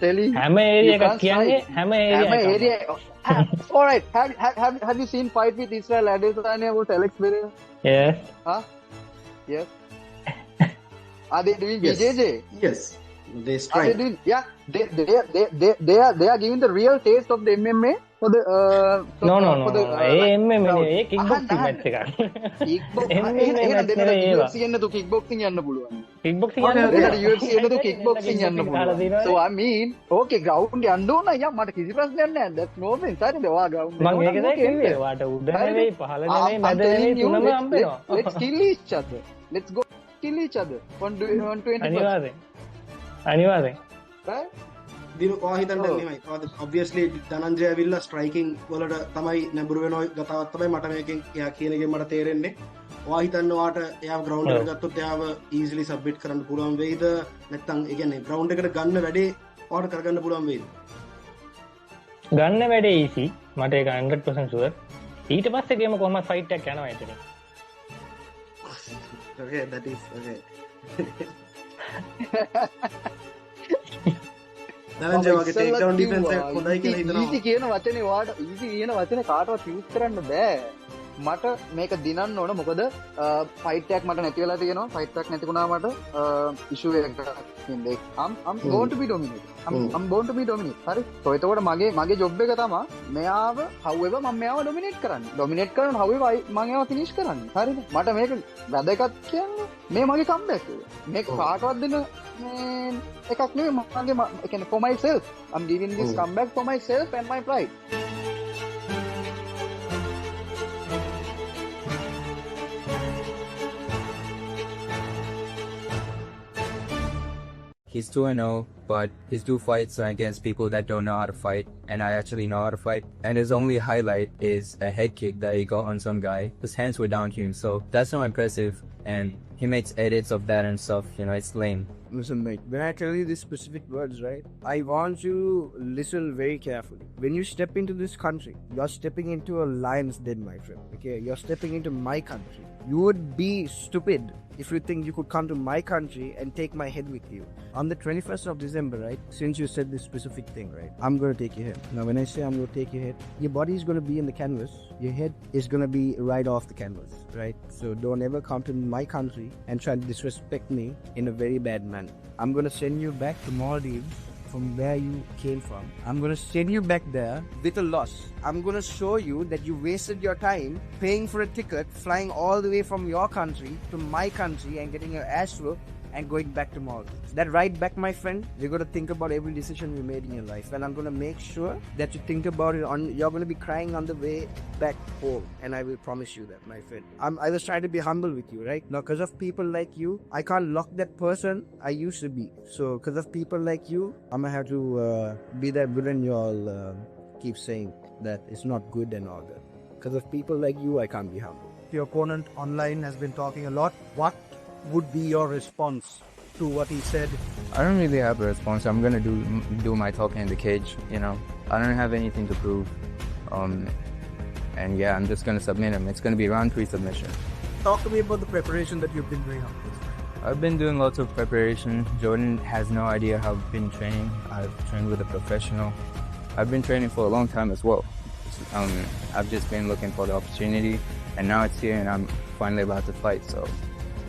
telling හැම you area එකක් can't කියන්නේ strike. හැම Am I area area? All right. Have you seen fight with Israel Adesanya with Alex Pereira? yes Huh? Yes. Are they doing Yes. BJJ? Yes. They Are they strike. doing? Yeah. They are giving the real taste of the MMA for the no for the A like, MMA crowd. නෙවෙයි ඒ kick boxing අහන්න, match එකක් එහෙනම් MMA match දෙන්නට නෙවෙයි ඒවා UFC එන්නතු kick boxing යන්න පුළුවන්. Kick boxing Okay, යන්න okay. දෙන්නට UFC එන්නතු kick boxing යන්න කාලා පුළුවන්. දිනවනේ. So I mean, okay ground යන්න ඕන අයියා මට කිසි ප්‍රශ්නයක් නැහැ. That's no offense. හරිද? ඔයා ground මම එනකොට ඒකද okay කිව්වේ එන්න. වාට උඩ හරිද? නෙවෙයි පහළ I'm නෙවෙයි මැද telling නෙවෙයි you, තුනම හම්බෙනවා let's kill each other. Let's go kill each other on 21st. අනිවාර්යෙන් Right? දිනු ඔයා හිතන්නේ ඔව්. මෙහෙමයි. obviously Dananjaya ඇවිල්ලා striking වලට තමයි නැඹුරු වෙන ඔය ගතාවක් තමයි මට මේකෙන් එයා කියන එකෙන් මට තේරෙන්නේ. ඔයා හිතන්නේ ඔයාට එයාව ground එකට ගත්තොත් එයාව easily submit කරන්න පුළුවන් වෙයිද? නැත්නම් ඒ කියන්නේ ground එකට ගන්න වැඩේ ඔයාට කරගන්න පුළුවන් වෙයිද? ගන්න වැඩේ easy මට ඒක 100% sure ඊට පස්සේ ගේම කොහොමද ෆයිට් එකක් යනවා එතනින් Okay, that is okay. Dananjaya වගේ take down defense එක හොඳයි කියලා හිතනවා. easy කියන වචනේ ඔයාට easy කියන වචනේ කාටවත් use කරන්න බෑ. මට මේක දිනන්න ඕන මොකද ෆයිට් එකක් මට නැති වෙලා තියෙනවා. ෆයිට් එකක් නැති වුණා මට ඉෂුව එකක් ඉන්නේ. I'm going to be dominate. I'm going to be dominate. හරි. so එතකොට මගේ job එක තමයි මෙයාව however මම මෙයාව dominate කරන්න. dominate කරන however මම එයාව finish කරන්න. හරිද? මට මේක වැදගත් කියන්නේ මේ මගේ comeback එක. මේක කාටවත් දෙන්න එකක් නෙවෙයි මගේ ඒ කියන්නේ for myself. I'm giving this comeback for myself and my pride. He's 2-0, but his 2 fights are against people that don't know how to fight, and I actually know how to fight. And his only highlight is a head kick that he got on some guy. His hands were down to him, so that's not impressive. And he makes edits of that and stuff, you know, it's lame. Listen, mate, when I tell you these specific words, right, I want you to listen very carefully. When you step into this country, you're stepping into a lion's den, my friend. Okay, you're stepping into my country. You would be stupid if you think you could come to my country and take my head with you. On the 21st of December, right, since you said this specific thing, right, I'm going to take your head. Now, when I say I'm going to take your head, your body is going to be in the canvas. Your head is going to be right off the canvas, right? So don't ever come to my country and try to disrespect me in a very bad manner. I'm going to send you back to Maldives from where you came from. I'm going to send you back there with a loss. I'm going to show you that you wasted your time paying for a ticket, flying all the way from your country to my country and getting your ass whooped and going back to Maldives. That ride back, my friend, you're going to think about every decision you made in your life. And I'm going to make sure that you think about it. You're going to be crying on the way back home. And I will promise you that, my friend. I was trying to be humble with you, right? Now, because of people like you, I can't lock that person I used to be. So, because of people like you, I'm going to have to be that villain you all keep saying that it's not good and all that. Because of people like you, I can't be humble. Your opponent online has been talking a lot. What would be your response to what he said? I don't really have a response. I'm gonna do my talking in the cage, you know. I don't have anything to prove. And yeah, I'm just gonna submit him. It's gonna be round 3 submission. Talk to me about the preparation that you've been doing on this. I've been doing lots of preparation. Jordan has no idea how I've been training. I've trained with a professional. I've been training for a long time as well. I've just been looking for the opportunity, and now it's here and I'm finally about to fight, so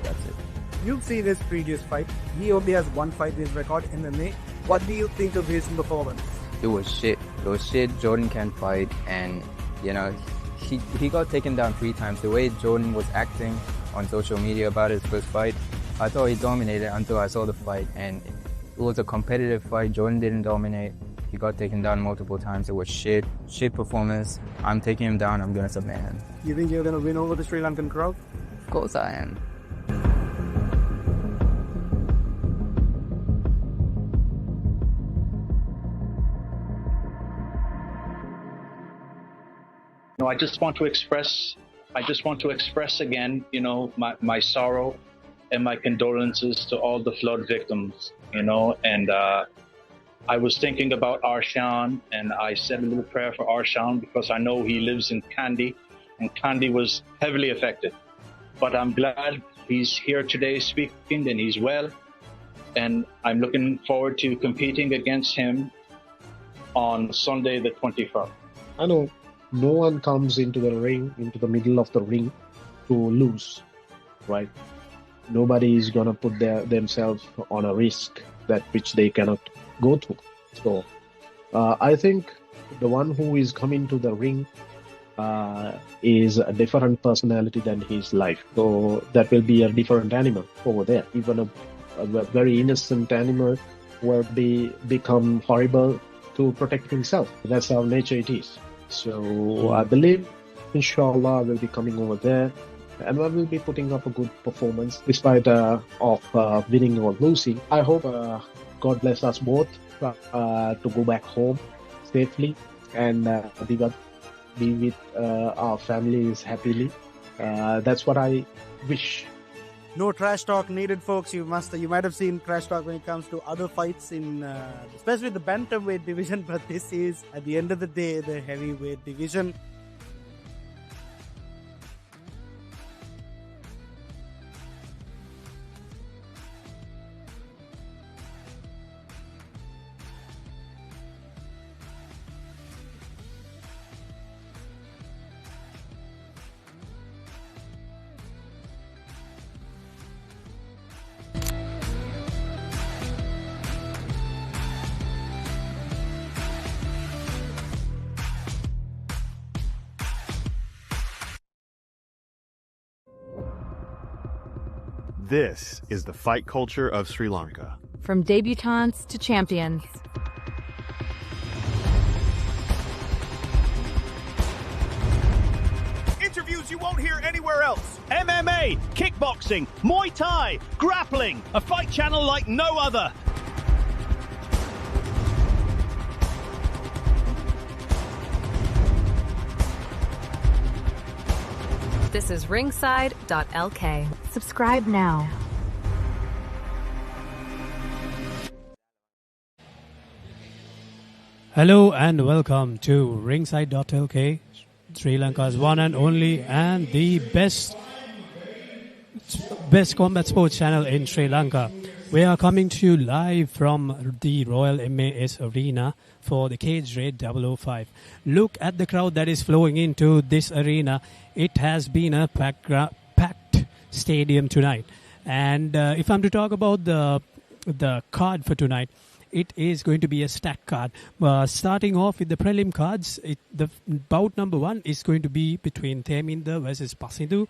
that's it. You've seen his previous fight. He only has 1 fight in his record in MMA. What do you think of his performance? It was shit. It was shit. Jordan can fight, and you know, he got taken down 3 times. The way Jordan was acting on social media about his first fight, I thought he dominated until I saw the fight, and it was a competitive fight. Jordan didn't dominate. He got taken down multiple times. It was shit performance. I'm taking him down. I'm gonna submit him. You think you're going to win over the Sri Lankan crowd? Of course I am. No, I just want to express again, you know, my sorrow and my condolences to all the flood victims, you know, and I was thinking about Arshan, and I said a little prayer for Arshan because I know he lives in Kandy, and Kandy was heavily affected. But I'm glad he's here today speaking and he's well. and I'm looking forward to competing against him on Sunday the 21st. I know no one comes into the ring, into the middle of the ring to lose, right? Nobody is going to put themselves on a risk that which they cannot go through. So I think the one who is coming to the ring is a different personality than his life. So that will be a different animal over there. Even a very innocent animal will become horrible to protect himself. That's how nature it is. So I believe, inshallah, will be coming over there and we will be putting up a good performance despite of winning or losing. I hope God bless us both to go back home safely and be with our families happily. That's what I wish. No trash talk needed, folks. You might have seen trash talk when it comes to other fights in, especially the bantamweight division, but this is, at the end of the day, the heavyweight division. This is the fight culture of Sri Lanka. From debutantes to champions. Interviews you won't hear anywhere else. MMA, kickboxing, Muay Thai, grappling. A fight channel like no other. This is Ringside.Lk. Subscribe now. Hello and welcome to Ringside.Lk, Sri Lanka's one and only and the best combat sports channel in Sri Lanka. We are coming to you live from the Royal MAS Arena for the Cage Raid 005. Look at the crowd that is flowing into this arena. It has been a packed stadium tonight. And if I'm to talk about the card for tonight, it is going to be a stacked card. Starting off with the prelim cards, the bout number 1 is going to be between Theminda versus Pasindu.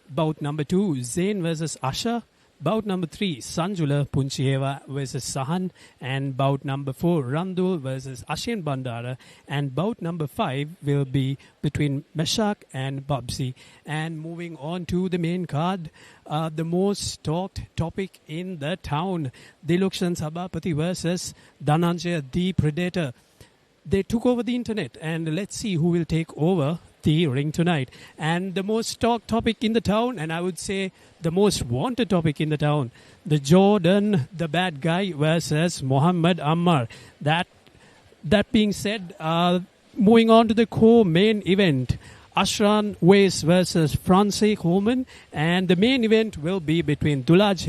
Bout number 2, Zain versus Ashen. Bout number 3, Sanjula Punchihawa versus Sahan. And bout number 4, Randul versus Ashen Bandara. And bout number 5 will be between Meshack and Bubsy. And moving on to the main card, the most talked topic in the town, Dilukshan Sabapathy versus Dananjaya, the Predator. They took over the internet, and let's see who will take over the ring tonight. And the most talked topic in the town, and I would say the most wanted topic in the town, the Jordon, the bad guy, versus Muhhamad Ammar. That being said, moving on to the co-main event, Arshan Uvaise versus Francie Coleman, and the main event will be between Dulaj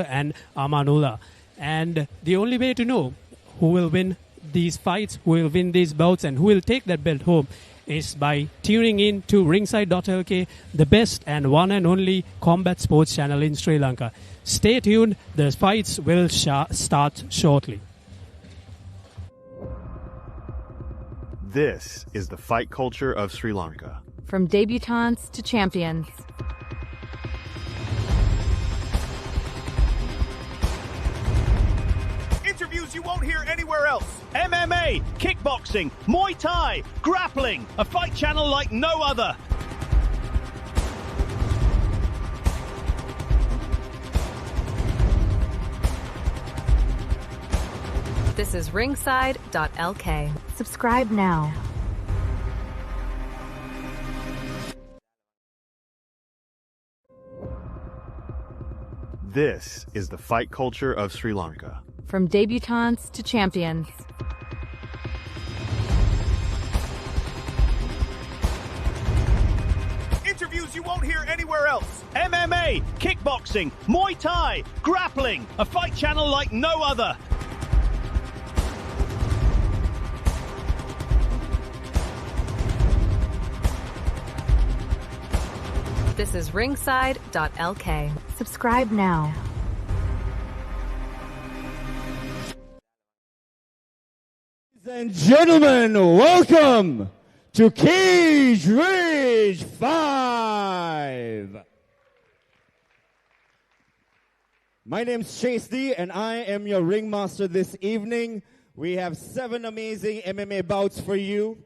and Ammar. And the only way to know who will win these fights, who will win these bouts, and who will take that belt home is by tuning in to Ringside.Lk, the best and one and only combat sports channel in Sri Lanka. Stay tuned, the fights will start shortly. This is the fight culture of Sri Lanka. From debutantes to champions. Interviews you won't hear anywhere else. MMA, kickboxing, Muay Thai, grappling. A fight channel like no other. This is Ringside.Lk. Subscribe now. This is the fight culture of Sri Lanka. From debutantes to champions. Interviews you won't hear anywhere else. MMA, MMA, kickboxing, Muay Thai, grappling, a fight channel like no other. This is Ringside.Lk. Subscribe now. Ladies and gentlemen, welcome to Cage Rage 5. My name's Chase D, and I am your ringmaster this evening. We have 7 amazing MMA bouts for you.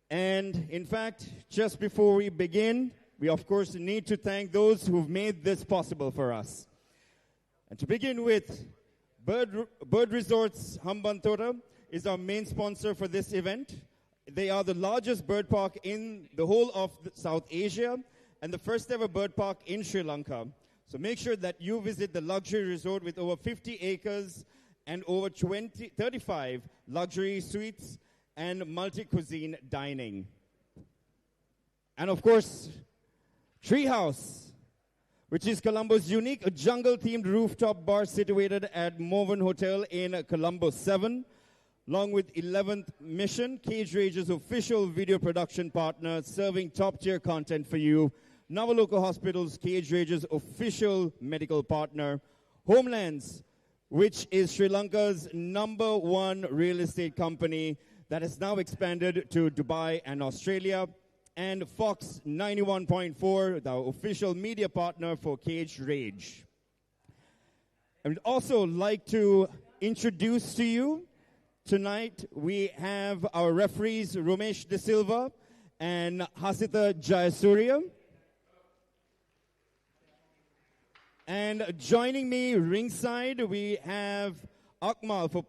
And in fact, just before we begin, we of course need to thank those who've made this possible for us. And to begin with, Bird Resorts Hambantota is our main sponsor for this event. They are the largest bird park in the whole of South Asia and the first ever bird park in Sri Lanka. So make sure that you visit the luxury resort with over 50 acres and over 35 luxury suites and multi-cuisine dining. And of course, Treehouse, which is Colombo's unique jungle-themed rooftop bar situated at Morven Hotel in Colombo 7, along with 11th Mission, Cage Rage's official video production partner, serving top-tier content for you. Navaloka Hospital's Cage Rage's official medical partner. Homelands, which is Sri Lanka's #1 real estate company that has now expanded to Dubai and Australia. And Fox 91.4, the official media partner for Cage Rage. I would also like to introduce to you, tonight we have our referees, Romesh De Silva and Hasita Jayasuriya. And joining me ringside, we have Akmal for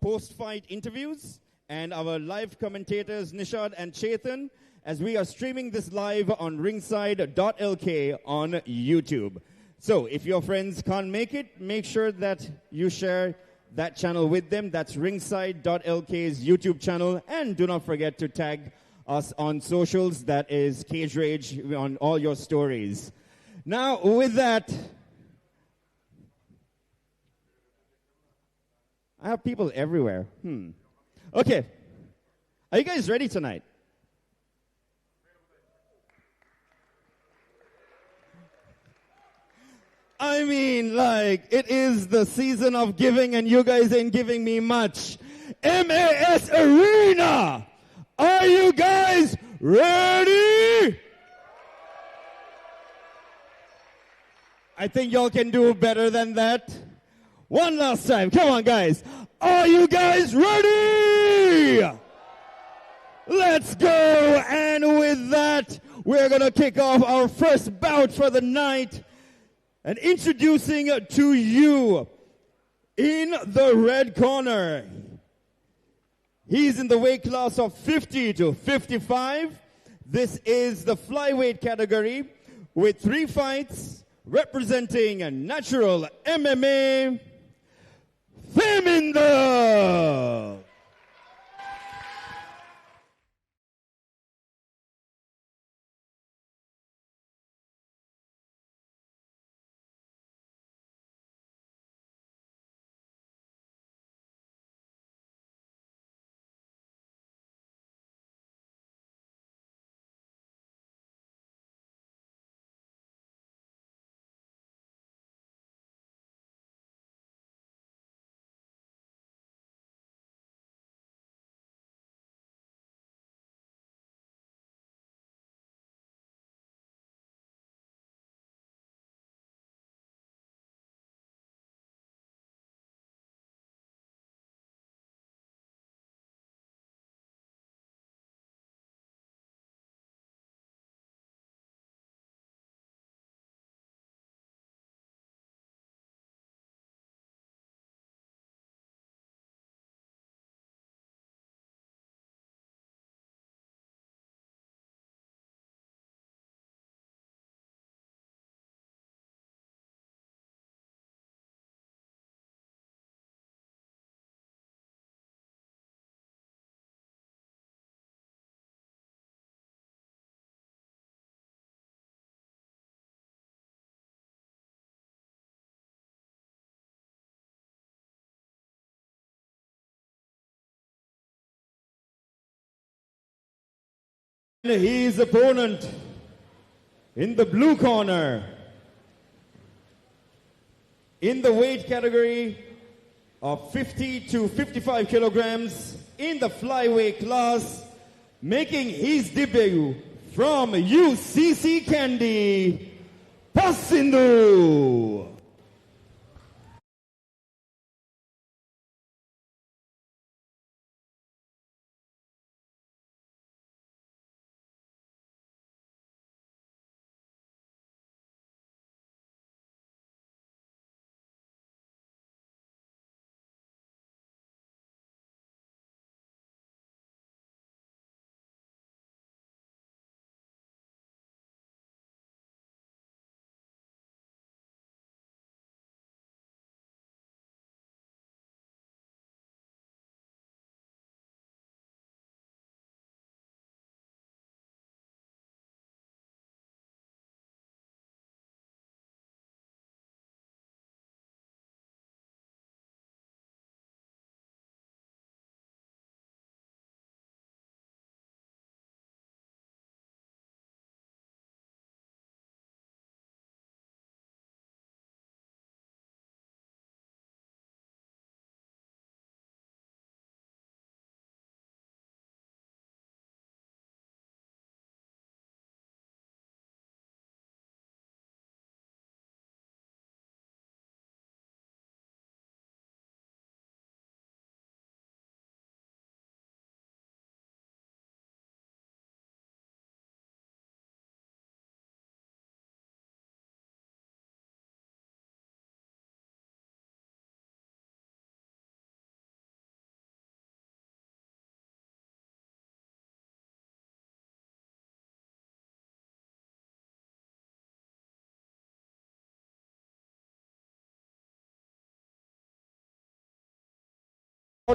post-fight interviews, and our live commentators, Nishad and Chetan, as we are streaming this live on Ringside.Lk on YouTube. So if your friends can't make it, make sure that you share that channel with them. That's Ringside.Lk's YouTube channel. And do not forget to tag us on socials. That is Cage Rage on all your stories. Now, with that, I have people everywhere. Okay. Are you guys ready tonight? I mean, like, it is the season of giving and you guys ain't giving me much. MAS Arena! Are you guys ready? I think y'all can do better than that. One last time. Come on, guys. Are you guys ready? Let's go. And with that, we're going to kick off our first bout for the night. And introducing to you, in the red corner, he's in the weight class of 50 to 55. This is the flyweight category with 3 fights representing a natural MMA, Theminda. His opponent in the blue corner, in the weight category of 50 to 55 kilograms in the flyweight class, making his debut from UCC Kandy, Pasindu.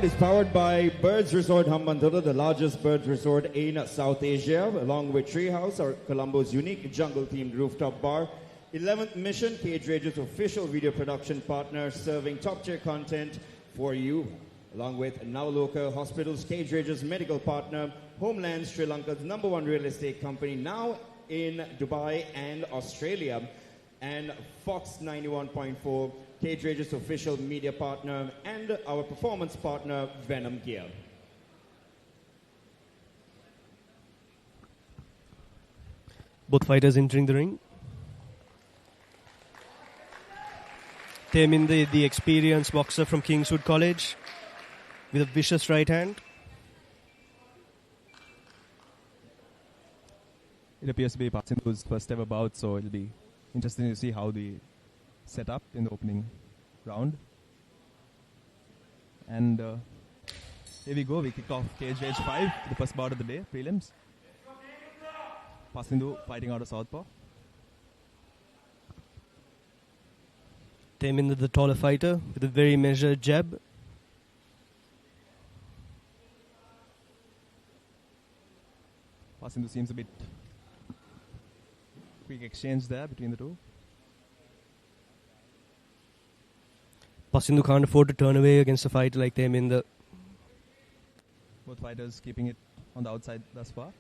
Is powered by Birds Resort Hambantota, the largest birds resort in South Asia, along with Treehouse, or Colombo's unique jungle-themed rooftop bar. 11th Mission, Cage Rage's official video production partner, serving top-tier content for you, along with Now Local Hospitals, Cage Rage's medical partner, Homeland, Sri Lanka's #1 real estate company, now in Dubai and Australia, and Fox 91.4, Cage Rage's official media partner, and our performance partner, Venom Gear. Both fighters entering the ring. Theminda, the experienced boxer from Kingswood College, with a vicious right hand. It appears to be Pasindu's first ever bout, so it'll be interesting to see how the set up in the opening round. And here we go, we kick off Cage Rage 5, the first bout of the day, prelims. Pasindu fighting out of southpaw. Theminda, the taller fighter, with a very measured jab. Pasindu seems a bit quick exchange there between the two. Pasindu can't afford to turn away against a fighter like Theminda. Both fighters keeping it on the outside thus far.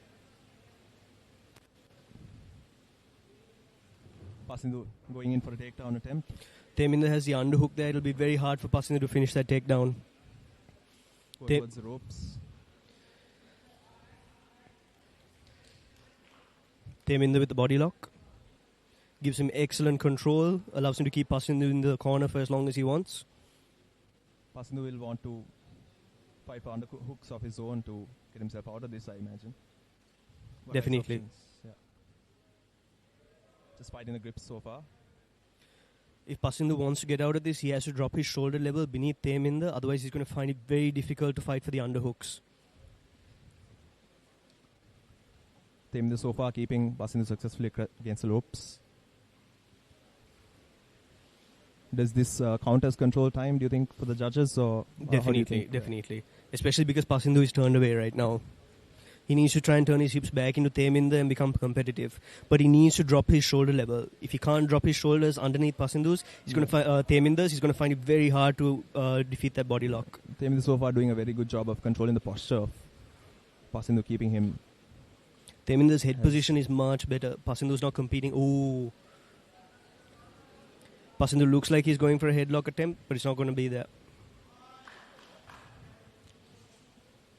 Pasindu going in for a takedown attempt. Theminda has the underhook there. It'll be very hard for Pasindu to finish that takedown. Towards the ropes. Theminda with the body lock. Gives him excellent control. Allows him to keep Pasindu in the corner for as long as he wants. Pasindu will want to fight for underhooks of his own to get himself out of this, I imagine. What Definitely. Yeah. Just fighting the grips so far. If Pasindu wants to get out of this, he has to drop his shoulder level beneath Theminda. Otherwise, he's going to find it very difficult to fight for the underhooks. Theminda so far keeping Pasindu successfully against the ropes. Does this count as control time, do you think, for the judges? Or Definitely. Especially because Pasindu is turned away right now. He needs to try and turn his hips back into Theminda and become competitive. But he needs to drop his shoulder level. If he can't drop his shoulders underneath Pasindu's, he's going to Theminda's, he's going to find it very hard to defeat that body lock. Theminda so far doing a very good job of controlling the posture of Pasindu, keeping him. Theminda's head position is much better. Pasindu's not competing. Oh. Pasindu looks like he's going for a headlock attempt, but it's not going to be there.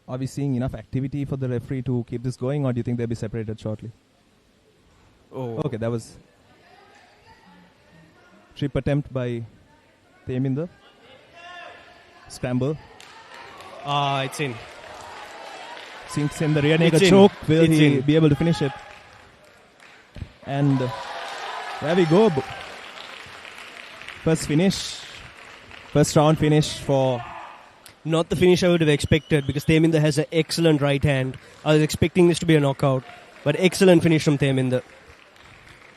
Are we seeing enough activity for the referee to keep this going, or do you think they'll be separated shortly? Oh. Okay, that was trip attempt by Theminda. Scramble. It's in. Sinks in the rear naked choke. Will he be able to finish it? And there we go. First round finish for... Not the finish I would have expected, because Theminda has an excellent right hand. I was expecting this to be a knockout, but excellent finish from Theminda.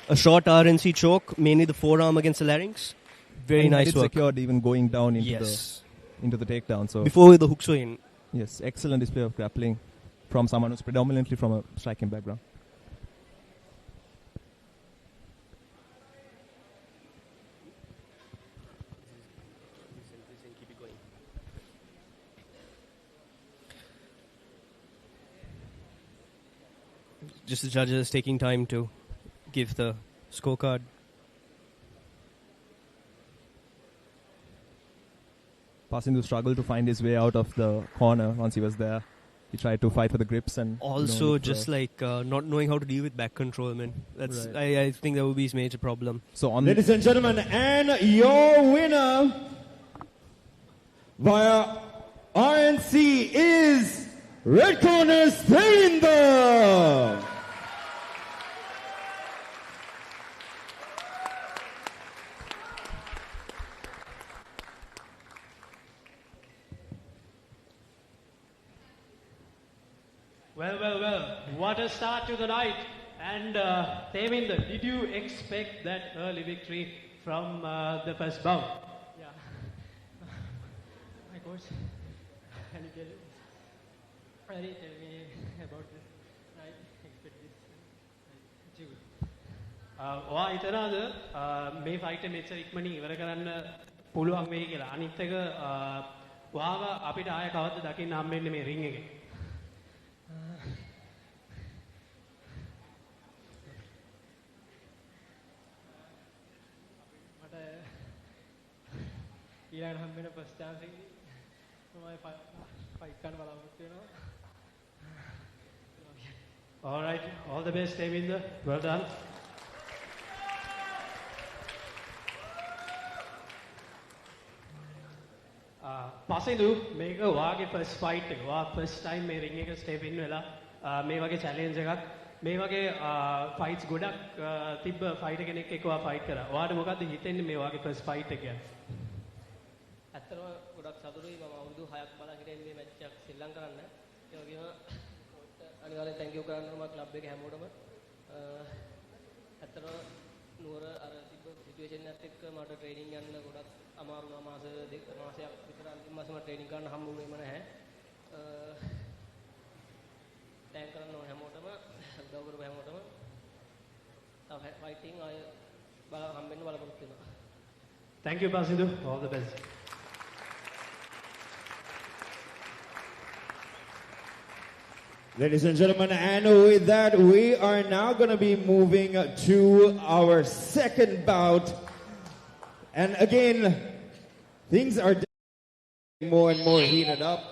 A short RNC choke, mainly the forearm against the larynx. Very nice work. Secured even going down into the takedown. So before the hooks were in. Yes, excellent display of grappling from someone who's predominantly from a striking background. Just the judges taking time to give the scorecard. Pasindu struggled to find his way out of the corner once he was there. He tried to fight for the grips and... Also, not knowing how to deal with back control, man. That's right. I think that would be his major problem. So ladies and gentlemen, and your winner via RNC is Red Corner's Theminda. Well, what a start to the night. And Theminda, did you expect that early victory from the first bout? Yeah. My coach, can you tell me about this? I expect this. Achieve. ඔයා හිතනවාද මේ fight එක මෙච්චර ඉක්මනින් ඉවර කරන්න පුළුවන් වෙයි කියලා? අනිත් එක ඔයාව අපිට ආයෙ කවද්ද දකින්න හම්බෙන්නේ මේ රින් එකේ? ඊළඟ හම්බෙන ෆස්ට් chance එකේ තමයි ෆයිට් කරන්න බලාපොරොත්තු වෙනවා. All right, all the best, Theminda. Well done. Pasindu, මේක ඔයාගේ first fight එක. ඔයා first time මේ ring එක step in වෙලා මේ වගේ challenge එකක් මේ වගේ fights ගොඩක් තිබ්බ fighter කෙනෙක් එක්ක ඔයා fight කරා. ඔයාට මොකද්ද හිතෙන්නේ මේ වගේ first fight එක ගැන? ඇත්තටම ගොඩක් සතුටුයි මම අවුරුදු 6ක් බලන් හිටියේ මේ මැච් එක ශ්‍රී ලංකාවට කරන්න. ඒ වගේම අනිවාර්යෙන් thank you කරන්න ඕන ක්ලබ් එකේ හැමෝටම. ඇත්තටම නුවර අර තිබ්බ සිටුේෂන් එකත් එක්ක මට ට්‍රේනින් යන්න ගොඩක් අමාරු වුණා. මාසයක් විතර අන්තිම මාසෙ මට ට්‍රේනින් කරන්න හම්බ වුණේම නැහැ. thank කරන්න ඕන හැමෝටම උදව් කරපු හැමෝටම. තව ෆයිටින් ආය හම්බෙන්න බලාපොරොත්තු වෙනවා. Thank you, Pasindu. All the best. Ladies and gentlemen, and with that, we are now going to be moving to our second bout. And again, things are more and more heated up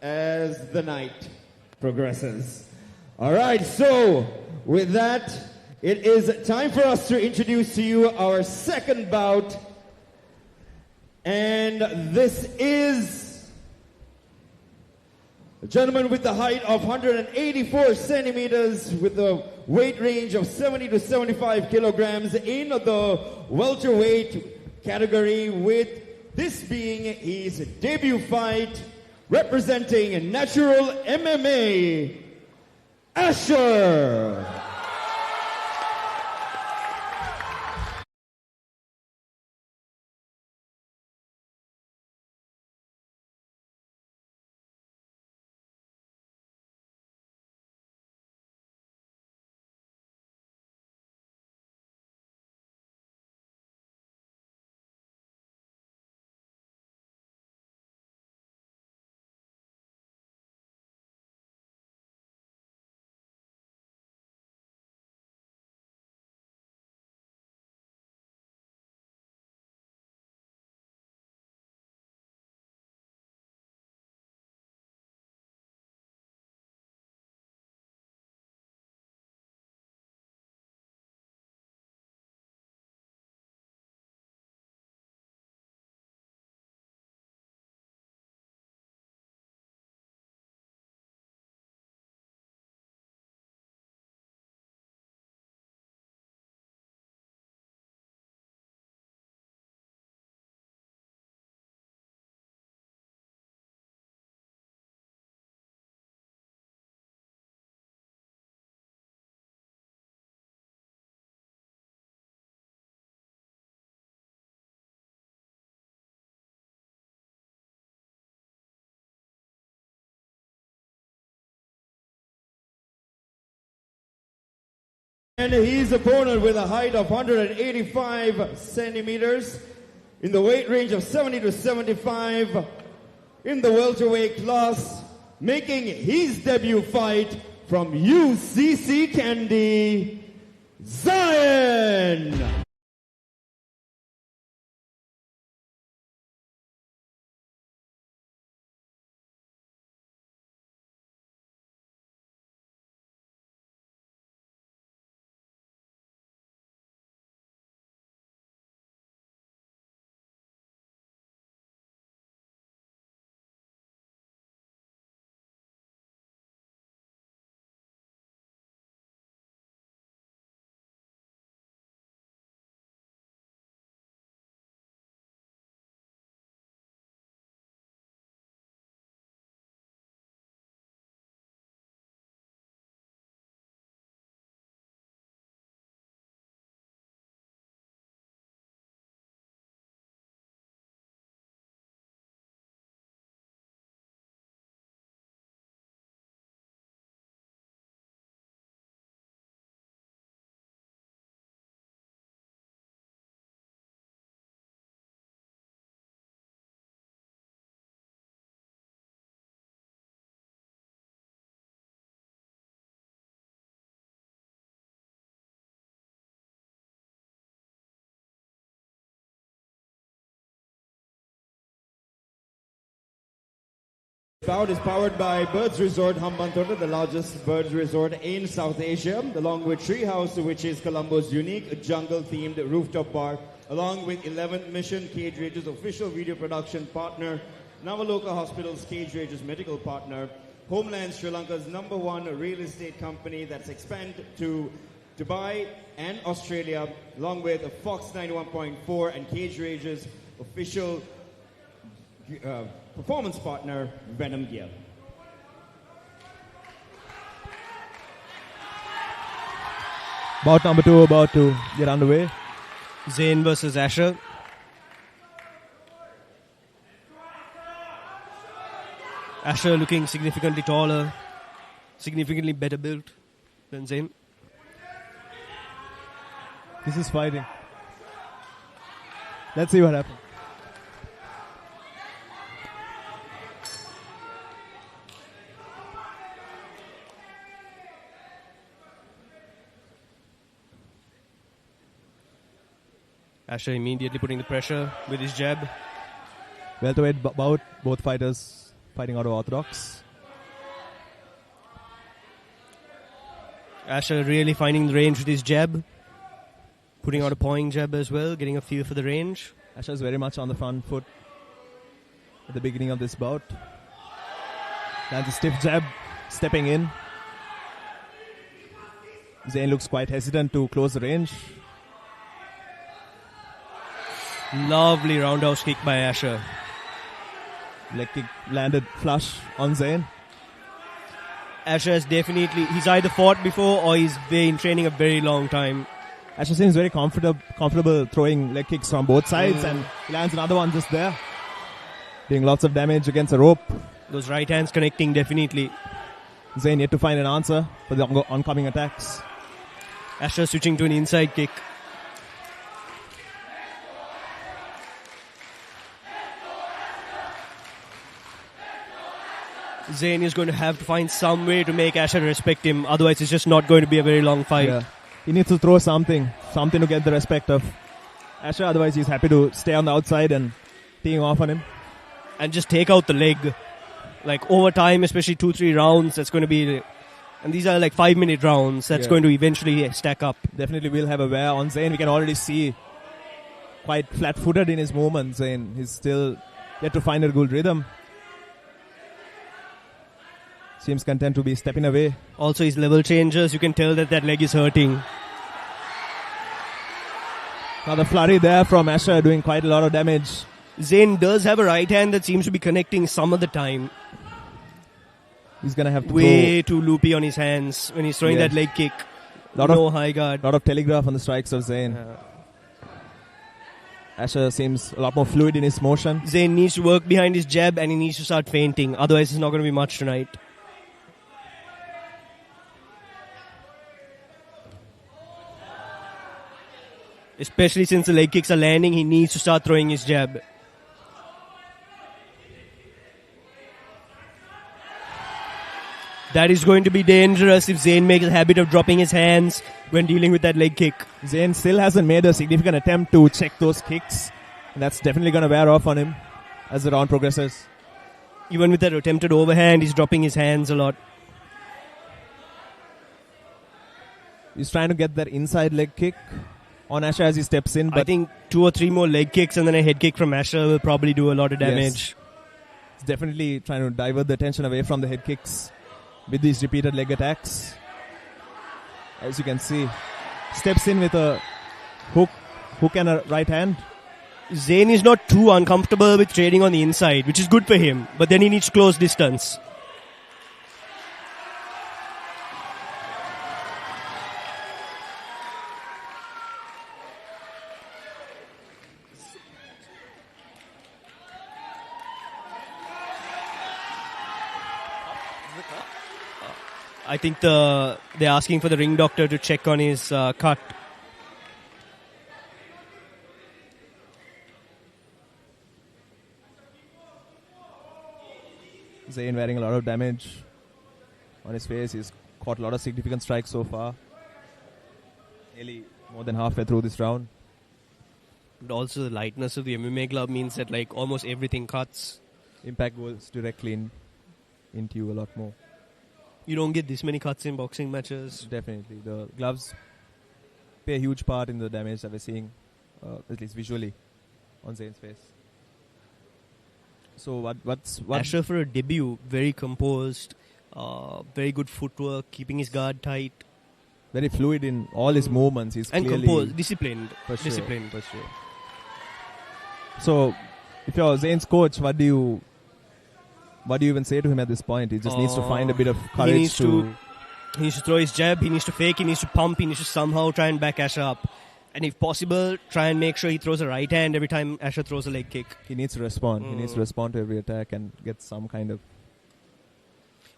as the night progresses. All right, so with that, it is time for us to introduce to you our second bout. And this is a gentleman with the height of 184 centimeters with a weight range of 70 to 75 kilograms in the welterweight category, with this being his debut fight representing Natural MMA, Ashen. And his opponent with a height of 185 centimeters in the weight range of 70 to 75 in the welterweight class, making his debut fight from UCC Kandy, Zain. Bout is powered by Birds Resort Hambantota, the largest birds resort in South Asia, along with Treehouse, which is Colombo's unique jungle-themed rooftop bar, along with 11th Mission Cage Rage's official video production partner, Navaloka Hospital's Cage Rage's medical partner, Homeland Sri Lanka's #1 real estate company that's expanded to Dubai and Australia, along with Fox 91.4 and Cage Rage's official performance partner, Venom Gear. Bout number 2 about to get underway. Zain versus Ashen. Ashen looking significantly taller, significantly better built than Zain. This is fighting. Let's see what happens. Ashen immediately putting the pressure with his jab. Welterweight bout, both fighters fighting out of orthodox. Ashen really finding the range with his jab. Putting out a pawing jab as well, getting a feel for the range. Ashen is very much on the front foot at the beginning of this bout. Lands a stiff jab, stepping in. Zain looks quite hesitant to close the range. Lovely roundhouse kick by Ashen. Leg kick landed flush on Zain. Ashen has definitely, he's either fought before or he's been training a very long time. Ashen seems very comfortable throwing leg kicks from both sides, and he lands another one just there. Doing lots of damage against a rope. Those right hands connecting definitely. Zain yet to find an answer for the oncoming attacks. Ashen switching to an inside kick. Zain is going to have to find some way to make Ashen respect him. Otherwise, it's just not going to be a very long fight. Yeah. He needs to throw something to get the respect of Ashen. Otherwise, he's happy to stay on the outside and teeing off on him. And just take out the leg. Like over time, especially 2-3 rounds, that's going to be... And these are like 5-minute rounds. That's going to eventually stack up. Definitely will have a wear on Zain. We can already see quite flat-footed in his movements. Zain, he's still yet to find a good rhythm. Seems content to be stepping away. Also, his level changes. You can tell that leg is hurting. Now the flurry there from Ashen doing quite a lot of damage. Zain does have a right hand that seems to be connecting some of the time. He's going to have to way too loopy on his hands when he's throwing that leg kick. High guard. Lot of telegraph on the strikes of Zain. Ashen seems a lot more fluid in his motion. Zain needs to work behind his jab and he needs to start feinting. Otherwise, it's not going to be much tonight. Especially since the leg kicks are landing, he needs to start throwing his jab. That is going to be dangerous if Zain makes a habit of dropping his hands when dealing with that leg kick. Zain still hasn't made a significant attempt to check those kicks. And that's definitely going to wear off on him as the round progresses. Even with that attempted overhand, he's dropping his hands a lot. He's trying to get that inside leg kick on Asher as he steps in. But I think 2 or 3 more leg kicks and then a head kick from Asher will probably do a lot of damage. Yes. He's definitely trying to divert the attention away from the head kicks with these repeated leg attacks. As you can see, steps in with a hook and a right hand. Zain is not too uncomfortable with trading on the inside, which is good for him, but then he needs close distance. I think they're asking for the ring doctor to check on his cut. Zain wearing a lot of damage on his face. He's caught a lot of significant strikes so far. Nearly more than halfway through this round. But also the lightness of the MMA glove means that like almost everything cuts. Impact goes directly into you a lot more. You don't get this many cuts in boxing matches. Definitely. The gloves play a huge part in the damage that we're seeing, at least visually, on Zain's face. So what's Asher for a debut, very composed, very good footwork, keeping his guard tight. Very fluid in all his movements. He's and clearly composed, disciplined. For sure, disciplined. for sure. So, if you're Zain's coach, what do you even say to him at this point? He just needs to find a bit of courage he needs to throw his jab, he needs to fake, he needs to pump, he needs to somehow try and back Asher up. And if possible, try and make sure he throws a right hand every time Asher throws a leg kick. He needs to respond. He needs to respond to every attack and get some kind of...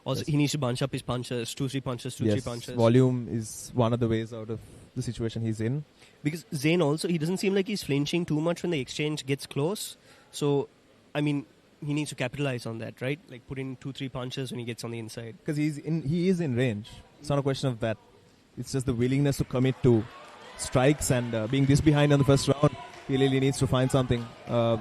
Also, he needs to bunch up his punches, 2-3 punches, 2-3 punches. Volume is one of the ways out of the situation he's in. Because Zain also, he doesn't seem like he's flinching too much when the exchange gets close. So, I mean, he needs to capitalize on that, right? Like put in 2-3 punches when he gets on the inside. Because he is in range. It's not a question of that. It's just the willingness to commit to strikes and being this behind on the first round. He really needs to find something. I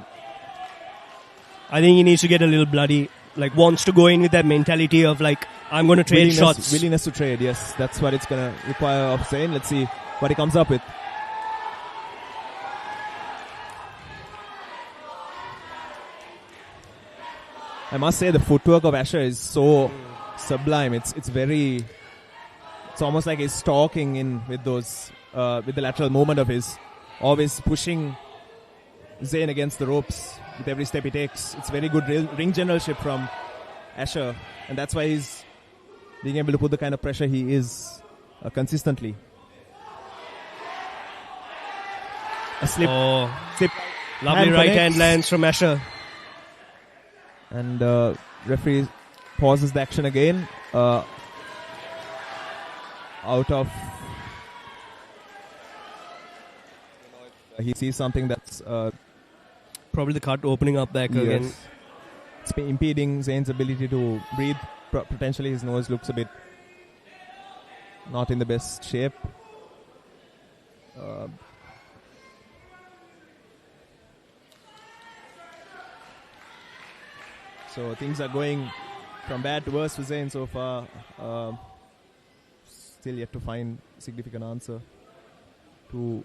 think he needs to get a little bloody. Like wants to go in with that mentality of like, I'm going to trade shots. Willingness to trade, yes. That's what it's going to require of Zain. Let's see what he comes up with. I must say the footwork of Asher is so sublime. It's almost like he's stalking in with those with the lateral movement of his, always pushing Zain against the ropes with every step he takes. It's very good ring generalship from Asher, and that's why he's being able to put the kind of pressure he is consistently. A slip. Lovely right hand lands from Asher. And referee pauses the action again. Out of... he sees something that's... probably the cut opening up back again. It's impeding Zain's ability to breathe. Potentially his nose looks a bit not in the best shape. So things are going from bad to worse for Zain so far. Still yet to find significant answer to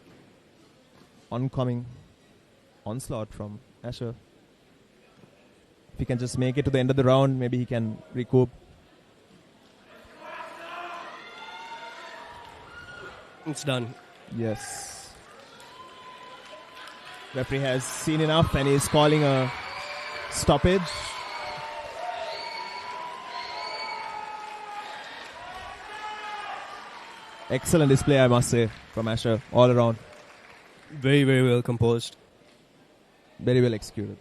oncoming onslaught from Asher. If he can just make it to the end of the round, maybe he can recoup. It's done. Yes. Referee has seen enough and is calling a stoppage. Excellent display, I must say, from Asher all around. Very, very well composed. Very well executed.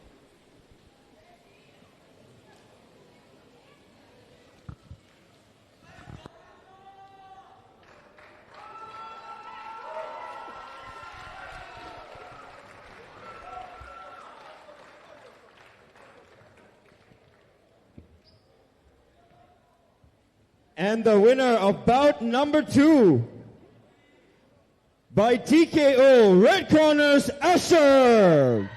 And the winner of bout number 2 by TKO, red corners, Ashen.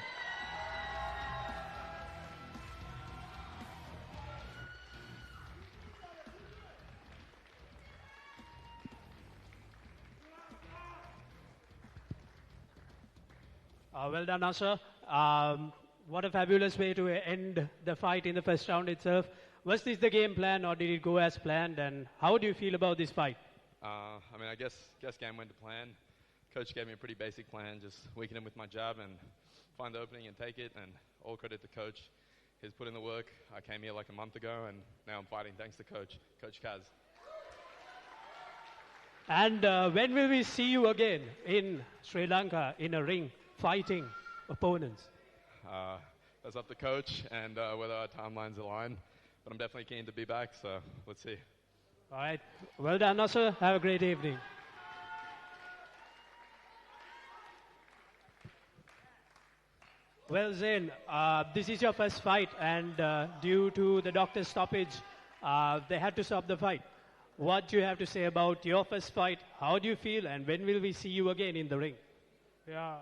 Well done, Asher. What a fabulous way to end the fight in the first round itself. Was this the game plan, or did it go as planned? And how do you feel about this fight? I mean, I guess game went to plan. Coach gave me a pretty basic plan, just weaken him with my jab and find the opening and take it. And all credit to Coach. He's put in the work. I came here like a month ago, and now I'm fighting thanks to Coach Kaz. And when will we see you again in Sri Lanka in a ring fighting opponents? That's up to Coach and whether our timelines align. But I'm definitely keen to be back, so let's see. All right. Well done, Nasser. Have a great evening. Well, Zain, this is your first fight, and due to the doctor's stoppage, they had to stop the fight. What do you have to say about your first fight? How do you feel, and when will we see you again in the ring? Yeah,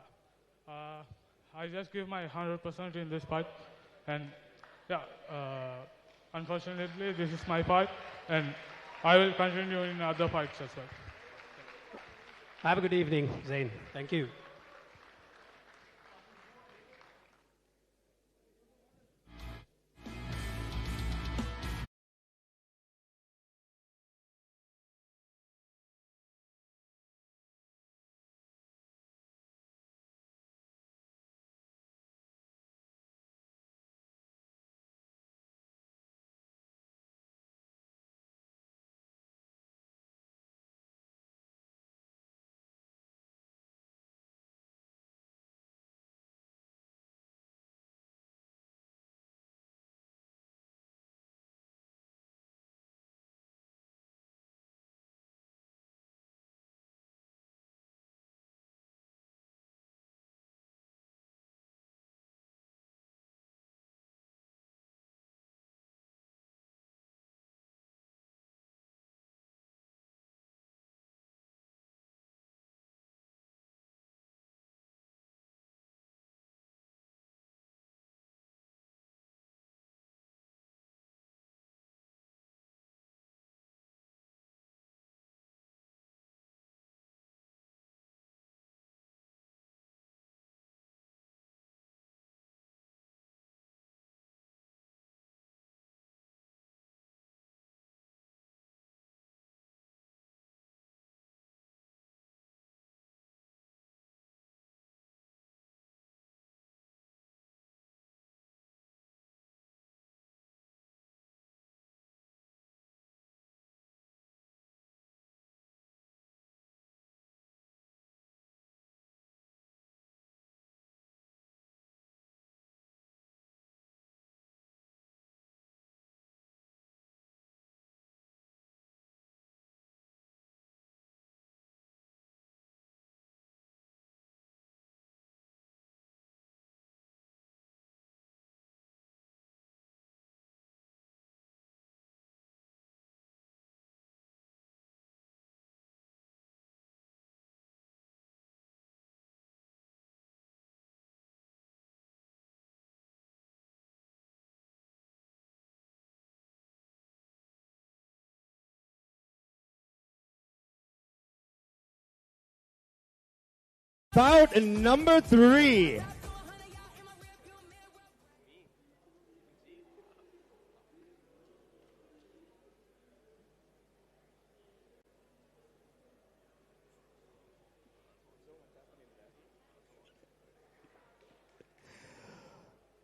I just give my 100% in this fight, and yeah, unfortunately, this is my fight, and I will continue in other fights as well. Have a good evening, Zain. Thank you. Bout number 3.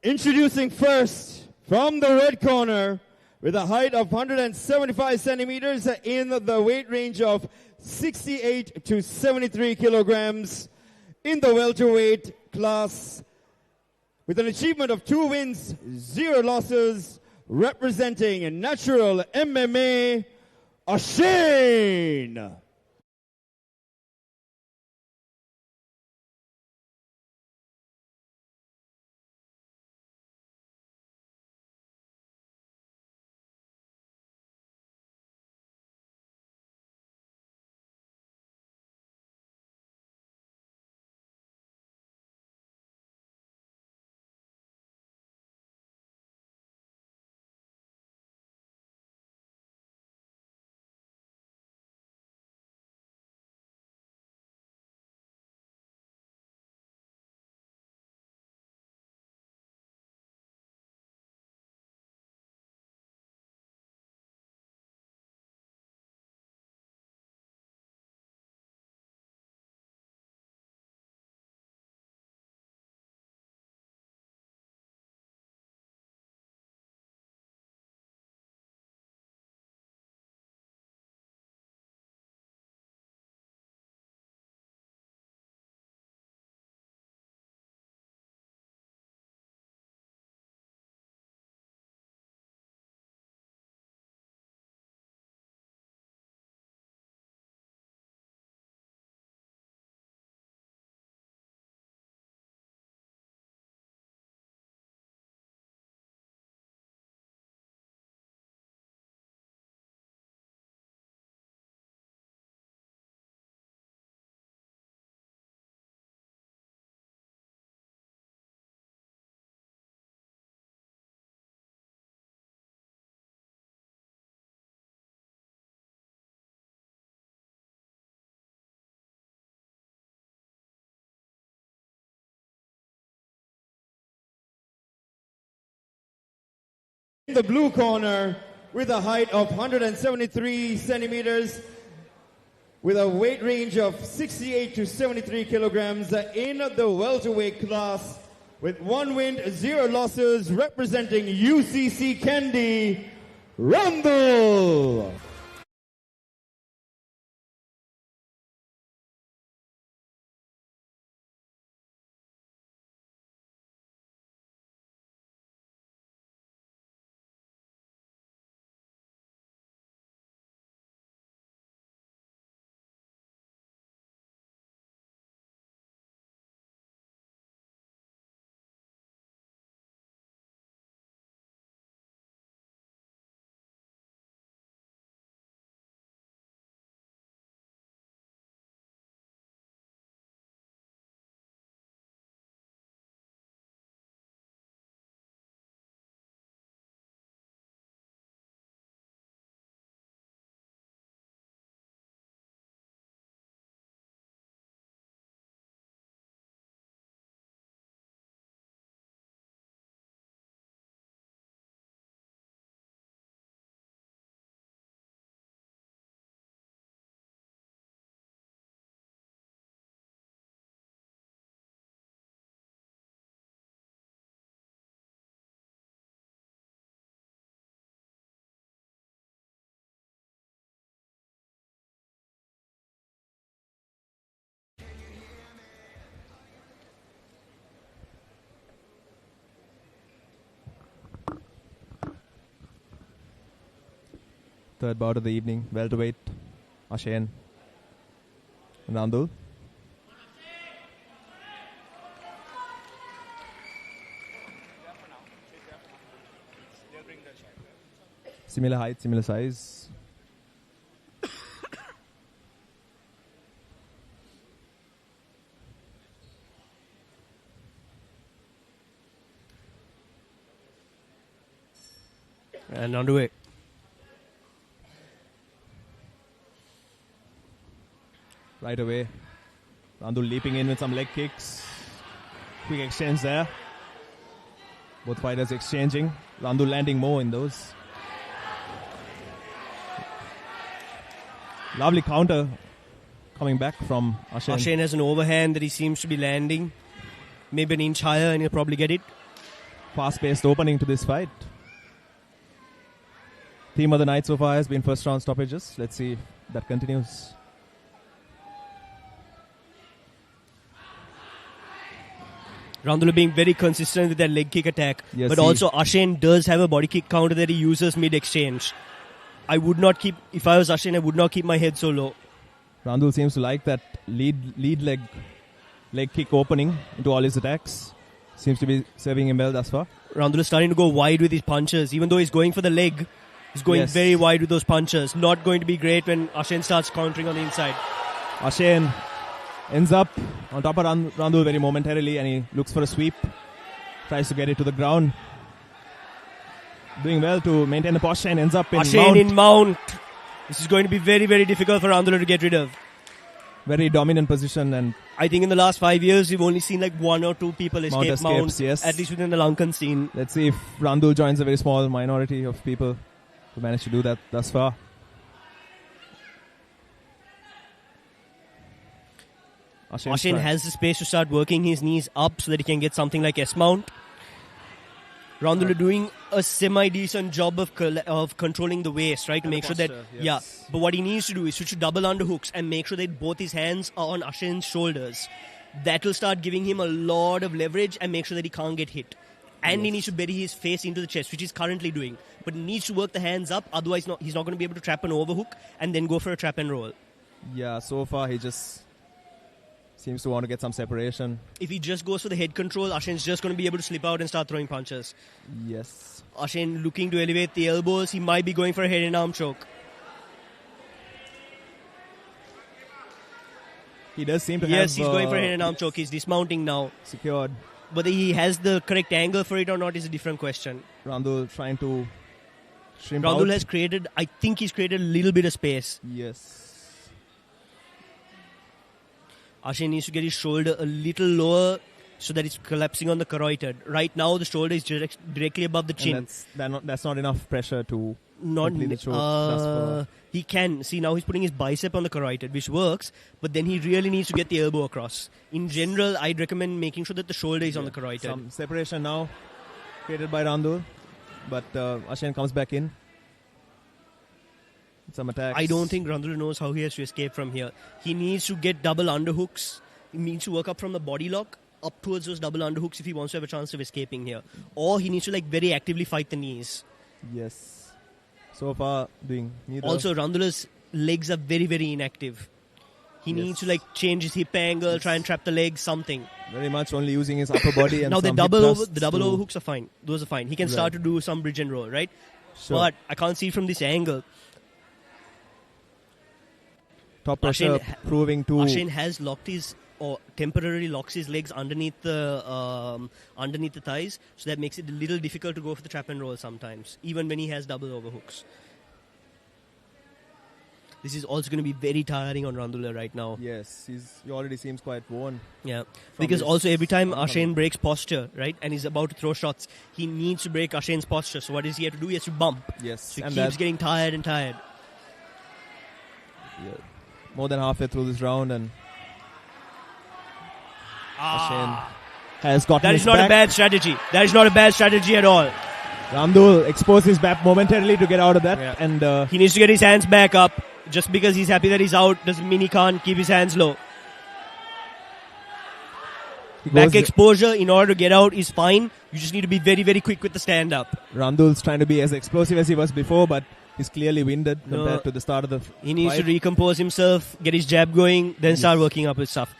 Introducing first from the red corner with a height of 175 centimeters in the weight range of 68 to 73 kilograms in the welterweight class with an achievement of 2 wins, 0 losses, representing Natural MMA, Ashen. In the blue corner, with a height of 173 centimeters, with a weight range of 68 to 73 kilograms in the welterweight class, with 1 win, 0 losses, representing UCC Kandy, Randul. Third bout of the evening, welterweight, Ashen and Randul. Similar height, similar size. And underway. Right away, Randul leaping in with some leg kicks. Quick exchange there. Both fighters exchanging. Randul landing more in those. Lovely counter coming back from Ashen. Ashen has an overhand that he seems to be landing. Maybe an inch higher and he'll probably get it. Fast-paced opening to this fight. Theme of the night so far has been first round stoppages. Let's see if that continues. Randul being very consistent with that leg kick attack. Yes, but also Ashen does have a body kick counter that he uses mid-exchange. I would not keep, if I was Ashen, I would not keep my head so low. Randul seems to like that lead leg kick opening into all his attacks. Seems to be serving him well thus far. Randul is starting to go wide with his punches. Even though he's going for the leg, he's going very wide with those punches. Not going to be great when Ashen starts countering on the inside. Ashen ends up on top of Randul very momentarily and he looks for a sweep. Tries to get it to the ground. Doing well to maintain the posture and ends up in Ashen mount. in mount. This is going to be very, very difficult for Randul to get rid of. Very dominant position, and I think in the last 5 years we've only seen like 1 or 2 people escape mount, yes. at least within the Lankan scene. Let's see if Randul joins a very small minority of people who managed to do that thus far. Ashen has the space to start working his knees up so that he can get something like S-mount. Randul doing a semi-decent job of controlling the waist, right? To make sure that, but what he needs to do is switch to double underhooks and make sure that both his hands are on Ashen's shoulders. That will start giving him a lot of leverage and make sure that he can't get hit. And he needs to bury his face into the chest, which he's currently doing. But he needs to work the hands up, otherwise he's not going to be able to trap an overhook and then go for a trap and roll. Yeah, so far he just seems to want to get some separation. If he just goes for the head control, Ashen's just going to be able to slip out and start throwing punches. Yes. Ashen looking to elevate the elbows. He might be going for a head and arm choke. He does seem to have... Yes, he's going for a head and arm choke. He's dismounting now. Secured. Whether he has the correct angle for it or not is a different question. Randul trying to shrimp Randul out. has created... I think he's created a little bit of space. Yes. Ashen needs to get his shoulder a little lower so that it's collapsing on the carotid. Right now, the shoulder is directly above the chin. And that's not enough pressure to Not completely choke. he can see now he's putting his bicep on the carotid, which works, but then he really needs to get the elbow across. In general, I'd recommend making sure that the shoulder is on the carotid. Some separation now created by Randul, but Ashen comes back in. Some attacks. I don't think Randul knows how he has to escape from here. He needs to get double underhooks. He needs to work up from the body lock up towards those double underhooks if he wants to have a chance of escaping here. Or he needs to very actively fight the knees. Yes. So far, doing neither. Also, Randul's legs are very, very inactive. He needs to change his hip angle, try and trap the legs, something. Very much only using his upper body. And now the some double hip overhooks are fine. Those are fine. He can start to do some bridge and roll, right? Sure. But I can't see from this angle. Top pressure proving to... Ashen has locked his, or temporarily locks his legs underneath the thighs, so that makes it a little difficult to go for the trap and roll sometimes, even when he has double overhooks. This is also going to be very tiring on Randul right now. Yes, he already seems quite worn. Yeah, because also every time Ashen breaks posture, right, and he's about to throw shots, he needs to break Ashen's posture. So what does he have to do? He has to bump. Yes. So he keeps getting tired and tired. Yeah. More than halfway through this round, and Ashen has gotten That his is not back. a bad strategy. That is not a bad strategy at all. Randul exposed his back momentarily to get out of that. Yeah. And he needs to get his hands back up. Just because he's happy that he's out doesn't mean he can't keep his hands low. Back exposure in order to get out is fine. You just need to be very, very quick with the stand-up. Randul's trying to be as explosive as he was before, but he's clearly winded compared to the start of the He needs to fight. recompose himself, get his jab going, then start working up his stuff.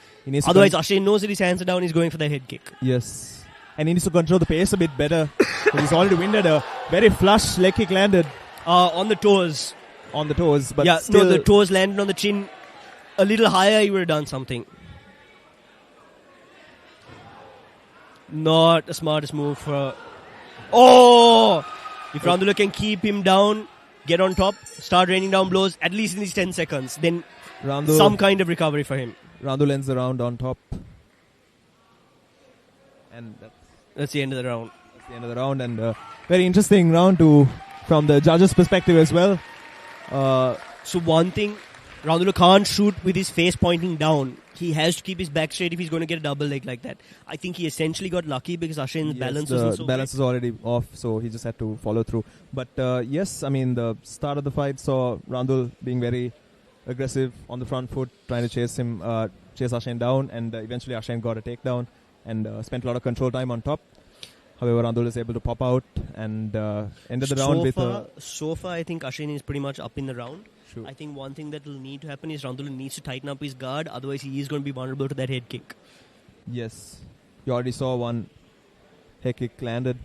Otherwise, Ashen knows that his hands are down, he's going for the head kick. Yes. And he needs to control the pace a bit better. He's already winded. A very flush leg kick landed. On the toes. On the toes, but yeah, still... no, the toes landed on the chin. A little higher, he would have done something. Not the smartest move for... Oh! If Randul can keep him down, get on top, start raining down blows, at least in these 10 seconds, then some kind of recovery for him. Randul ends the round on top. And that's the end of the round. That's the end of the round, and very interesting round from the judges' perspective as well. So one thing, Randul can't shoot with his face pointing down. He has to keep his back straight if he's going to get a double leg like that. I think he essentially got lucky because Ashen's balance wasn't so balance is already off, so he just had to follow through. But yes, I mean, the start of the fight saw Randul being very aggressive on the front foot, trying to chase Ashen down, and eventually Ashen got a takedown and spent a lot of control time on top. However, Randul is able to pop out and ended the round with a... So far, I think Ashen is pretty much up in the round. Sure. I think one thing that will need to happen is Randul needs to tighten up his guard, otherwise he is going to be vulnerable to that head kick. Yes. You already saw one head kick landed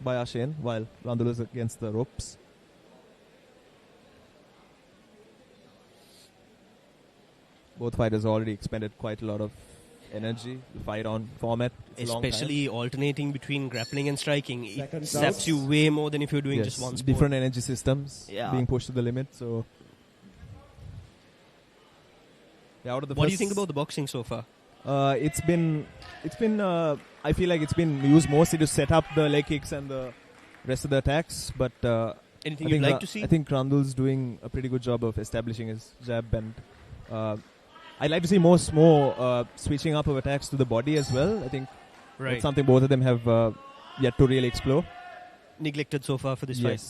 by Ashen while Randul is against the ropes. Both fighters already expended quite a lot of energy. The fight on format, especially alternating between grappling and striking, it saps you way more than if you're doing just one sport. Different energy systems being pushed to the limit. So, out of the what do you think about the boxing so far? It's been. I feel like it's been used mostly to set up the leg kicks and the rest of the attacks. But anything you'd like to see? I think Randul's doing a pretty good job of establishing his jab and. I'd like to see more switching up of attacks to the body as well. I think that's something both of them have yet to really explore. Neglected so far for this fight.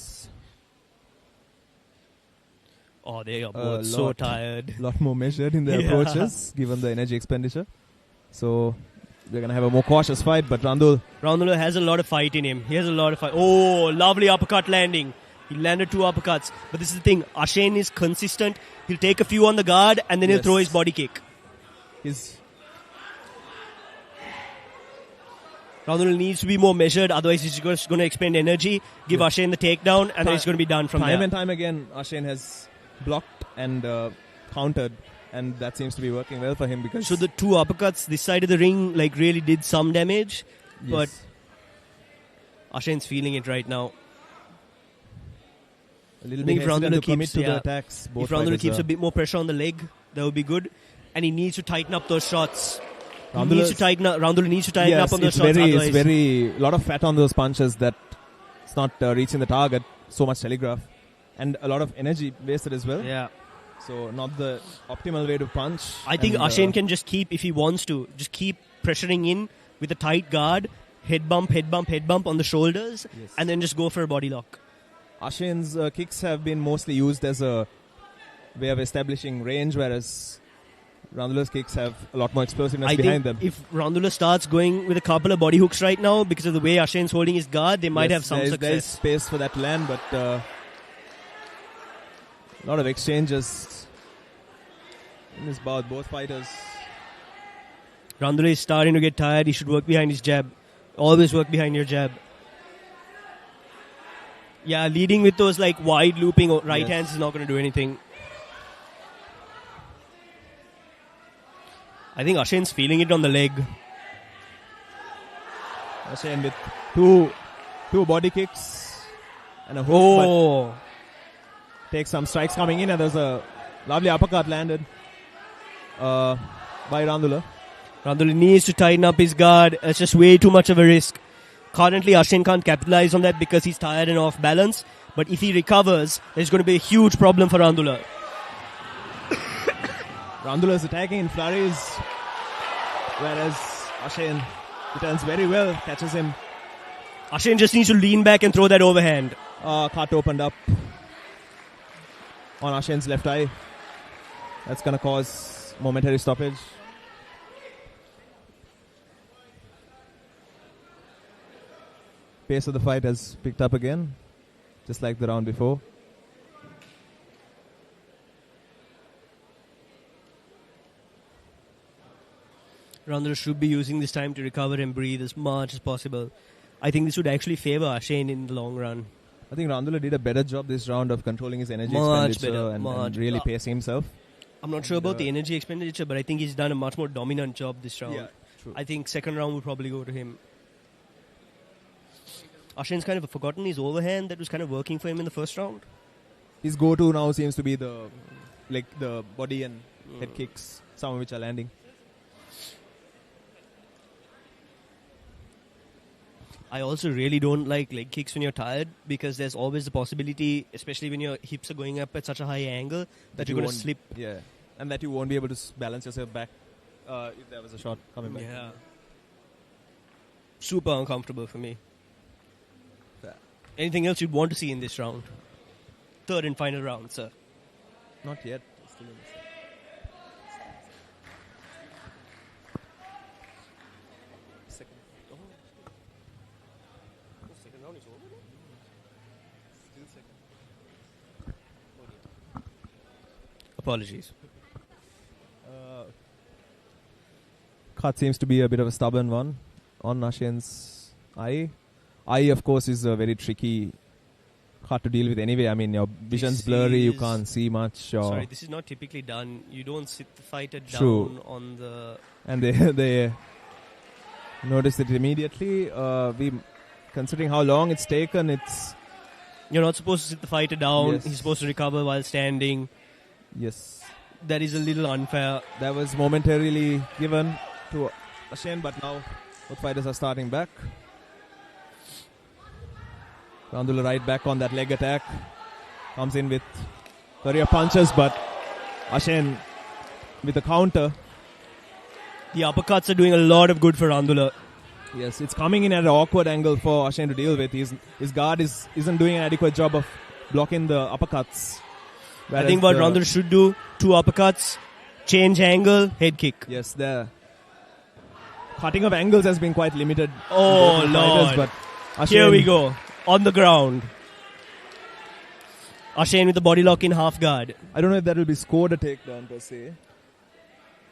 Oh, they are both so tired. A lot more measured in their approaches, given the energy expenditure. So we're going to have a more cautious fight, but Randul has a lot of fight in him. He has a lot of fight. Oh, lovely uppercut landing. He landed 2 uppercuts. But this is the thing. Ashen is consistent. He'll take a few on the guard and then he'll throw his body kick. Randul needs to be more measured. Otherwise, he's just going to expend energy, give Ashen the takedown, and then it's going to be done from there. Time and time again, Ashen has blocked and countered. And that seems to be working well for him because... So the 2 uppercuts this side of the ring really did some damage. Yes. But Ashen's feeling it right now. A little bit hesitant to commit to the attacks. If Randul keeps a bit more pressure on the leg, that would be good. And he needs to tighten up those shots. He needs to tighten up. Randul needs to tighten up on those shots. It's very lot of fat on those punches that it's not reaching the target. So much telegraph and a lot of energy wasted as well. Yeah. So not the optimal way to punch. I think Ashen can just keep, if he wants to, just keep pressuring in with a tight guard, head bump on the shoulders, and then just go for a body lock. Ashen's kicks have been mostly used as a way of establishing range, whereas Randul's kicks have a lot more explosiveness behind them. If Randul starts going with a couple of body hooks right now, because of the way Ashen's holding his guard, they might have some success. There is space for that to land, but a lot of exchanges in this bout, both fighters. Randul is starting to get tired. He should work behind his jab. Always work behind your jab. Yeah, leading with those like wide looping right hands is not going to do anything. I think Ashen's feeling it on the leg. Ashen with two body kicks and a hook. Takes some strikes coming in, and there's a lovely uppercut landed by Randul. Randul needs to tighten up his guard. It's just way too much of a risk. Currently, Ashen can't capitalize on that because he's tired and off balance. But if he recovers, there's going to be a huge problem for Randul. Randul is attacking in flurries, whereas Ashen returns very well, catches him. Ashen just needs to lean back and throw that overhand. Cut opened up on Ashen's left eye. That's going to cause momentary stoppage. Pace of the fight has picked up again, just like the round before. Randul should be using this time to recover and breathe as much as possible. I think this would actually favor Ashen in the long run. I think Randul did a better job this round of controlling his energy expenditure and really pacing himself. I'm not sure about the energy expenditure, but I think he's done a much more dominant job this round. Yeah, true. I think second round would probably go to him. Ashen's kind of forgotten his overhand that was kind of working for him in the first round. His go-to now seems to be the body and head kicks, some of which are landing. I also really don't like leg kicks when you're tired, because there's always the possibility, especially when your hips are going up at such a high angle, that you're going to slip. Yeah, and that you won't be able to balance yourself back if there was a shot coming back. Yeah. Super uncomfortable for me. Anything else you'd want to see in this round? Third and final round, sir. Not yet. Still in the second. Second round is over? Still second. Apologies. Cut seems to be a bit of a stubborn one on Ashen's eye. Eye, of course, is a very tricky cut to deal with anyway. I mean, your vision's blurry, you can't see much. Sorry, this is not typically done. You don't sit the fighter True. down on the... And they noticed it immediately. Considering how long it's taken, it's... You're not supposed to sit the fighter down. Yes. He's supposed to recover while standing. Yes. That is a little unfair. That was momentarily given to Ashen, but now both fighters are starting back. Randul right back on that leg attack. Comes in with career punches, but Ashen with the counter. The uppercuts are doing a lot of good for Randul. Yes, it's coming in at an awkward angle for Ashen to deal with. His guard isn't doing an adequate job of blocking the uppercuts. I think what Randul should do, 2 uppercuts, change angle, head kick. Yes, the cutting of angles has been quite limited. Oh, Lord. But Here we go. On the ground. Ashen with the body lock in half guard. I don't know if that will be scored a takedown per se.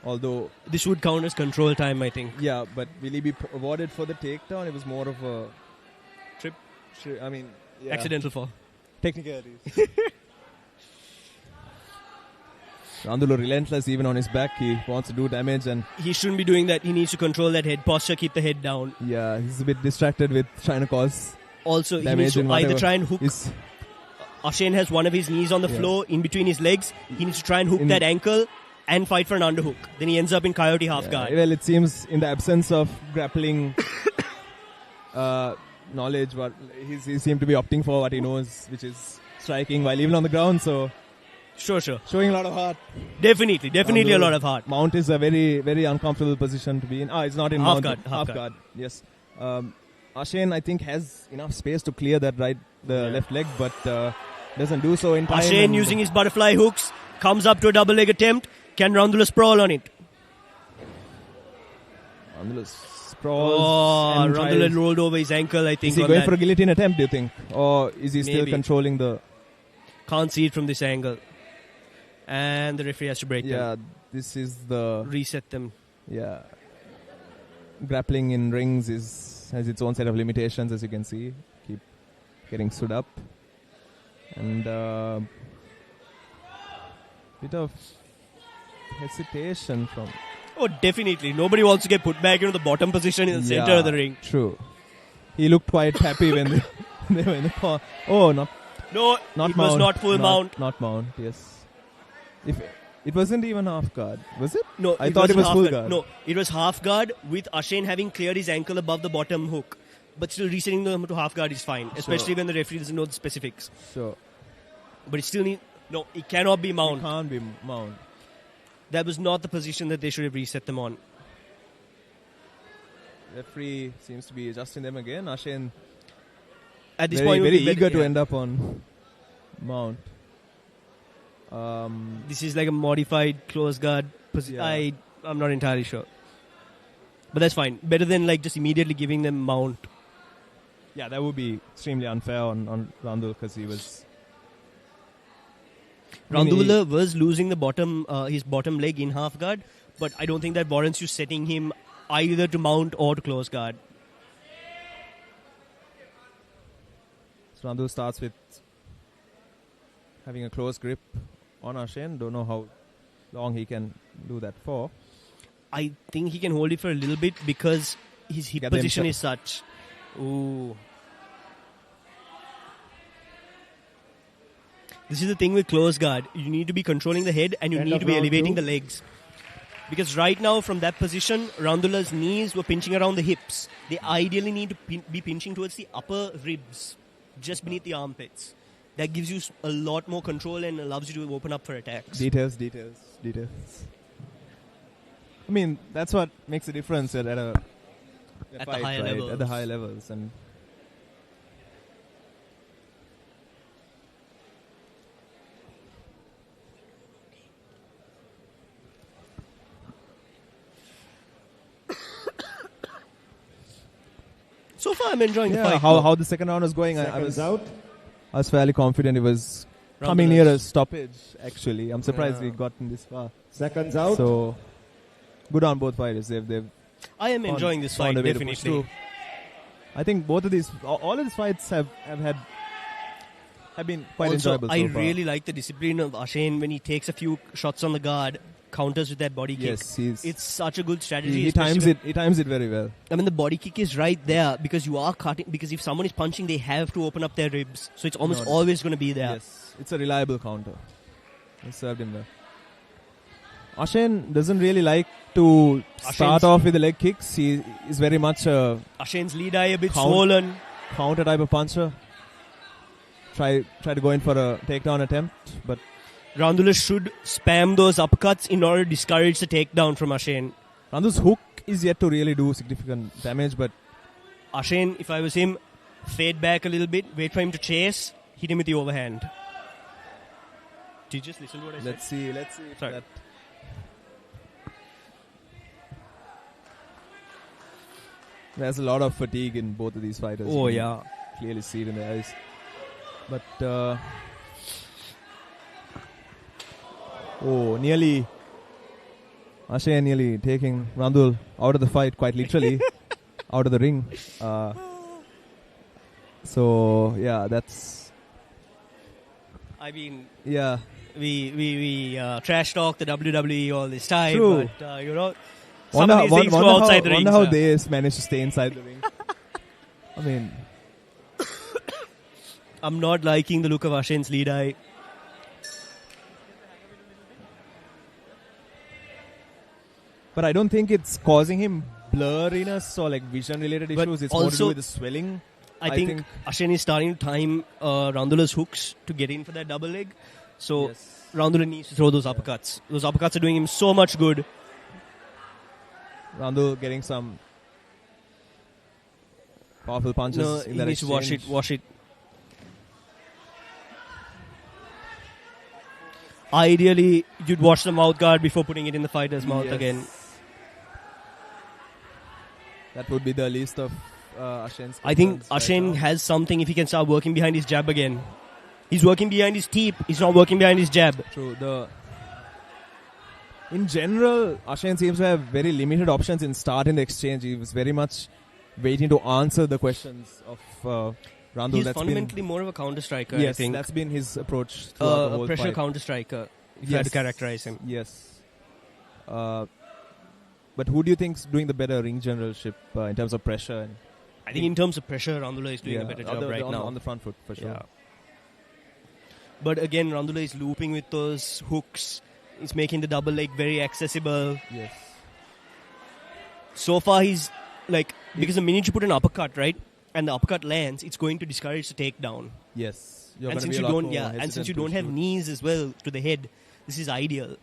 Although... This would count as control time, I think. Yeah, but will he be awarded for the takedown? It was more of a... Trip? I mean... Yeah. Accidental fall. Technicalities. Randul relentless even on his back. He wants to do damage and... He shouldn't be doing that. He needs to control that head posture, keep the head down. Yeah, he's a bit distracted with trying to cause... Also, he needs to either try and hook. Ashen has one of his knees on the floor in between his legs. He needs to try and hook that ankle and fight for an underhook. Then he ends up in coyote half guard. Well, it seems in the absence of grappling knowledge, what he seemed to be opting for what he knows, which is striking while even on the ground. So Sure. Showing a lot of heart. Definitely a lot of heart. Mount is a very, very uncomfortable position to be in. It's not in half mount. Half guard. Yes. Ashen, I think, has enough space to clear that left leg, but doesn't do so in time. Ashen using his butterfly hooks, comes up to a double leg attempt. Can Randul sprawl on it? Randul sprawls. Randul had rolled over his ankle, I think. Is he going for a guillotine attempt, do you think? Or is he still controlling the... Can't see it from this angle. And the referee has to break them. Yeah, this is the... Reset them. Yeah. Grappling in rings has its own set of limitations, as you can see. Keep getting stood up. And bit of hesitation from... Oh, definitely. Nobody wants to get put back into the bottom position in the center of the ring. True. He looked quite happy when they were in the corner. Oh, not it mount. was not full mount. Not mount, yes. It wasn't even half guard, was it? No, I thought it was full guard. No, it was half guard with Ashen having cleared his ankle above the bottom hook. But still resetting them to half guard is fine, especially when the referee doesn't know the specifics. Sure. But it still need... No, it cannot be mount. It can't be mount. That was not the position that they should have reset them on. Referee seems to be adjusting them again. Ashen at this very, point very eager to end up on mount. This is like a modified close guard position. I'm not entirely sure. But that's fine. Better than like just immediately giving them mount. Yeah, that would be extremely unfair on Randul because he was... Randul was losing the his bottom leg in half guard, but I don't think that warrants you setting him either to mount or to close guard. So Randul starts with having a close grip on Ashen. Don't know how long he can do that for. I think he can hold it for a little bit because his hip position is such. Ooh. This is the thing with close guard. You need to be controlling the head and you need to be elevating the legs. Because right now from that position, Randula's knees were pinching around the hips. They ideally need to be pinching towards the upper ribs, just beneath the armpits. That gives you a lot more control and allows you to open up for attacks. Details. I mean, that's what makes a difference at the higher levels. At the higher levels. And so far, I'm enjoying the fight. How the second round was going, I was fairly confident it was coming near a stoppage, actually. I'm surprised we gotten this far. Seconds out. So, good on both fighters. I am enjoying this fight, definitely. I think both of these, all of these fights have been quite enjoyable so I far. really like the discipline of Ashen when he takes a few shots on the guard, counters with that body kick. Yes, it's such a good strategy. He times it very well. I mean, the body kick is right there because you are cutting. Because if someone is punching, they have to open up their ribs. So it's almost always going to be there. Yes, it's a reliable counter. He served him well. Ashen doesn't really like to start off with the leg kicks. He is very much a... Ashen's lead eye a bit swollen. Counter type of puncher. Try to go in for a takedown attempt, but... Randul should spam those uppercuts in order to discourage the takedown from Ashen. Randul's hook is yet to really do significant damage, but... Ashen, if I was him, fade back a little bit, wait for him to chase, hit him with the overhand. Did you just listen to what I said? Let's see. Sorry. That... There's a lot of fatigue in both of these fighters. Oh, yeah. Clearly see it in their eyes. But... nearly Ashen nearly taking Randul out of the fight, quite literally, out of the ring. So, yeah, that's... I mean... Yeah. We trash talk the WWE all this time. True. But, some of these things go outside the ring. I wonder how they managed to stay inside the ring. I mean... I'm not liking the look of Ashen's lead eye. But I don't think it's causing him blurriness or like vision-related But issues. It's more to do also, with the swelling. I think Ashen is starting to time Randula's hooks to get in for that double leg. So Randula needs to throw those uppercuts. Those uppercuts are doing him so much good. Randul getting some powerful punches No, in he that needs exchange. to wash it. Ideally, you'd wash the mouth guard before putting it in the fighter's mouth again. That would be the least of Ashen's I think concerns Ashen right now. has something if he can start working behind his jab again. He's working behind his teep. He's not working behind his jab. True. In general, Ashen seems to have very limited options in starting the exchange. He was very much waiting to answer the questions of Randul. He's That's fundamentally more of a counter striker, yes, I think. that's been his approach throughout the whole a pressure fight. counter striker, if you had to characterize him. Yes. But who do you think's doing the better ring generalship in terms of pressure? And I think in terms of pressure, Randula is doing a better job right now. On the front foot, for sure. Yeah. But again, Randula is looping with those hooks. He's making the double leg very accessible. Yes. So far, he's like, because the minute you put an uppercut, right, and the uppercut lands, it's going to discourage the takedown. Yes. You're And gonna since be you a lot don't, more and hesitant since you to don't have shoot. knees as well to the head, this is ideal.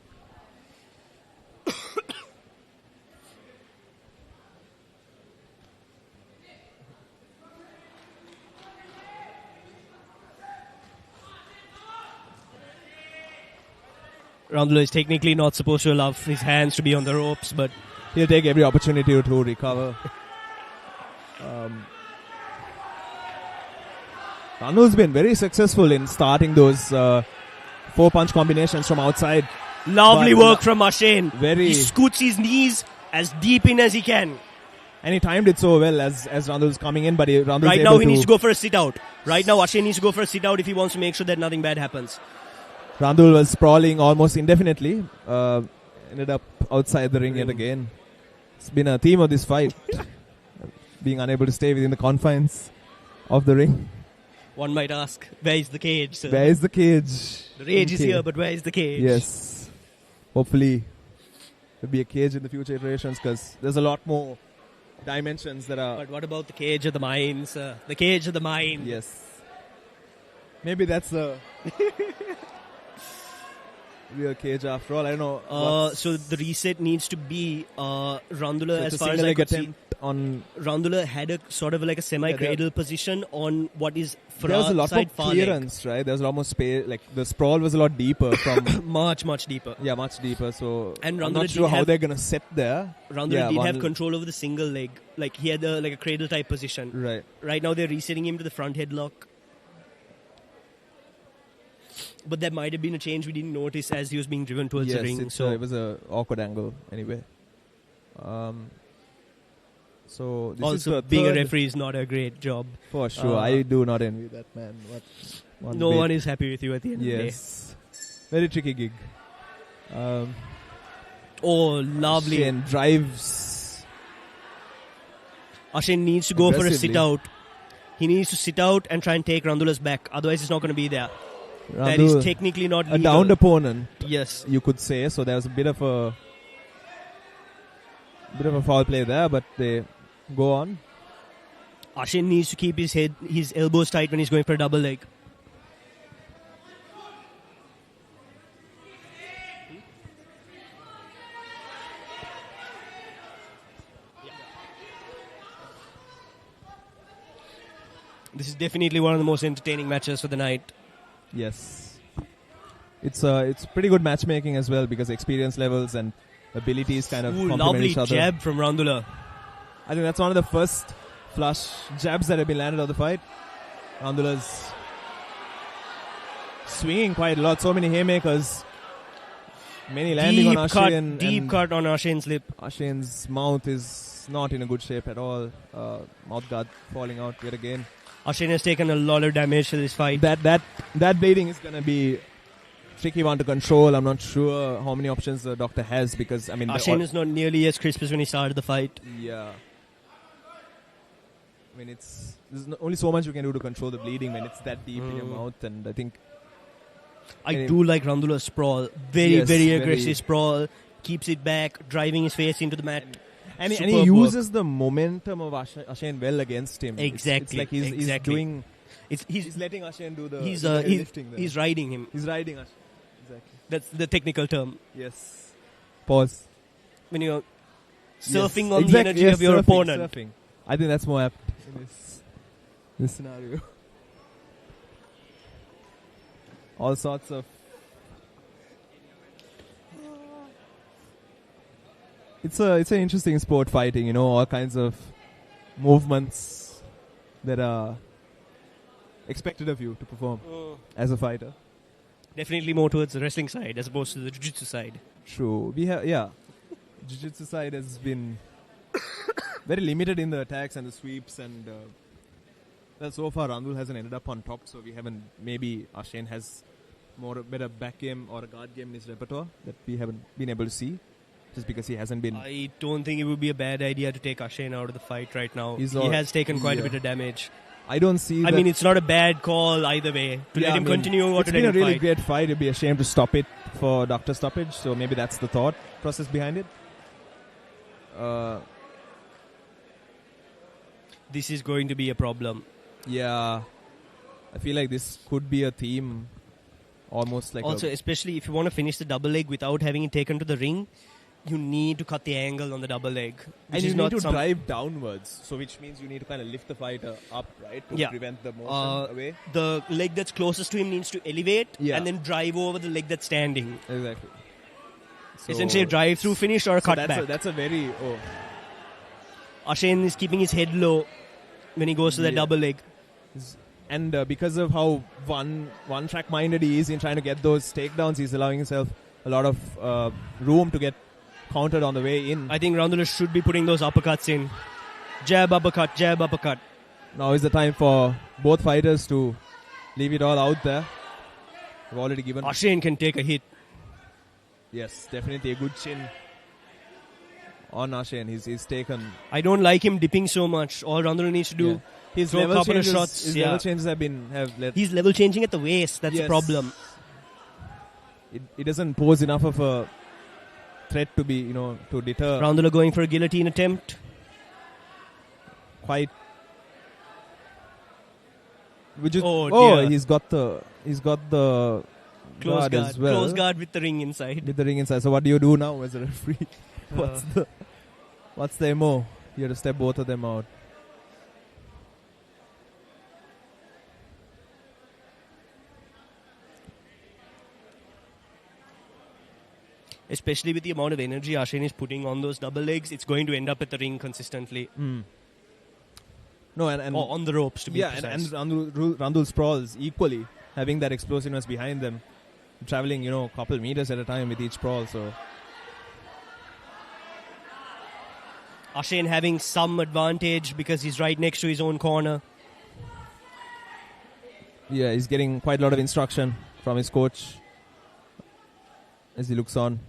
Randul is technically not supposed to allow his hands to be on the ropes, but he'll take every opportunity to recover. Randul's been very successful in starting those 4-punch combinations from outside. Lovely But work from Ashen. Very. He scoots his knees as deep in as he can. And he timed it so well as Randul's coming in, but Randul's Right able now he to... needs to go for a sit out. Right now Ashen needs to go for a sit out if he wants to make sure that nothing bad happens. Randul was sprawling almost indefinitely. Ended up outside the ring yet again. It's been a theme of this fight. Being unable to stay within the confines of the ring. One might ask, where is the cage, sir? Where is the cage? The rage is here, but where is the cage? Yes. Hopefully there'll be a cage in the future iterations because there's a lot more dimensions that are... But what about the cage of the mind, sir? The cage of the mind. Yes. Maybe that's the... real cage after all. I don't know. So the reset needs to be Randula, So as it's a far as single I leg could see. attempt on... Randula had a sort of like a semi-cradle position on what is There was a lot more side far leg. clearance, right? There was a lot more space. Like the sprawl was a lot deeper from... much deeper. Yeah, much deeper. So And I'm Randula not sure how they're going to set there. Randula did have control over the single leg. Like he had like a cradle type position. Right. Right now they're resetting him to the front headlock. But that might have been a change we didn't notice as he was being driven towards the ring. So it was an awkward angle anyway. So this also, is the being a third- referee is not a great job. For sure. I do not envy that man. No one is happy with you at the end of the day. Yes. Very tricky gig. Oh, lovely. Ashen drives. Ashen needs to go for a Aggressively. sit out. He needs to sit out and try and take Randula's back. Otherwise, it's not going to be there. That Randul, is technically not a legal. downed opponent. Yes. You could say. So there was a bit of a foul play there, but they go on. Ashen needs to keep his elbows tight when he's going for a double leg. This is definitely one of the most entertaining matches for the night. Yes. It's pretty good matchmaking as well because experience levels and abilities kind of complement Lovely each other. jab from Randula. I think that's one of the first flush jabs that have been landed on the fight. Randula's swinging quite a lot. So many haymakers. Many landing on Ashen. Deep cut on Ashen's lip. Ashen's mouth is not in a good shape at all. Mouth guard falling out yet again. Ashen has taken a lot of damage to this fight. That bleeding is going to be tricky one to control. I'm not sure how many options the doctor has because I mean Ashen is not nearly as crisp as when he started the fight. Yeah. I mean there's only so much you can do to control the bleeding when it's that deep in your mouth, and I think I do like Randula's sprawl. Very aggressive sprawl. keeps it back, driving his face into the mat. And he Superb uses work. the momentum of Ashen well against him. Exactly. It's like he's doing... He's letting Ashen do the he's lifting there. he's riding him. He's riding Ashen. Exactly. That's the technical term. Yes. Pause. When you're surfing on the exactly, energy of your opponent. Surfing. I think that's more apt in this scenario. All sorts of... It's an interesting sport, fighting, you know, all kinds of movements that are expected of you to perform as a fighter. Definitely more towards the wrestling side as opposed to the jiu-jitsu side. True. Jiu-jitsu side has been very limited in the attacks and the sweeps, and well, so far Randul hasn't ended up on top, so we haven't. Maybe Ashen has better back game or a guard game in his repertoire that we haven't been able to see, just because he hasn't been. I don't think it would be a bad idea to take Ashen out of the fight right now. He has taken quite a bit of damage. I don't see. I mean, it's not a bad call either way to let him continue or to let him fight. It's been a really great fight. It'd be a shame to stop it for doctor stoppage. So maybe that's the thought process behind it. This is going to be a problem. Yeah, I feel like this could be a theme, almost like. Also, especially if you want to finish the double leg without having it taken to the ring, you need to cut the angle on the double leg. And you need to drive downwards, so which means you need to kind of lift the fighter up, right, to prevent the motion away. The leg that's closest to him needs to elevate and then drive over the leg that's standing. Exactly. So essentially a drive-through finish or a cutback. That's a very... Ashen is keeping his head low when he goes to that double leg. And because of how one-track minded he is in trying to get those takedowns, he's allowing himself a lot of room to get countered on the way in. I think Randul should be putting those uppercuts in. Jab, uppercut, jab, uppercut. Now is the time for both fighters to leave it all out there. They've already given... Ashen can take a hit. Yes, definitely a good chin on Ashen. He's taken... I don't like him dipping so much. All Randul needs to do his throw level a couple changes, of shots. His level changes have led... He's level changing at the waist. That's the problem. It doesn't pose enough of a threat to be, to deter. Randul going for a guillotine attempt. Quite. Dear. He's got the close guard as well. Close guard with the ring inside. So what do you do now as a referee? What's the MO? You have to step both of them out. Especially with the amount of energy Ashen is putting on those double legs, it's going to end up at the ring consistently. No, and or on the ropes to be precise. And Randul sprawls equally, having that explosiveness behind them, traveling a couple meters at a time with each sprawl. So Ashen having some advantage because he's right next to his own corner. Yeah, he's getting quite a lot of instruction from his coach as he looks on.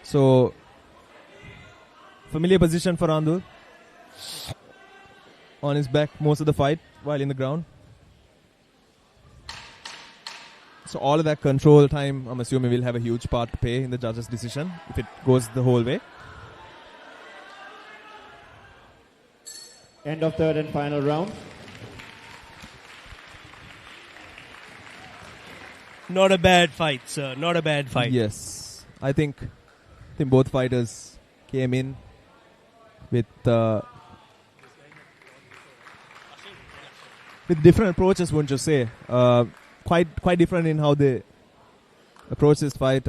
So, familiar position for Randul. On his back most of the fight while in the ground. So all of that control time, I'm assuming, will have a huge part to play in the judge's decision if it goes the whole way. End of third and final round. Not a bad fight, sir. Not a bad fight. Yes. I think both fighters came in with different approaches, wouldn't you say? Quite different in how they approach this fight.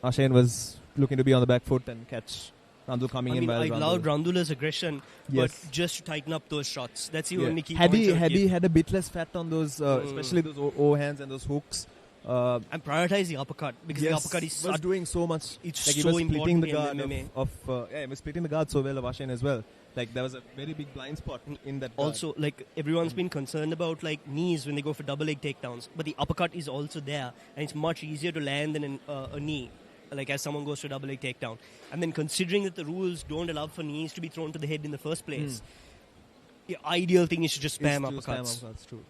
Ashen was looking to be on the back foot and catch Randul coming in. I loved Randul's aggression, but just to tighten up those shots. That's the only key point. Had he had a bit less fat on those, especially those O hands and those hooks. And prioritize the uppercut because the uppercut was doing so much. It's like so he was splitting the guard in MMA. he was splitting the guard so well of Ashen as well. Like there was a very big blind spot in that guard. Also, like everyone's been concerned about like knees when they go for double leg takedowns, but the uppercut is also there, and it's much easier to land than a knee. Like as someone goes to a double leg takedown, and then considering that the rules don't allow for knees to be thrown to the head in the first place, the ideal thing is to just spam uppercuts. True.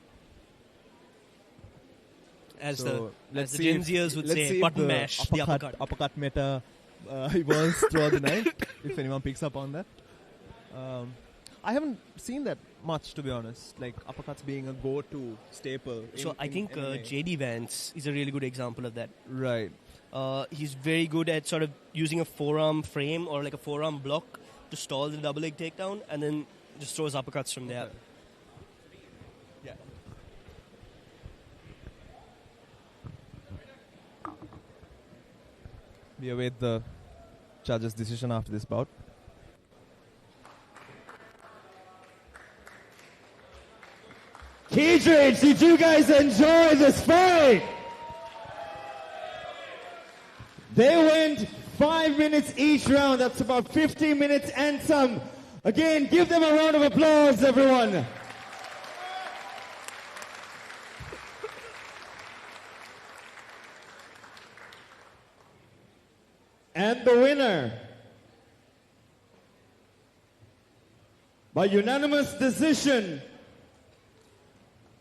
As So the Gen Zers would let's say, see if button the mash, the uppercut. uppercut meta evolves throughout the night. If anyone picks up on that, I haven't seen that much, to be honest. Like uppercuts being a go-to staple. So I think MMA. JD Vance is a really good example of that. Right. He's very good at sort of using a forearm frame or like a forearm block to stall the double leg takedown, and then just throws uppercuts from there. Yeah. We await the judge's decision after this bout. Kedrich, did you guys enjoy this fight? They went 5 minutes each round. That's about 15 minutes and some. Again, give them a round of applause, everyone. And the winner, by unanimous decision,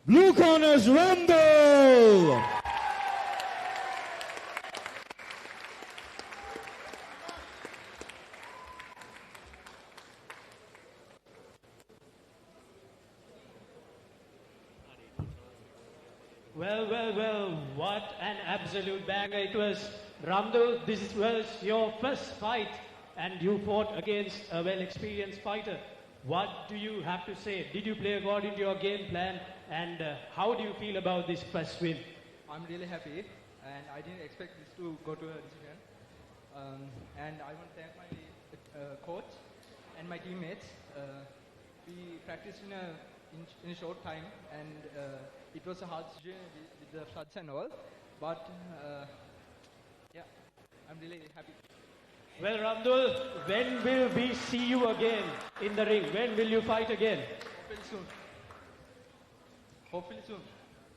blue corner's Randul. Well, what an absolute banger it was. Randul, this was your first fight and you fought against a well-experienced fighter. What do you have to say? Did you play according to your game plan? And how do you feel about this first win? I'm really happy, and I didn't expect this to go to a decision. And I want to thank my coach and my teammates. We practiced in a short time, and it was a hard decision with the floods and all. But yeah, I'm really happy. Well, Randul, when will we see you again in the ring? When will you fight again? Hopefully soon. Hopefully soon.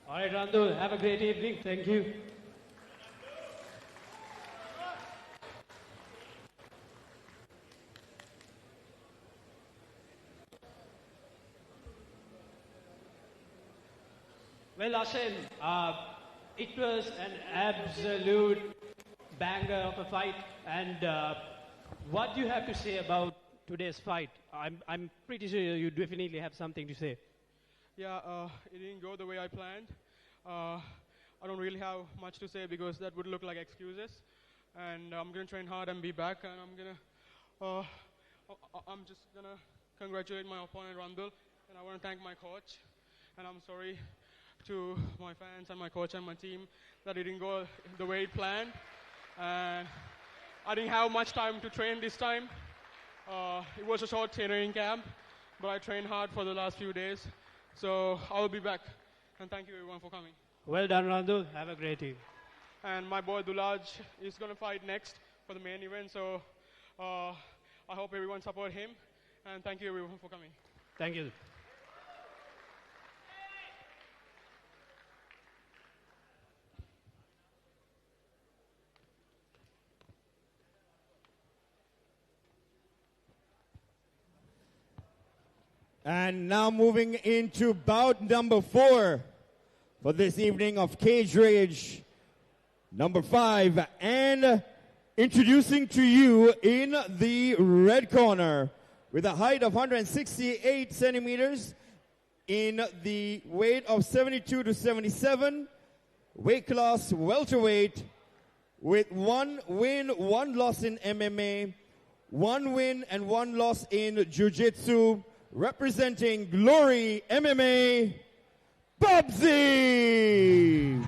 All right, Randul, have a great evening. Thank you. Well, Ashen, it was an absolute banger of a fight. And what do you have to say about today's fight? I'm pretty sure you definitely have something to say. Yeah, it didn't go the way I planned. I don't really have much to say because that would look like excuses. And I'm gonna train hard and be back. And I'm just gonna congratulate my opponent Randul. And I want to thank my coach. And I'm sorry to my fans and my coach and my team that it didn't go the way it planned. And I didn't have much time to train this time. It was a short training camp, but I trained hard for the last few days. So I'll be back. And thank you everyone for coming. Well done, Randul. Have a great evening. And my boy Dulaj is going to fight next for the main event. So I hope everyone support him. And thank you everyone for coming. Thank you. And now moving into bout number 4 for this evening of Cage Rage number 5. And introducing to you in the red corner with a height of 168 centimeters in the weight of 72 to 77, weight class welterweight, with 1 win, 1 loss in MMA, 1 win and 1 loss in Jiu-Jitsu, representing Glory MMA, Bubsy!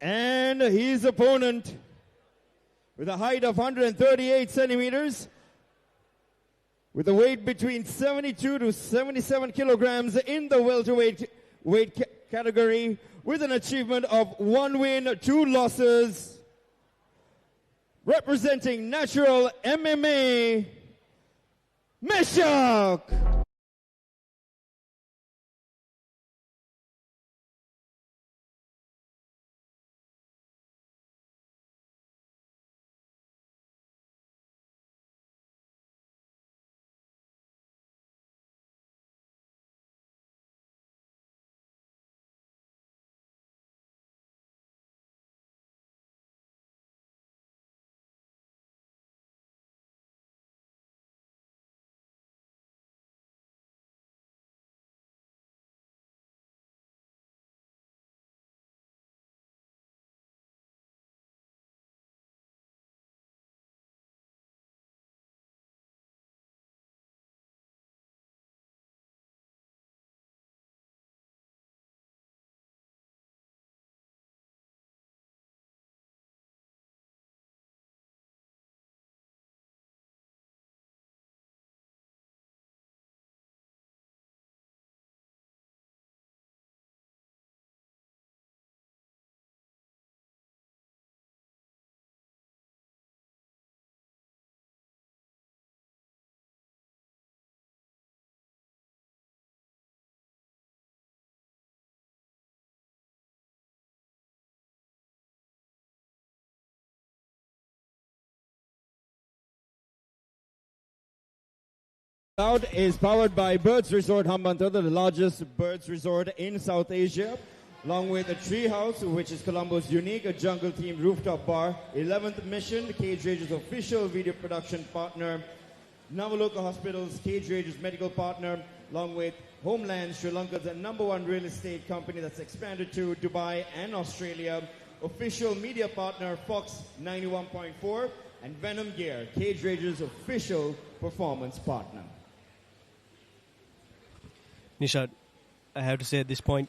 And his opponent, with a height of 138 centimeters, with a weight between 72 to 77 kilograms in the welterweight category, with an achievement of 1 win, 2 losses, representing Natural MMA, Meshack. Bout is powered by Birds Resort Hambantota, the largest birds resort in South Asia, along with a tree house, which is Colombo's unique jungle-themed rooftop bar, 11th Mission, Cage Rage's official video production partner, Navaloka Hospital's Cage Rage's medical partner, along with Homeland, Sri Lanka's #1 real estate company that's expanded to Dubai and Australia, official media partner Fox 91.4, and Venom Gear, Cage Rage's official performance partner. Nishad, I have to say at this point,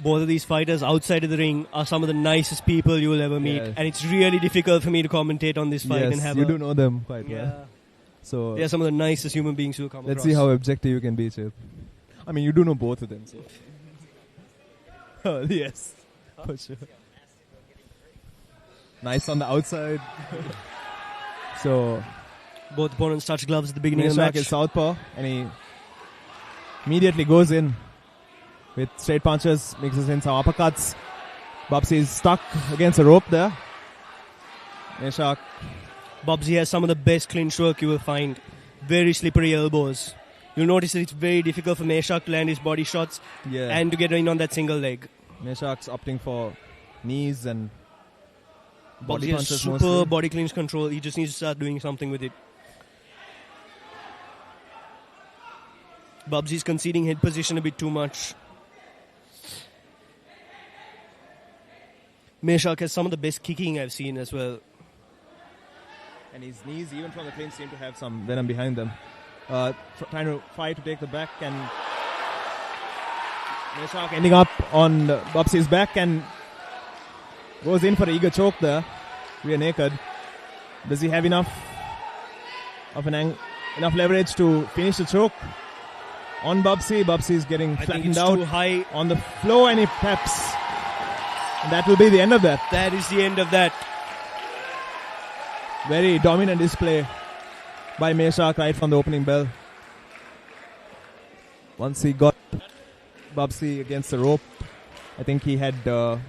both of these fighters outside of the ring are some of the nicest people you will ever meet. Yes. And it's really difficult for me to commentate on this fight and have you do know them quite well. So they're some of the nicest human beings who come let's across. see how objective you can be, Chip. I mean, you do know both of them, so. Oh, yes, for sure. Nice on the outside. So both opponents touch gloves at the beginning of the Meshack match. is southpaw, and he immediately goes in with straight punches, mixes in some uppercuts. Bubsy is stuck against a rope there. Meshack. Bubsy has some of the best clinch work you will find. Very slippery elbows. You'll notice that it's very difficult for Meshack to land his body shots and to get in on that single leg. Meshack's opting for knees and body Bubsy has punches super mostly. body clinch control. He just needs to start doing something with it. Bubsy's conceding head position a bit too much. Meshack has some of the best kicking I've seen as well. And his knees, even from the clinch, seem to have some venom behind them. Trying to fight to take the back, and Meshack ending up on Bubsy's back and goes in for an eager choke there. Rear naked. Does he have enough leverage to finish the choke on Bubsy? Bubsy is getting flattened out too high on the floor, and he taps. And that will be the end of that. That is the end of that. Very dominant display by Meshack right from the opening bell. Once he got Bubsy against the rope, I think he had too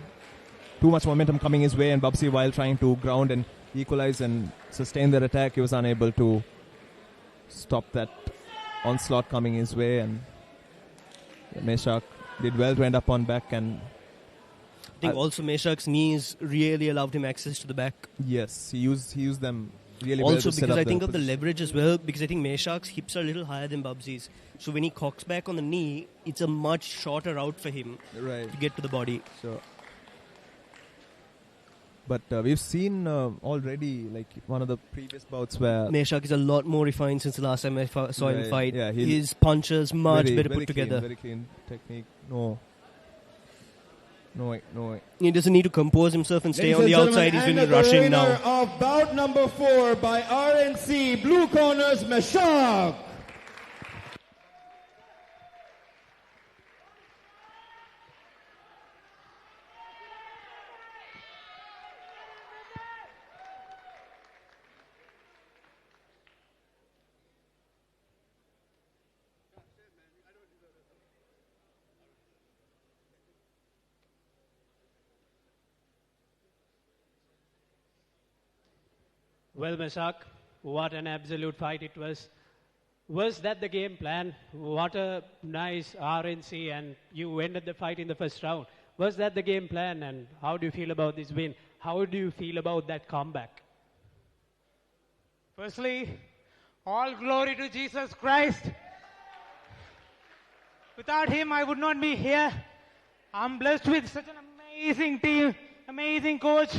much momentum coming his way, and Bubsy, while trying to ground and equalize and sustain their attack, he was unable to stop that onslaught coming his way, and Meshack did well to end up on back. And I think also Meshack's knees really allowed him access to the back. Yes, he used them really well Also to set because up I think the of the position. leverage as well, because I think Meshack's hips are a little higher than Bubsy's. So when he cocks back on the knee, it's a much shorter route for him to get to the body. Sure. But we've seen already, like one of the previous bouts where Meshack is a lot more refined since the last time I saw him fight. Yeah, his punches much better put together. Very clean technique. No. No. He doesn't need to compose himself and stay Ladies on the and outside. He's gentlemen, going to rush in and the winner now. of bout number 4 by RNC, blue corners, Meshack. Well, Meshack, what an absolute fight it was. Was that the game plan? What a nice RNC, and you ended the fight in the first round. Was that the game plan, and how do you feel about this win? How do you feel about that comeback? Firstly, all glory to Jesus Christ. Without him, I would not be here. I'm blessed with such an amazing team, amazing coach.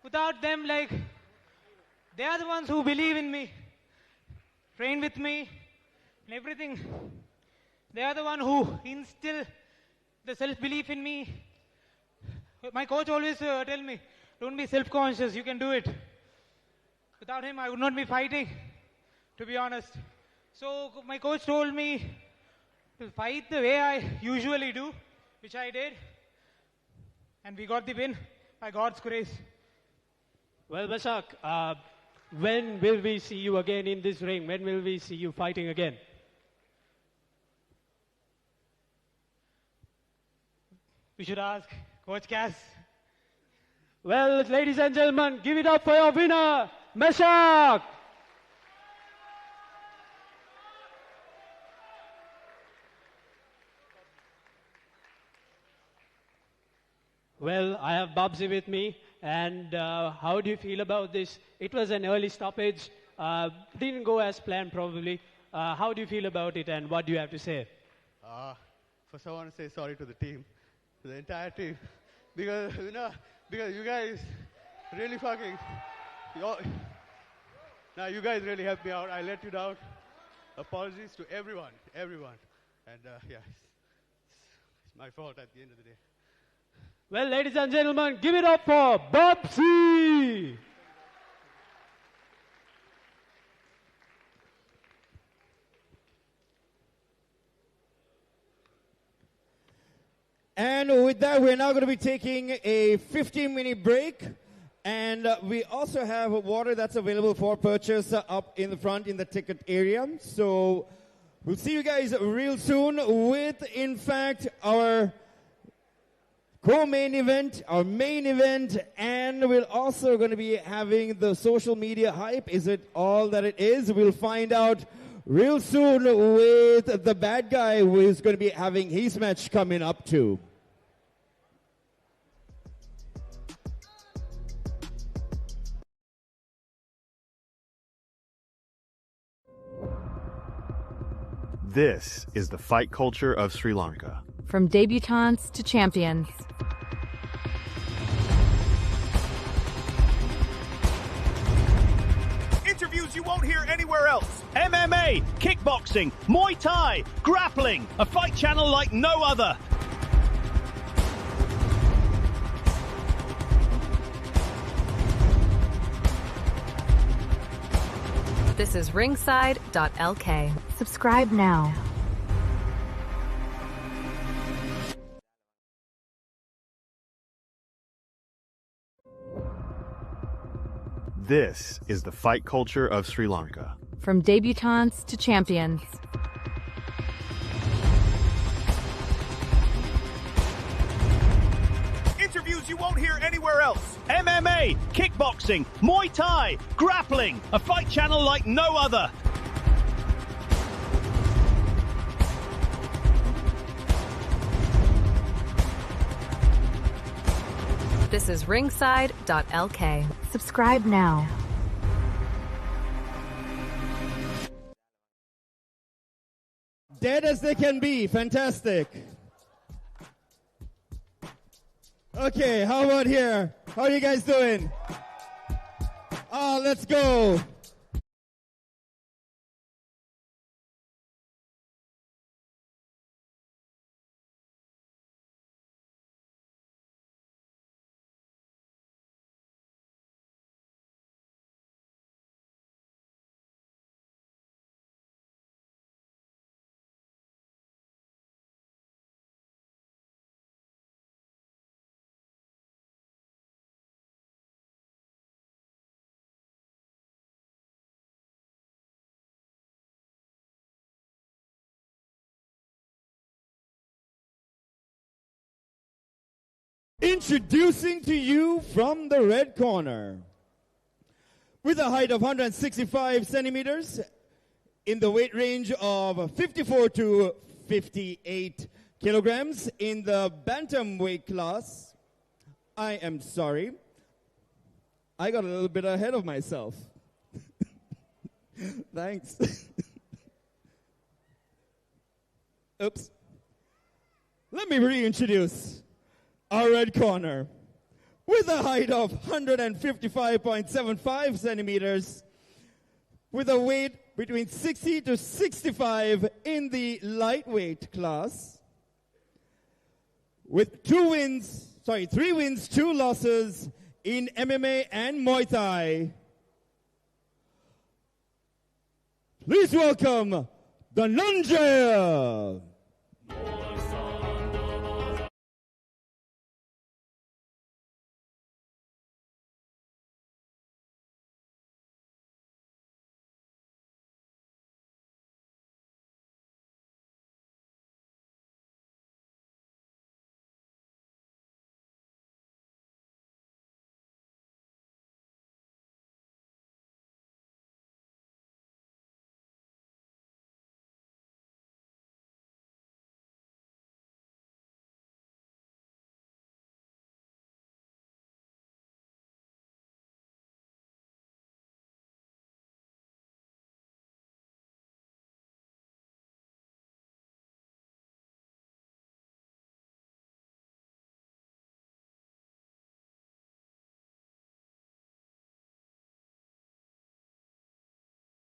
Without them, they are the ones who believe in me, train with me, and everything. They are the one who instill the self-belief in me. My coach always tell me, don't be self-conscious, you can do it. Without him, I would not be fighting, to be honest. So my coach told me to fight the way I usually do, which I did. And we got the win by God's grace. Well, Meshack, when will we see you again in this ring? When will we see you fighting again? We should ask Coach Cass. Well, ladies and gentlemen, give it up for your winner, Meshack! Well, I have Bubsy with me. And how do you feel about this? It was an early stoppage. Didn't go as planned, probably. How do you feel about it, and what do you have to say? First, I want to say sorry to the team, to the entire team, because you guys really you guys really helped me out. I let you down. Apologies to everyone, and it's my fault at the end of the day. Well, ladies and gentlemen, give it up for Bubsy! And with that, we're now going to be taking a 15-minute break. And we also have water that's available for purchase up in the front in the ticket area. So we'll see you guys real soon with, in fact, our co-main event, our main event, and we're also going to be having the social media hype. Is it all that it is? We'll find out real soon with the bad guy who is going to be having his match coming up too. This is the fight culture of Sri Lanka. From debutantes to champions. Interviews you won't hear anywhere else. MMA, kickboxing, Muay Thai, grappling. A fight channel like no other. This is Ringside.Lk. Subscribe now. This is the fight culture of Sri Lanka. From debutantes to champions. Interviews you won't hear anywhere else. MMA, kickboxing, Muay Thai, grappling. A fight channel like no other. This is Ringside.Lk. Subscribe now. Dead as they can be. Fantastic. Okay, how about here? How are you guys doing? Let's go. Introducing to you from the red corner, with a height of 165 centimeters, in the weight range of 54 to 58 kilograms in the bantamweight class. I am sorry, I got a little bit ahead of myself. Thanks. Oops. Let me reintroduce our red corner, with a height of 155.75 centimeters, with a weight between 60 to 65 in the lightweight class, with 3 wins, 2 losses in MMA and Muay Thai. Please welcome Dananjaya.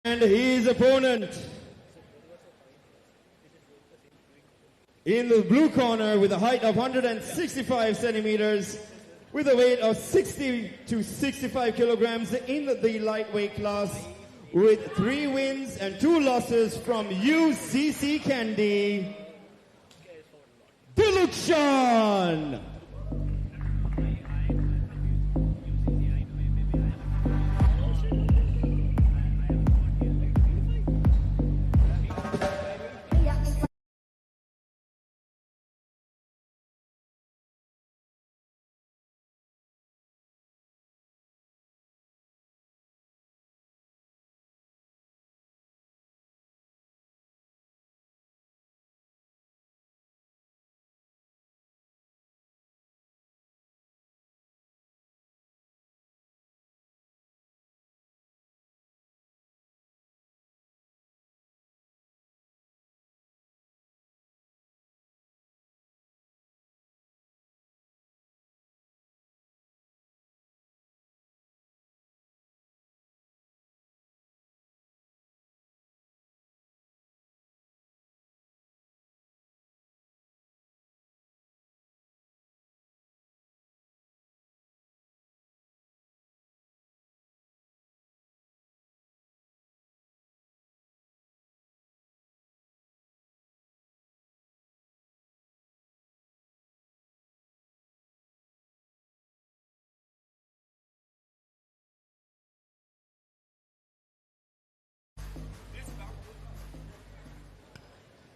And his opponent in the blue corner, with a height of 165 centimeters, with a weight of 60 to 65 kilograms in the lightweight class, with 3 wins and 2 losses from UCC Kandy, Dilukshan.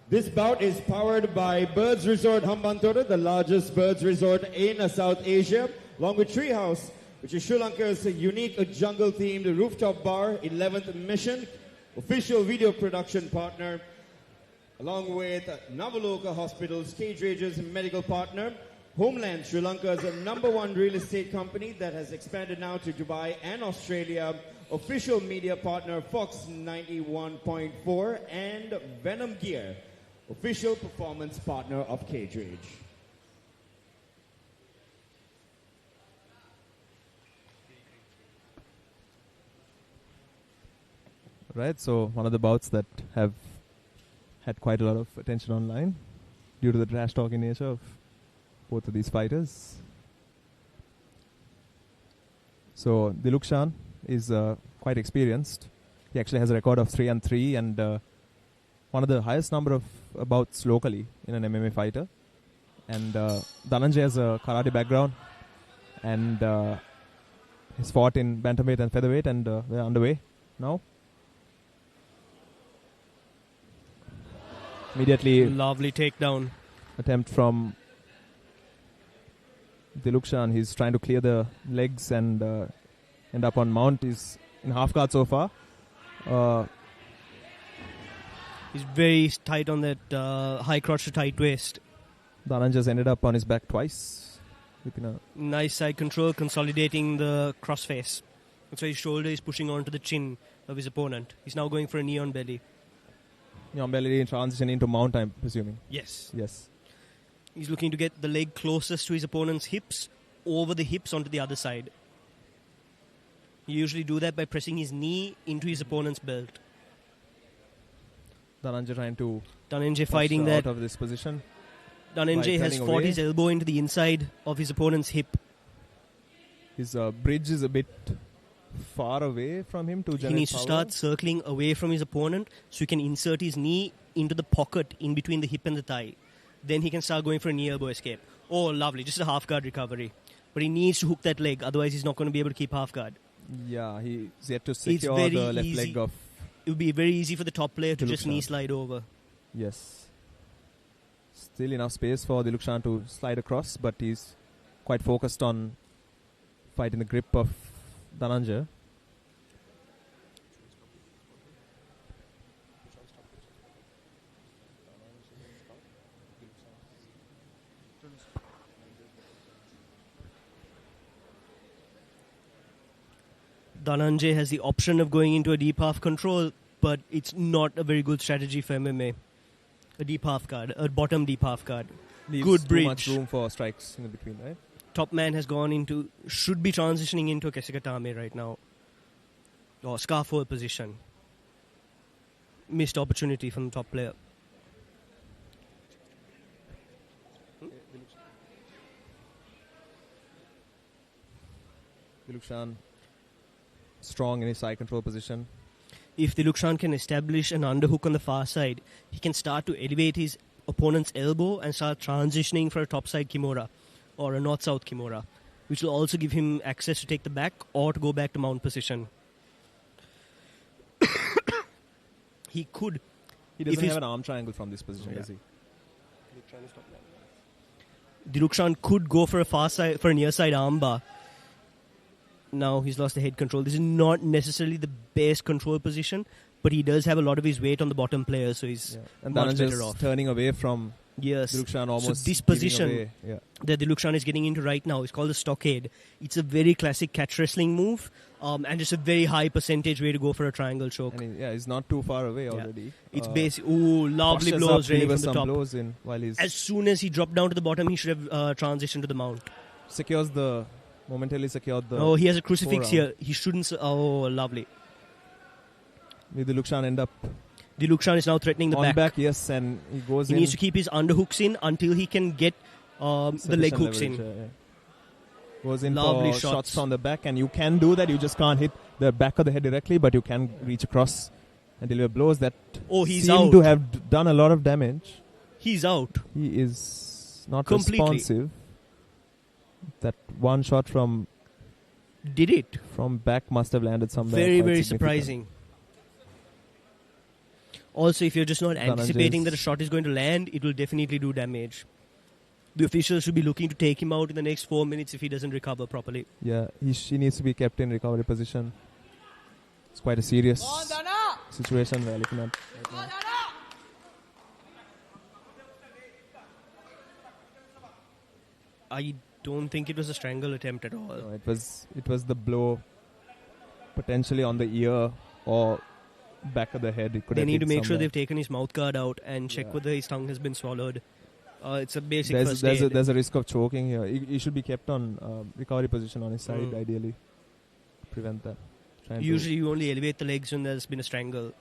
This bout is powered by Birds Resort Hambantota, the largest birds resort in South Asia, along with Treehouse, which is Sri Lanka's unique jungle-themed rooftop bar, 11th Mission, official video production partner, along with Navaloka Hospital's Cage Rage's medical partner, Homeland, Sri Lanka's #1 real estate company that has expanded now to Dubai and Australia, official media partner Fox 91.4, and Venom Gear, official performance partner of Cage Rage. Right, so one of the bouts that have had quite a lot of attention online due to the trash talking nature of both of these fighters. So Dilukshan is quite experienced. He actually has a record of 3-3 and one of the highest number of bouts locally in an MMA fighter. And Dananjaya has a karate background and he's fought in bantamweight and featherweight, and we're underway now. Immediately lovely takedown attempt from Dilukshan, he's trying to clear the legs and end up on mount. He's in half guard so far. He's very tight on that high crotch to tight waist. Dananjaya's ended up on his back twice. Nice side control, consolidating the crossface. That's why his shoulder is pushing onto the chin of his opponent. He's now going for a knee on belly. Knee on belly transition into mount, I'm presuming. Yes. Yes. He's looking to get the leg closest to his opponent's hips, over the hips onto the other side. He usually do that by pressing his knee into his opponent's belt. Dananjaya trying to fighting that out of this position. Dananjaya has fought his elbow into the inside of his opponent's hip. His bridge is a bit far away from him to generate He needs power. to start circling away from his opponent so he can insert his knee into the pocket in between the hip and the thigh. Then he can start going for a knee elbow escape. Oh, lovely. Just a half guard recovery. But he needs to hook that leg, otherwise he's not going to be able to keep half guard. Yeah, he's yet to secure the left leg of... It would be very easy for the top player to just Dilukshan. knee slide over. Yes. Still enough space for Dilukshan to slide across, but he's quite focused on fighting the grip of Dananjaya. Dananjaya has the option of going into a deep half control, but it's not a very good strategy for MMA. A deep half guard, a bottom deep half guard. Leaves Good bridge. too much room for strikes in the between, right? Top man has gone into, should be transitioning into a Kesikatame right now. Or scarf hold position. Missed opportunity from the top player. Dilukshan strong in his side control position. If Dilukshan can establish an underhook on the far side, he can start to elevate his opponent's elbow and start transitioning for a topside Kimura or a north-south Kimura, which will also give him access to take the back or to go back to mount position. He could... He doesn't have an arm triangle from this position, does he? Dilukshan could go for a far side, for a near side armbar. Now he's lost the head control. This is not necessarily the best control position, but he does have a lot of his weight on the bottom player, so he's And much better Dananjaya's off. turning away from Yes. Dilukshan, almost so this giving position away. Yeah. that Dilukshan is getting into right now is called the stockade. It's a very classic catch wrestling move, and just a very high percentage way to go for a triangle choke. And he's not too far away already. It's basic. Ooh, lovely Postures blows up, really from delivers the some top. blows in while he's As soon as he dropped down to the bottom, he should have transitioned to the mount. momentarily secured the... Oh, he has a crucifix forearm. here. He shouldn't... Oh, lovely. Will Dilukshan end up... Dilukshan is now threatening the on back. Yes, and he goes He in... needs to keep his underhooks in until he can get the leg hooks in. Goes in Lovely for shots. shots on the back, and you can do that. You just can't hit the back of the head directly, but you can reach across and deliver blows that he's seem out. to have done a lot of damage. He's out. He is not Completely. responsive. That one shot from... Did it? From back must have landed somewhere. Very, quite very significant. surprising. Also, if you're just not anticipating Dananjaya's- that a shot is going to land, it will definitely do damage. The officials should be looking to take him out in the next 4 minutes if he doesn't recover properly. Yeah, he needs to be kept in recovery position. It's quite a serious situation we're looking at right now. I don't think it was a strangle attempt at all. No, it was the blow potentially on the ear or back of the head. It could They have need hit to make sure somewhere. they've taken his mouth guard out and check whether his tongue has been swallowed. It's a basic first there's aid. a risk of choking here. He should be kept on recovery position on his side, ideally. Prevent that. Trying to- Usually you only elevate the legs when there's been a strangle.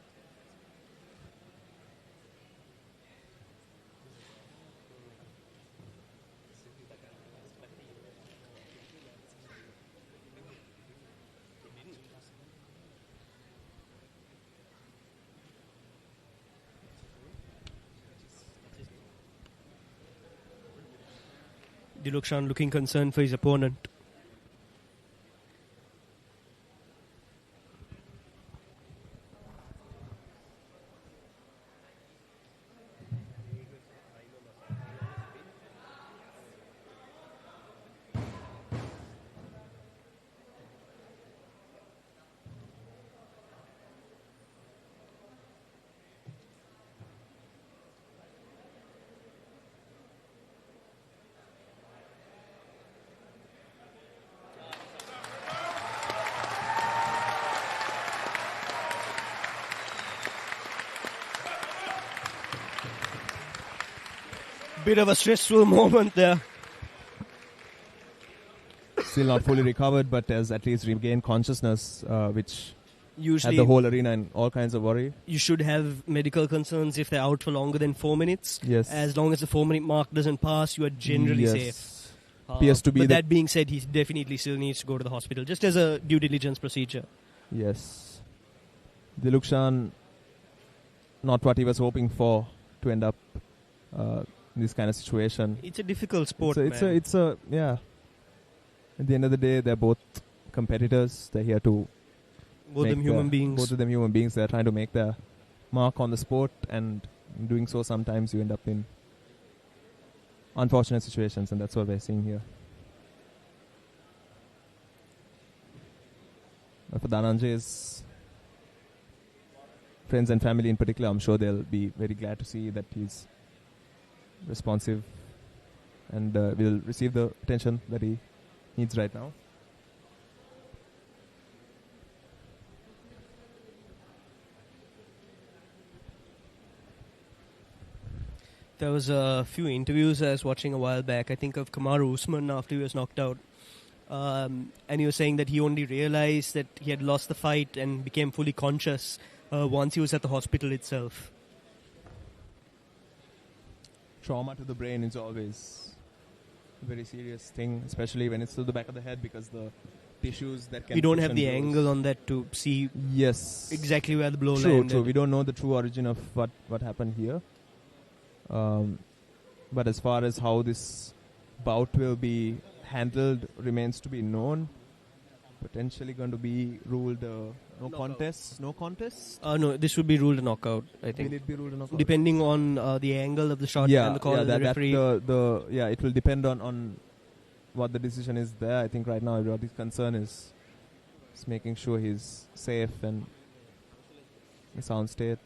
Dilukshan looking concerned for his opponent. Bit of a stressful moment there. Still not fully recovered, but has at least regained consciousness, which Usually had the whole arena in all kinds of worry. You should have medical concerns if they're out for longer than 4 minutes. Yes. As long as the 4-minute mark doesn't pass, you are generally Yes. safe. Appears to be but the- that being said, he definitely still needs to go to the hospital, just as a due diligence procedure. Yes. Dilukshan, not what he was hoping for to end up in this kind of situation. It's a difficult sport, It's a yeah. At the end of the day, they're both competitors. They're here to Both them human beings. Both of them human beings. They're trying to make their mark on the sport, and in doing so, sometimes you end up in unfortunate situations, and that's what we're seeing here. But for Dananjaya's friends and family in particular, I'm sure they'll be very glad to see that he's responsive and will receive the attention that he needs right now. There was a few interviews I was watching a while back. I think of Kamaru Usman after he was knocked out. And he was saying that he only realized that he had lost the fight and became fully conscious once he was at the hospital itself. Trauma to the brain is always a very serious thing, especially when it's to the back of the head, because the tissues that can... We don't push have and the bruise. angle on that to see exactly where the blow landed. True. We don't know the true origin of what happened here. But as far as how this bout will be handled remains to be known. Potentially going to be ruled no contest. No contest? No, this would be ruled a knockout, I think. Will it be ruled a knockout? Depending on the angle of the shot and the call of the referee. It will depend on what the decision is there. I think right now everybody's concern is making sure he's safe and in a sound state.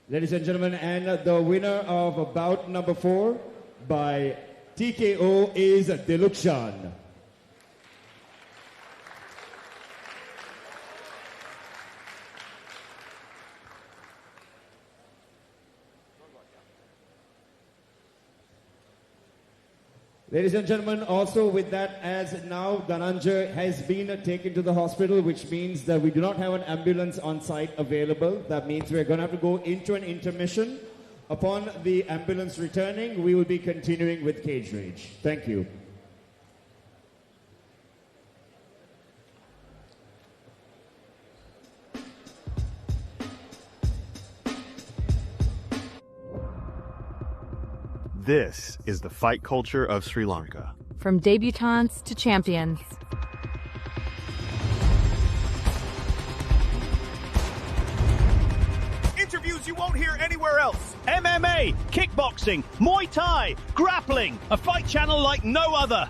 Ladies and gentlemen, and the winner of bout number 4 by TKO is Dilukshan. Ladies and gentlemen, also with that, as now Dananjaya has been taken to the hospital, which means that we do not have an ambulance on site available. That means we're going to have to go into an intermission. Upon the ambulance returning, we will be continuing with Cage Rage. Thank you. This is the fight culture of Sri Lanka. From debutantes to champions. Interviews you won't hear anywhere else. MMA, kickboxing, Muay Thai, grappling. A fight channel like no other.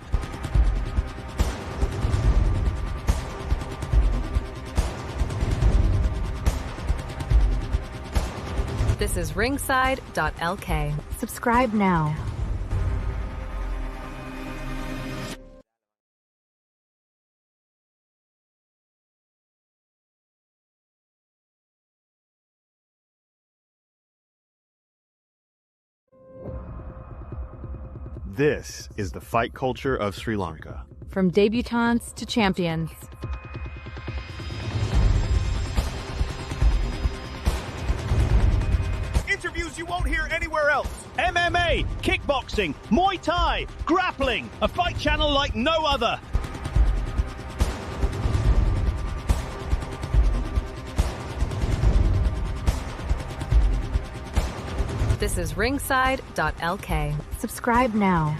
This is Ringside.Lk. Subscribe now. This is the fight culture of Sri Lanka. From debutantes to champions. Interviews you won't hear anywhere else. MMA, kickboxing, Muay Thai, grappling. A fight channel like no other. This is Ringside.Lk. Subscribe now.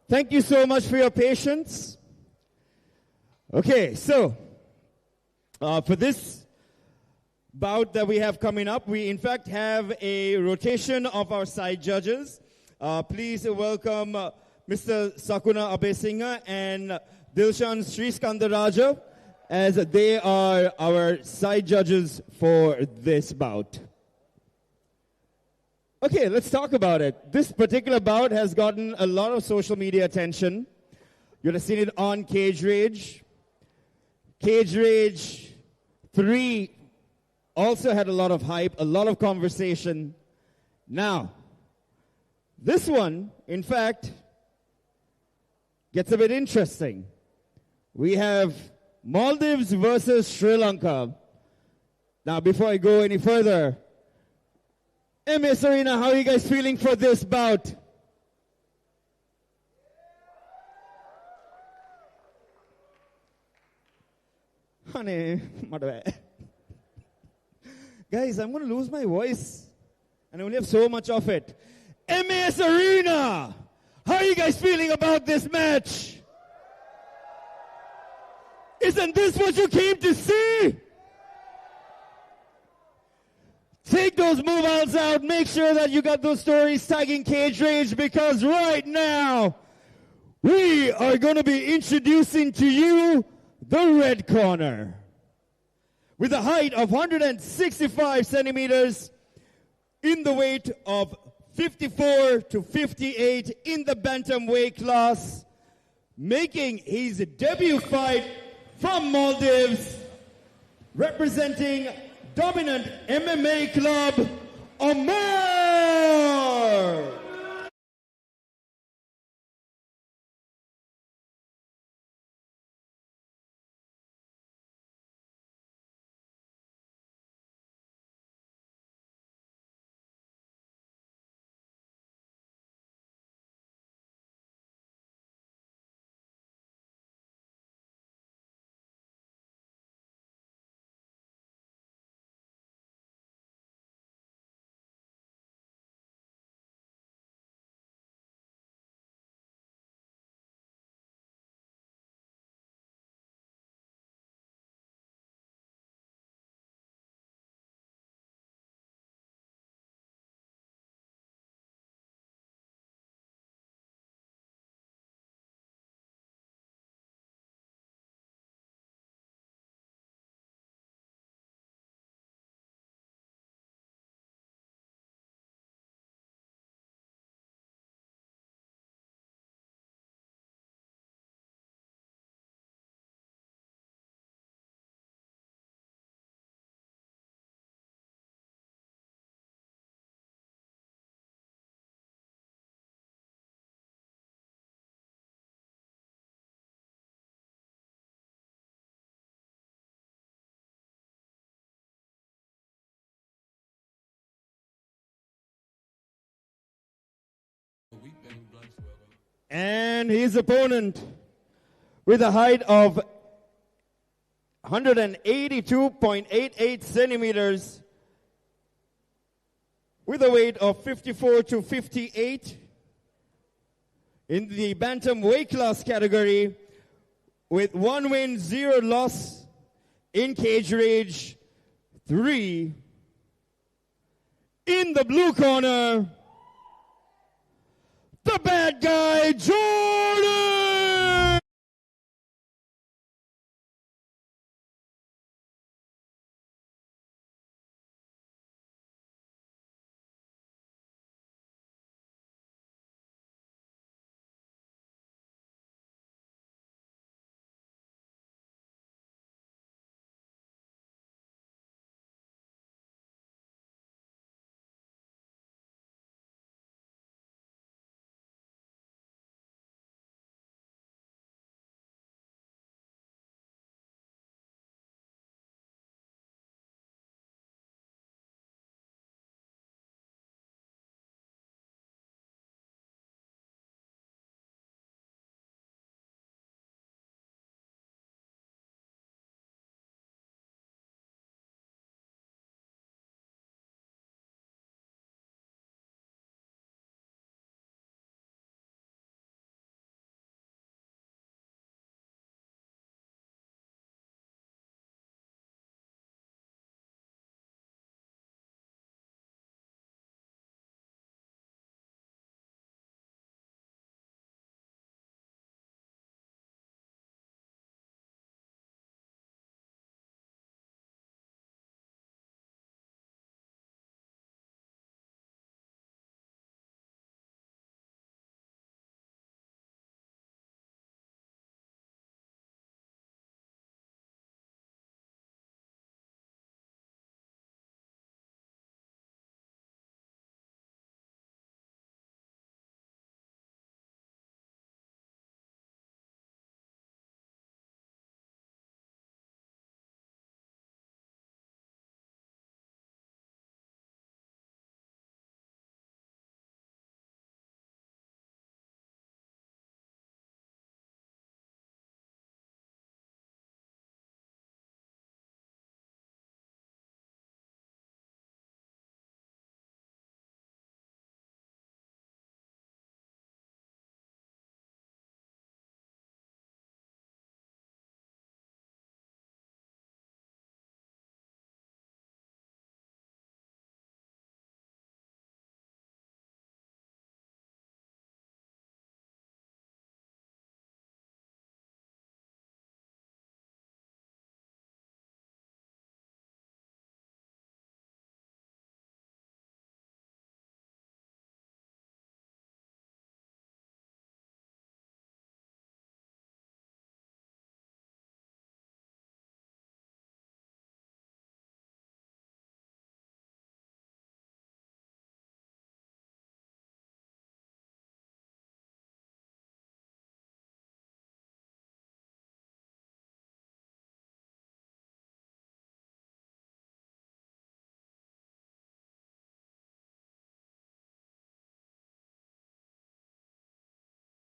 Thank you so much for your patience. Okay, so for this bout that we have coming up, we in fact have a rotation of our side judges. Please welcome Mr. Sakuna Abesingha and Dilshan Sri Skandaraja, as they are our side judges for this bout. Okay, let's talk about it. This particular bout has gotten a lot of social media attention. You'll have seen it on Cage Rage. Cage Rage 3 also had a lot of hype, a lot of conversation. Now, this one, in fact, gets a bit interesting. We have Maldives versus Sri Lanka. Now, before I go any further, MS Arena, how are you guys feeling for this bout? Honey, guys, I'm going to lose my voice. And I only have so much of it. MS Arena! How are you guys feeling about this match? Isn't this what you came to see? Take those move outs out. Make sure that you got those stories tagging Cage Rage, because right now we are going to be introducing to you the red corner. With a height of 165 centimeters in the weight of 54 to 58 in the bantamweight class, making his debut fight from Maldives, representing dominant MMA club, Ammar. And his opponent, with a height of 182.88 centimeters, with a weight of 54 to 58 in the bantamweight class category, with 1 win, 0 loss in Cage Rage 3. In the blue corner, the bad guy, Jordon!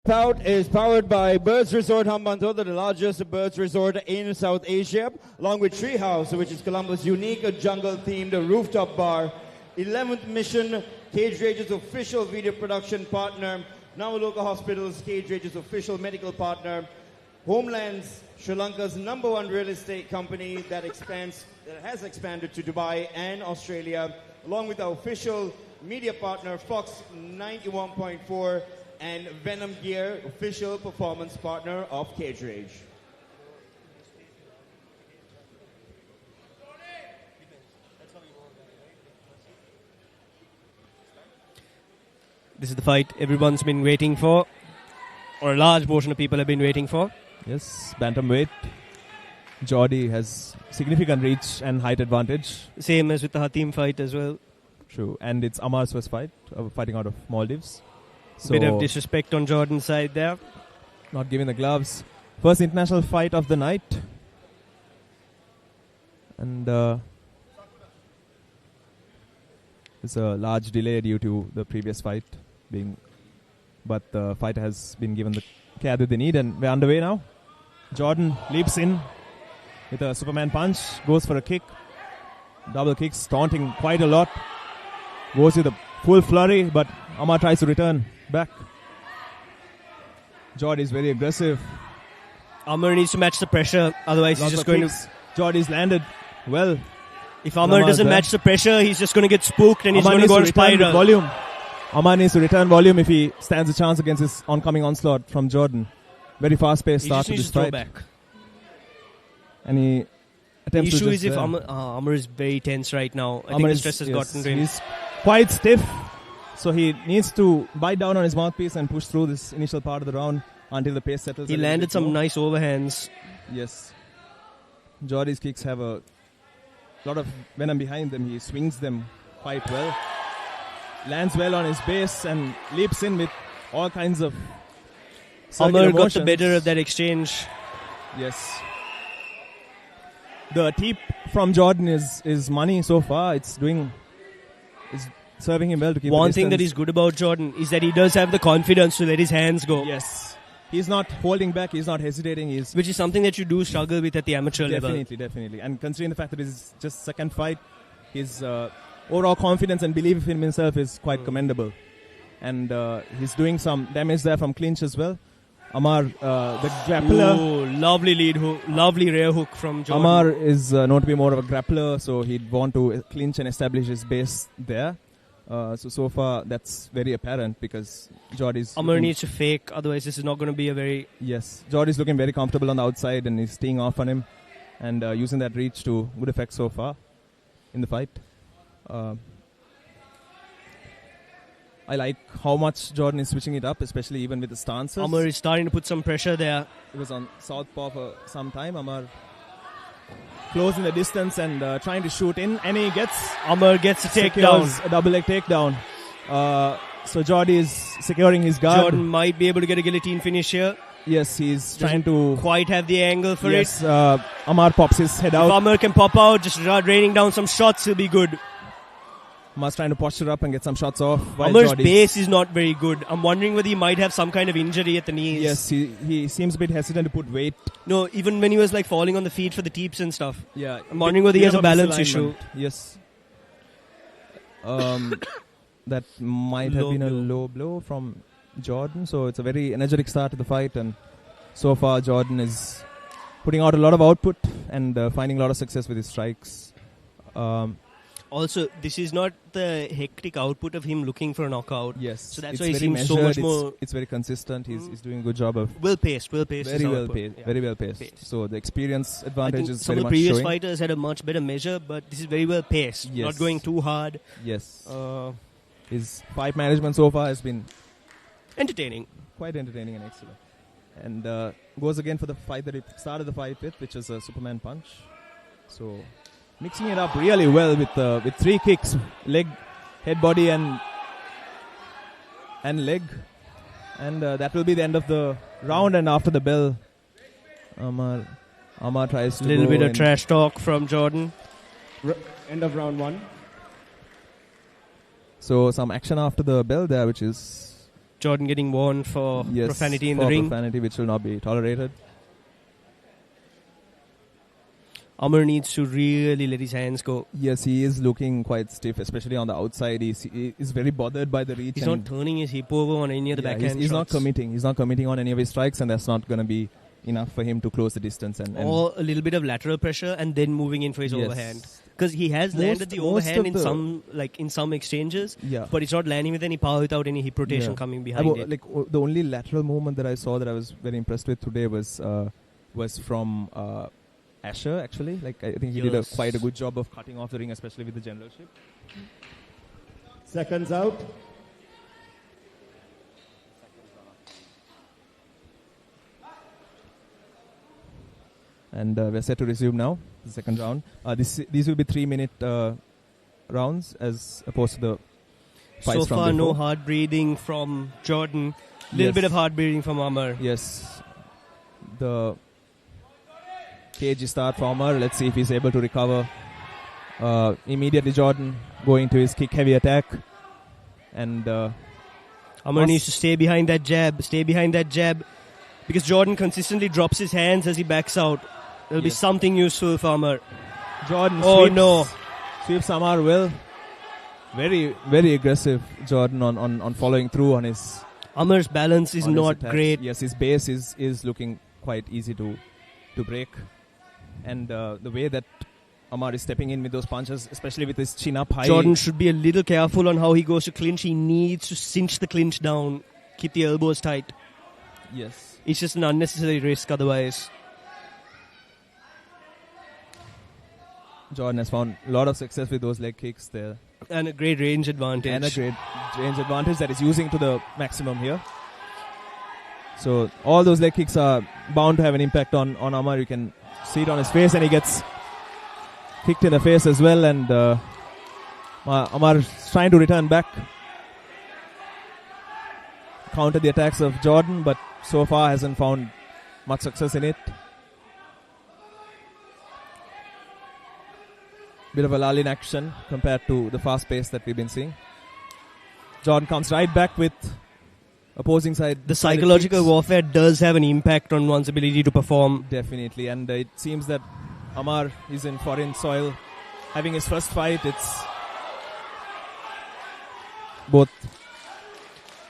Bout is powered by Birds Resort Hambantota, the largest birds resort in South Asia, along with Treehouse, which is Colombo's unique jungle-themed rooftop bar. 11th Mission, Cage Rage's official video production partner. Navaloka Hospital's Cage Rage's official medical partner. Homelands, Sri Lanka's #1 real estate company that has expanded to Dubai and Australia, along with our official media partner, Fox 91.4, and Venom Gear, official performance partner of Cage Rage. This is the fight everyone's been waiting for, or a large portion of people have been waiting for. Yes, bantamweight. Jordy has significant reach and height advantage. Same as with the Hatim fight as well. True, and it's Ammar's first fight, fighting out of Maldives. So Bit of disrespect on Jordan's side there. Not giving the gloves. First international fight of the night. And there's a large delay due to the previous fight but the fight has been given the care that they need, and we're underway now. Jordon leaps in with a Superman punch, goes for a kick. Double kicks, taunting quite a lot. Goes with a full flurry, but Ammar tries to return back. Jordy is very aggressive. Ammar needs to match the pressure, otherwise he's just going to... Jordy's landed well. If Ammar doesn't match the pressure, he's just going to get spooked and he's going to go on spiral. Volume. Ammar needs to return volume if he stands a chance against this oncoming onslaught from Jordon. Very fast-paced start to this fight. Back. And he attempts the to issue is if Ammar is very tense right now. I think the stress has gotten to him. He's quite stiff, so he needs to bite down on his mouthpiece and push through this initial part of the round until the pace settles. He landed some nice overhands. Yes. Jordy's kicks have a lot of venom behind them. He swings them quite well. Lands well on his base and leaps in with all kinds of Ammar got the better of that exchange. Yes. The tip from Jordon is money so far. Is serving him well to keep One the thing that is good about Jordon is that he does have the confidence to let his hands go. Yes. He's not holding back. He's not hesitating. Which is something that you do struggle with at the amateur level. Definitely. And considering the fact that it's just second fight, his overall confidence and belief in himself is quite commendable. And he's doing some damage there from clinch as well. Ammar, the grappler. Oh, lovely lead hook, lovely rear hook from Jordon. Ammar is known to be more of a grappler, so he'd want to clinch and establish his base there. So far, that's very apparent because Jordy's... Ammar needs to fake, otherwise this is not going to be a very... Yes, Jordy's looking very comfortable on the outside and he's teeing off on him and using that reach to good effect so far in the fight. I like how much Jordon is switching it up, especially even with the stances. Ammar is starting to put some pressure there. It was on southpaw for some time. Ammar close in the distance and trying to shoot in, and Ammar gets a takedown, a double leg takedown. So Jordy is securing his guard. Jordon might be able to get a guillotine finish here. Yes, he's trying to quite have the angle for it. Ammar pops his head out. If Ammar can pop out, just raining down some shots, he'll be good. Ammar's trying to posture up and get some shots off. Ammar's base is not very good. I'm wondering whether he might have some kind of injury at the knees. Yes, he seems a bit hesitant to put weight. No, even when he was like falling on the feet for the teeps and stuff. Yeah, I'm wondering whether he has a balance issue. Yes. That might have been a low blow from Jordon. So it's a very energetic start to the fight, and so far Jordon is putting out a lot of output and finding a lot of success with his strikes. Also, this is not the hectic output of him looking for a knockout. Yes. So that's why he seems so much more... It's very consistent. He's doing a good job of... Well-paced. Very well paced. So the experience advantage is some very of the much previous showing. fighters had a much better measure, but this is very well paced. Yes. Not going too hard. Yes. His fight management so far has been... entertaining. Quite entertaining and excellent. And goes again for the fight that he started the fight with, which is a Superman punch. So... mixing it up really well with three kicks, leg, head, body, and leg, and that will be the end of the round. And after the bell, Ammar tries to a little bit of trash talk from Jordon. End of round one. So some action after the bell there, which is Jordon getting warned for profanity in the ring. Profanity, which will not be tolerated. Ammar needs to really let his hands go. Yes, he is looking quite stiff, especially on the outside. He is very bothered by the reach. He's not turning his hip over on any of the backhand He's not shots. committing. He's not committing on any of his strikes, and that's not going to be enough for him to close the distance. Or a little bit of lateral pressure and then moving in for his overhand. Because he has landed the overhand in some exchanges, but it's not landing with any power without any hip rotation coming behind it. The only lateral movement that I saw that I was very impressed with today was from Ashen, actually. I think he did quite a good job of cutting off the ring, especially with the generalship. Seconds out. And we're set to resume now, the second round. These will be 3-minute rounds as opposed to the fights so from far, before. no hard breathing from Jordon. Little bit of hard breathing from Ammar. Yes. The cagey start from Ammar. Let's see if he's able to recover. Immediately Jordon going to his kick-heavy attack. And Ammar needs to stay behind that jab. Because Jordon consistently drops his hands as he backs out. There'll be something useful for Ammar. Jordon sweeps Ammar well. Very, very aggressive Jordon on following through on his... Ammar's balance is not great. Yes, his base is looking quite easy to break. And the way that Ammar is stepping in with those punches, especially with his chin up high... Jordon should be a little careful on how he goes to clinch. He needs to cinch the clinch down. Keep the elbows tight. Yes. It's just an unnecessary risk otherwise. Jordon has found a lot of success with those leg kicks there. And a great range advantage. That is using to the maximum here. So all those leg kicks are bound to have an impact on Ammar. You can see it on his face, and he gets kicked in the face as well. And Ammar is trying to return back, counter the attacks of Jordon, but so far hasn't found much success in it. Bit of a lull in action compared to the fast pace that we've been seeing. Jordon comes right back with opposing side. The psychological warfare does have an impact on one's ability to perform. Definitely, and it seems that Ammar is in foreign soil, having his first fight. It's both.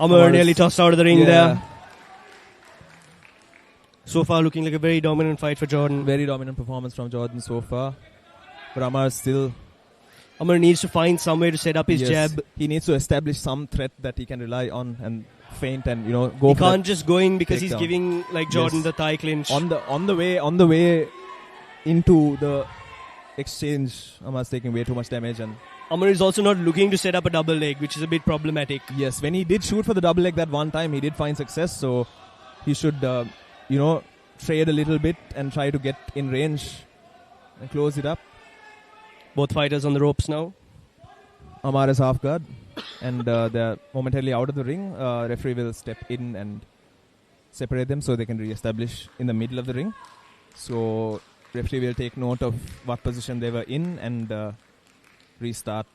Ammar nearly tossed out of the ring there. So far looking like a very dominant fight for Jordon. Very dominant performance from Jordon so far. But Ammar needs to find some way to set up his jab. He needs to establish some threat that he can rely on and feint and go. He can't just go in because he's giving Jordon the thigh clinch. On the way into the exchange, Ammar's taking way too much damage, and Ammar is also not looking to set up a double leg, which is a bit problematic. Yes, when he did shoot for the double leg that one time, he did find success. So he should trade a little bit and try to get in range and close it up. Both fighters on the ropes now. Ammar is half guard, and they're momentarily out of the ring. Referee will step in and separate them so they can re-establish in the middle of the ring. So referee will take note of what position they were in and restart.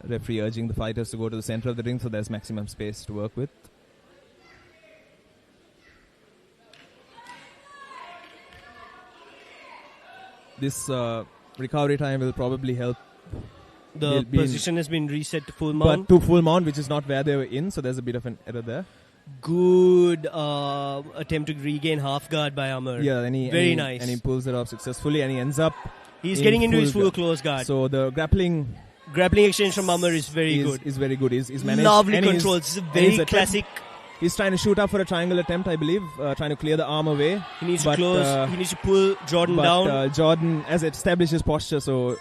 Referee urging the fighters to go to the center of the ring so there's maximum space to work with. This recovery time will probably help. The position has been reset to full mount. But to full mount, which is not where they were in, so there's a bit of an error there. Good attempt to regain half guard by Ammar. Yeah, very nice. And he pulls it off successfully, and he ends up. He's getting into his full close guard. So the grappling exchange from Ammar is very good. Is very good. He's managed. Lovely control. It's a very classic. He's trying to shoot up for a triangle attempt, I believe, trying to clear the arm away. He needs to close. He needs to pull Jordon down. Jordon has established his posture, so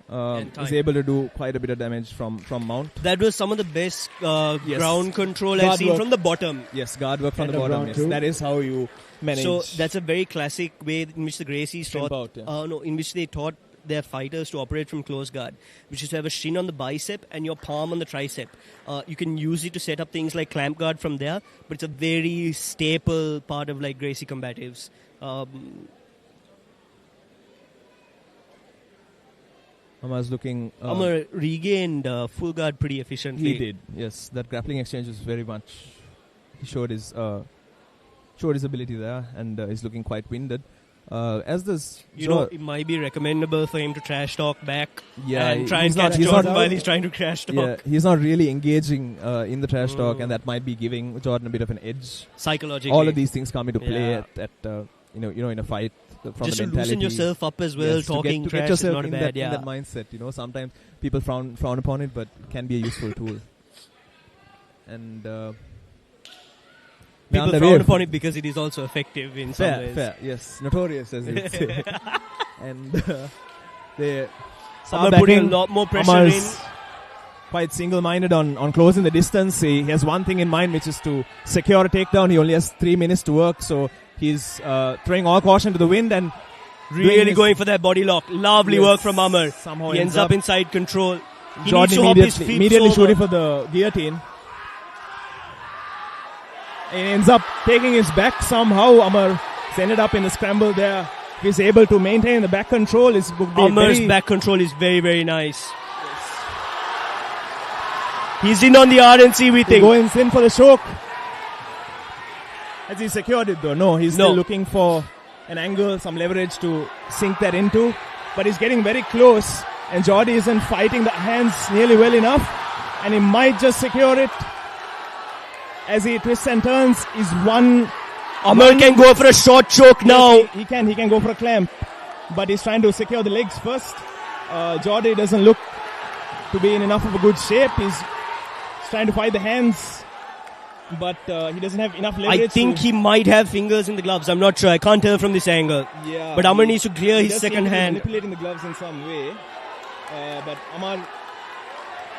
is able to do quite a bit of damage from mount. That was some of the best ground control I've seen from the bottom. Yes, guard work from the bottom. Yes. That is how you manage. So that's a very classic way in which the Gracies taught. In which they taught their fighters to operate from close guard, which is to have a shin on the bicep and your palm on the tricep. You can use it to set up things like clamp guard from there, but it's a very staple part of Gracie combatives. Ammar's looking... Ammar regained full guard pretty efficiently. He did, yes. That grappling exchange was very much... He showed his ability there, and he's looking quite winded. As this... it might be recommendable for him to trash talk back and try he's and catch not- Jordon while he's trying to trash talk. Yeah, he's not really engaging in the trash talk, and that might be giving Jordon a bit of an edge. Psychologically. All of these things come into play Yeah. in a fight. From Just the to loosen mentality. yourself up as well, talking to trash get is yourself not in bad, that mindset. Sometimes people frown upon it, but can be a useful tool. And People frown upon it because it is also effective in some ways. Fair, yes. Notorious, as you'd say. And they Ammar putting a lot more pressure Ammar's in. Quite single-minded on closing the distance. He has one thing in mind, which is to secure a takedown. He only has 3 minutes to work, so he's throwing all caution to the wind and Really going for that body lock. Lovely work from Ammar. Somehow He ends up inside control. He Jordon needs to hop his feet immediately over. shooting for the guillotine. And he ends up taking his back somehow. Ammar ended up in the scramble there. If he's able to maintain the back control, it would be Ammar's very... back control is very, very nice. He's in on the RNC, we think. Going in for the choke. Has he secured it though? No, he's still looking for an angle, some leverage to sink that into. But he's getting very close. And Jordy isn't fighting the hands nearly well enough. And he might just secure it. As he twists and turns, is one... Ammar can go for a short choke now. He can go for a clamp. But he's trying to secure the legs first. Jordy doesn't look to be in enough of a good shape. He's trying to fight the hands. But he doesn't have enough leverage. I think he might have fingers in the gloves. I'm not sure. I can't tell from this angle. Yeah, but Ammar needs to clear he his does second seem to be hand. manipulating the gloves in some way. But Ammar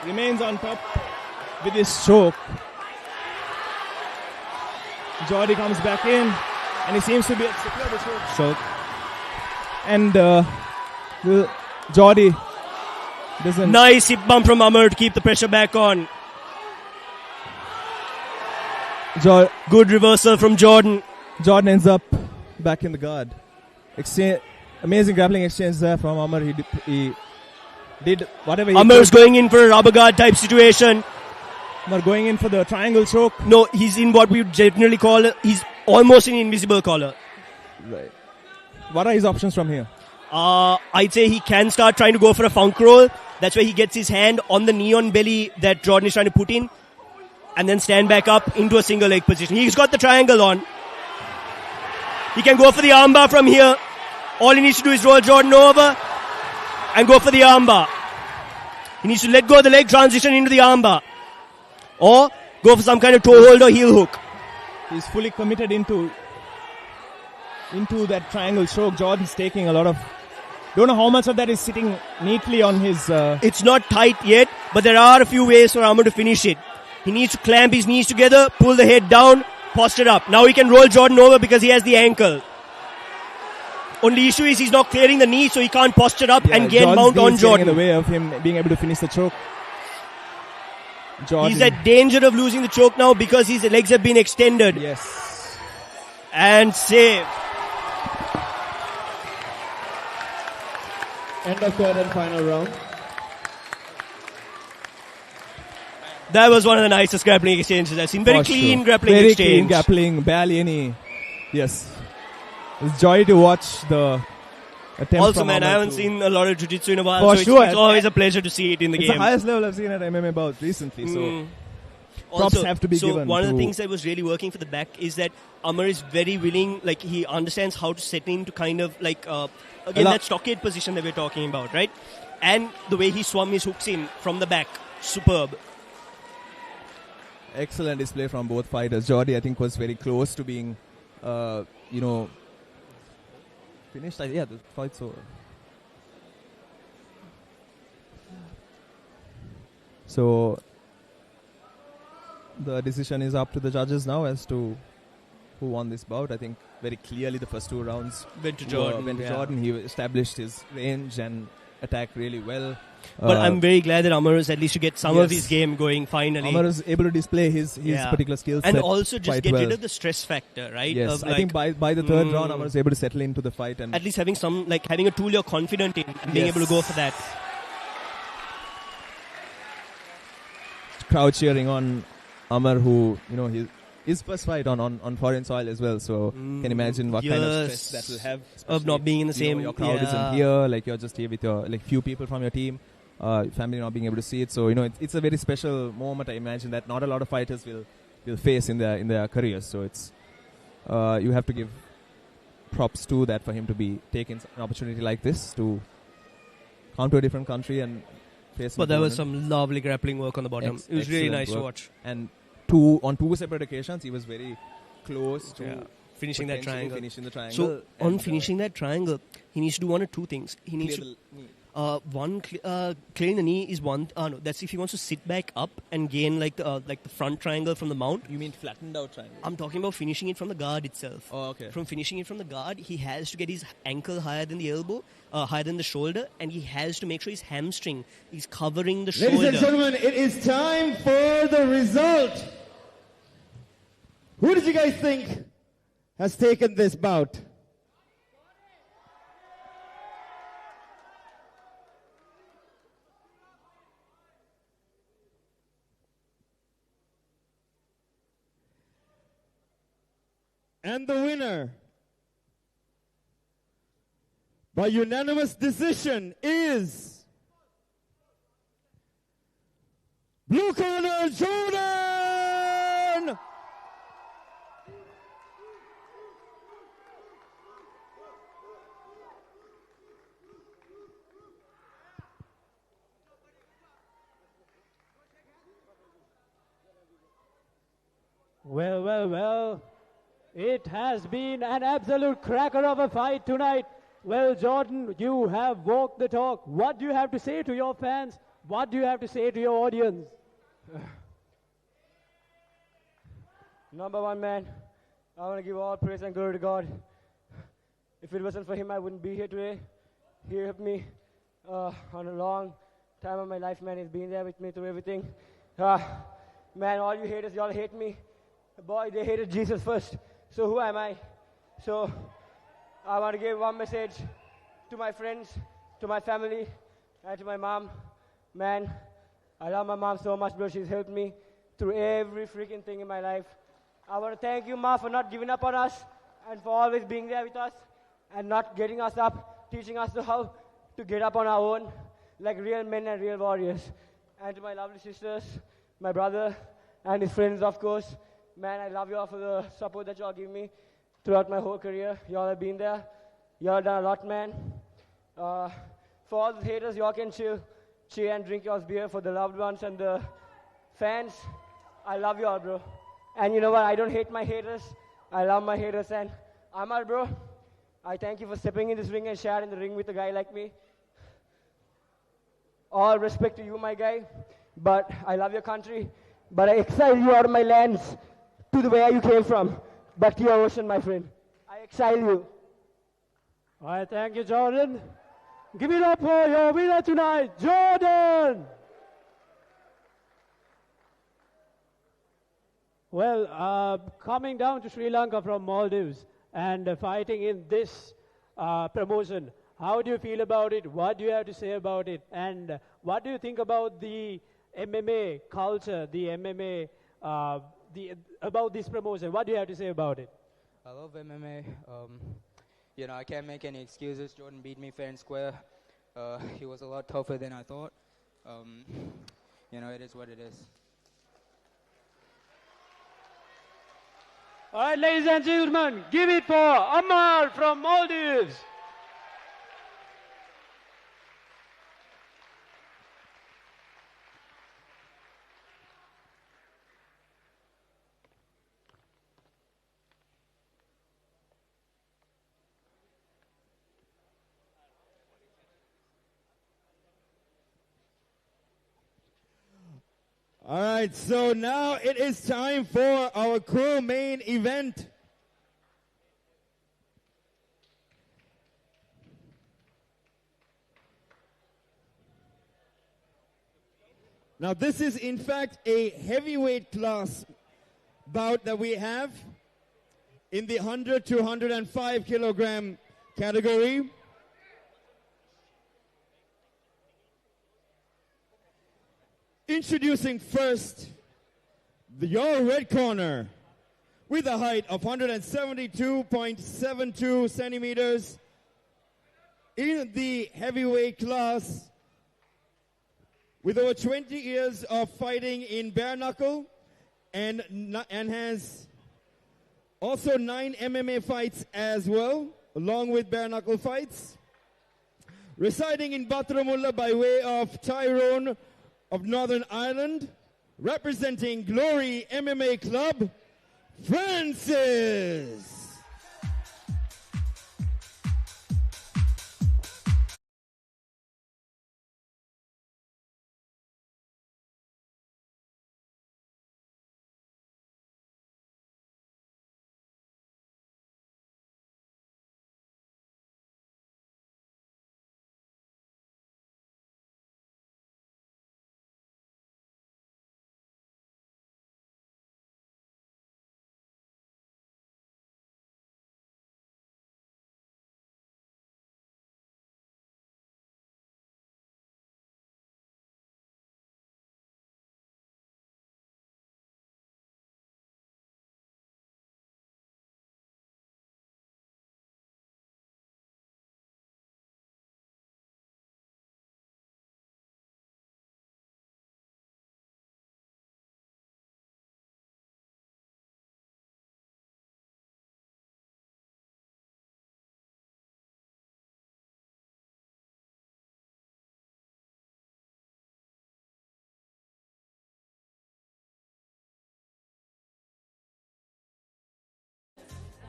remains on top with his choke. Jordy comes back in, and he seems to be secure the choke. And Jordy doesn't... Nice hip bump from Ammar to keep the pressure back on. Good reversal from Jordon. Jordon ends up back in the guard. Amazing grappling exchange there from Ammar. He did whatever he Ammar's could. going in for a rubber guard type situation. Ammar going in for the triangle choke. No, he's in what we would generally call he's almost in invisible collar. Right. What are his options from here? I'd say he can start trying to go for a funk roll. That's where he gets his hand on the knee on belly that Jordon is trying to put in. And then stand back up into a single leg position. He's got the triangle on. He can go for the armbar from here. All he needs to do is roll Jordon over and go for the armbar. He needs to let go of the leg, transition into the armbar. Or go for some kind of toe hold or heel hook. He's fully committed into that triangle choke. Jordan's taking a lot of... Don't know how much of that is sitting neatly on his... It's not tight yet, but there are a few ways for Ammar to finish it. He needs to clamp his knees together, pull the head down, posture up. Now he can roll Jordon over because he has the ankle. Only issue is he's not clearing the knee, so he can't posture up and gain mount on Jordon. In the way of him being able to finish the choke. Jordon. He's at danger of losing the choke now because his legs have been extended. Yes. And save. End of third and final round. That was one of the nicest grappling exchanges I've seen. Very clean grappling Very exchange. clean grappling, barely any. Yes. It's joy to watch the attempt. Also, from man, I Ammar haven't to- seen a lot of jiu-jitsu in a while, For so sure. it's always a pleasure to see it in the It's game. the highest level I've seen at MMA Bout recently, so props Also, have to be given. one of the to- things that was really working for the back is that Ammar is very willing, like he understands how to set in to kind of like, again, that stockade position that we're talking about, right? And the way he swung his hooks in from the back, superb. Excellent display from both fighters. Jordy, I think, was very close to being, finished. Yeah, the fight's over. So the decision is up to the judges now as to who won this bout. I think very clearly the first 2 rounds Went to Jordon, Went to yeah. Jordon. He established his range and attacked really well. But I'm very glad that Ammar is at least to get some of his game going finally. Ammar is able to display his particular skill set and also just quite get well. rid of the stress factor, right? Yes, Of I think by the third round, Ammar is able to settle into the fight and at least having a tool you're confident in and being able to go for that. crowd cheering on Ammar, who, you know, his first fight on foreign soil as well. So can imagine what kind of stress that will have. Of not being in the same. Your crowd isn't here. Like, you're just here with your few people from your team. Family not being able to see it. So, you know, it's a very special moment. I imagine that not a lot of fighters will face in their careers. So it's you have to give props to that for him to be taking an opportunity like this to come to a different country and face. But there was some lovely grappling work on the bottom. It was really nice to watch. And on two separate occasions, he was very close to finishing that triangle. Finishing the triangle. So on finishing that triangle, he needs to do one or two things. He needs to clearing the knee is one. No, that's if he wants to sit back up and gain like the front triangle from the mount. You mean flattened out triangle? I'm talking about finishing it from the guard itself. Oh, okay. From finishing it from the guard, he has to get his ankle higher than the elbow, higher than the shoulder, and he has to make sure his hamstring is covering the shoulder. Ladies and gentlemen, it is time for the result. Who did you guys think has taken this bout? And the winner by unanimous decision is blue corner Jordon. Well. It has been an absolute cracker of a fight tonight. Well, Jordon, you have walked the talk. What do you have to say to your fans? What do you have to say to your audience? Number one, man, I want to give all praise and glory to God. If it wasn't for him, I wouldn't be here today. He helped me on a long time of my life, man. He's been there with me through everything. Man, all you haters, y'all hate me. Boy, they hated Jesus first. So who am I? So I want to give one message to my friends, to my family, and to my mom. Man, I love my mom so much, bro. She's helped me through every freaking thing in my life. I want to thank you, Ma, for not giving up on us and for always being there with us and not getting us up, teaching us how to get up on our own like real men and real warriors. And to my lovely sisters, my brother, and his friends, of course. Man, I love you all for the support that y'all give me throughout my whole career. Y'all have been there. Y'all have done a lot, man. For all the haters, y'all can cheer and drink y'all's beer. For the loved ones and the fans, I love y'all, bro. And you know what? I don't hate my haters. I love my haters. And Ammar, bro, I thank you for stepping in this ring and sharing the ring with a guy like me. All respect to you, my guy. But I love your country. But I exile you out of my lands to the where you came from, back to your ocean, my friend. I exile you. All right, thank you, Jordan. Give it up for your winner tonight, Jordan. Well, coming down to Sri Lanka from Maldives and fighting in this promotion, how do you feel about it? What do you have to say about it? And what do you think about the MMA culture, the MMA, about this promotion? What do you have to say about it? I love MMA. I can't make any excuses. Jordan beat me fair and square. He was a lot tougher than I thought. It is what it is. All right, ladies and gentlemen, give it for Ammar from Maldives. All right, so now it is time for our co-main event. Now this is in fact a heavyweight class bout that we have in the 100 to 105 kilogram category. Introducing first, your red corner, with a height of 172.72 centimeters in the heavyweight class, with over 20 years of fighting in bare knuckle and has also 9 MMA fights as well, along with bare knuckle fights. Residing in Battaramulla by way of Tyrone of Northern Ireland, representing Glory MMA Club, Francis.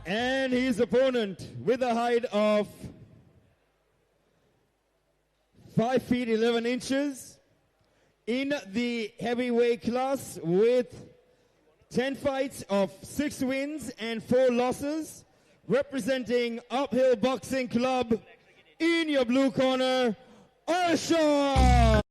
And his opponent, with a height of 5 feet 11 inches, in the heavyweight class with 10 fights of 6 wins and 4 losses, representing Uphill Boxing Club, in your blue corner, Arshan.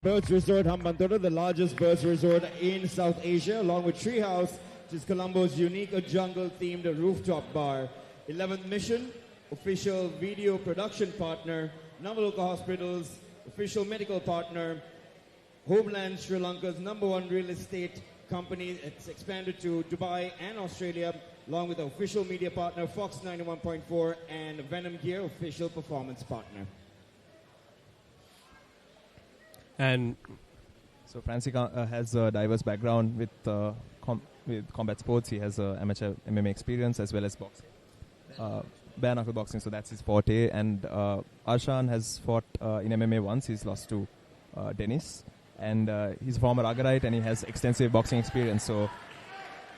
Birds Resort Hambantota, the largest birds resort in South Asia, along with Treehouse, which is Colombo's unique jungle-themed rooftop bar. 11th Mission, official video production partner. Navaloka Hospitals, official medical partner. Homeland, Sri Lanka's #1 real estate company. It's expanded to Dubai and Australia, along with the official media partner, Fox 91.4, and Venom Gear, official performance partner. And so Francie has a diverse background with combat sports. He has amateur MMA experience as well as boxing, bare knuckle boxing. So that's his forte. And Arshan has fought in MMA once. He's lost to Dennis, and he's a former Agarite and he has extensive boxing experience. So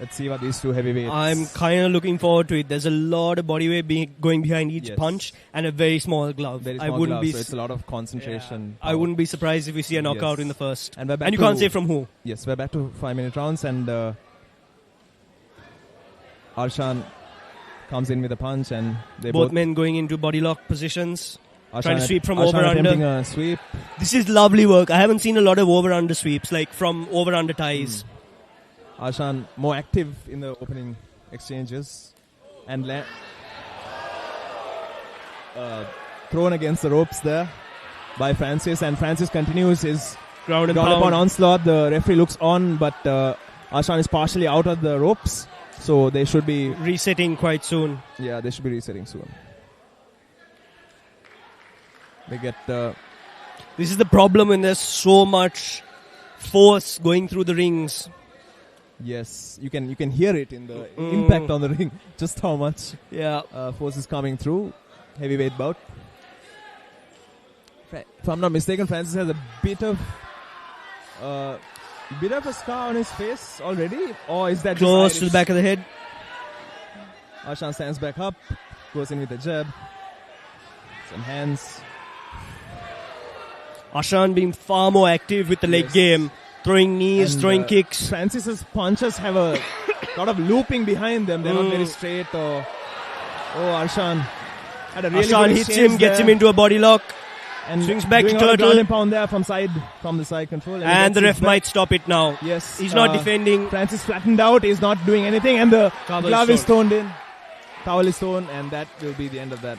let's see what these two heavyweights. I'm kind of looking forward to it. There's a lot of body weight going behind each punch and a very small glove. Very small glove, so it's a lot of concentration. I wouldn't be surprised if we see a knockout in the first. And you can't say from who. Yes, we're back to 5-minute rounds, and Arshan comes in with a punch, and they both men going into body lock positions. Arshan trying to sweep from Arshan over-under. A sweep. This is lovely work. I haven't seen a lot of over-under sweeps, like from over-under ties. Arshan more active in the opening exchanges, and thrown against the ropes there by Francis, and Francis continues his ground and pound onslaught. The referee looks on, but Arshan is partially out of the ropes, so they should be resetting quite soon. Yeah, they should be resetting soon. They get This is the problem when there's so much force going through the rings. Yes, you can hear it in the impact on the ring. Just how much force is coming through. Heavyweight bout. If I'm not mistaken, Francis has a bit of a scar on his face already, or is that close to the back of the head? Arshan stands back up, goes in with a jab, some hands. Arshan being far more active with the leg game, throwing knees, And, throwing kicks. Francis's punches have a lot of looping behind them. They're not very straight. Arshan had a really Arshan good hits exchange him, gets there. him into a body lock, And swings back to doing a lot of ground turtle. and pound there from the side control. And the he ref gets it might back. stop it now. Yes. He's not defending. Francis flattened out. He's not doing anything. And the Towel is glove is thrown. thrown in. Towel is thrown. And that will be the end of that.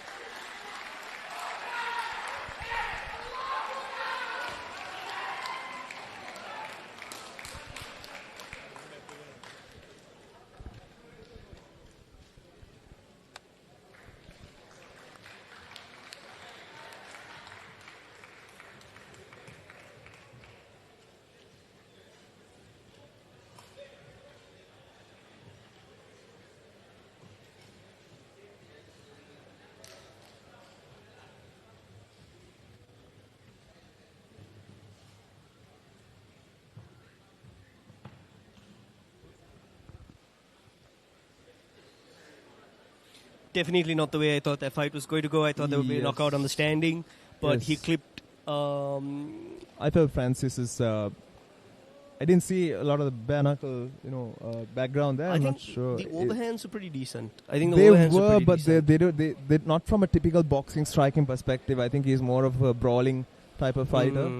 Definitely not the way I thought that fight was going to go. I thought there would be a knockout on the standing, but Yes. he clipped. I felt Francis is. I didn't see a lot of the bare knuckle, background there. I I'm think not sure. the overhands were pretty decent. I think the They overhands were, were pretty but decent. they're not from a typical boxing striking perspective. I think he's more of a brawling type of fighter.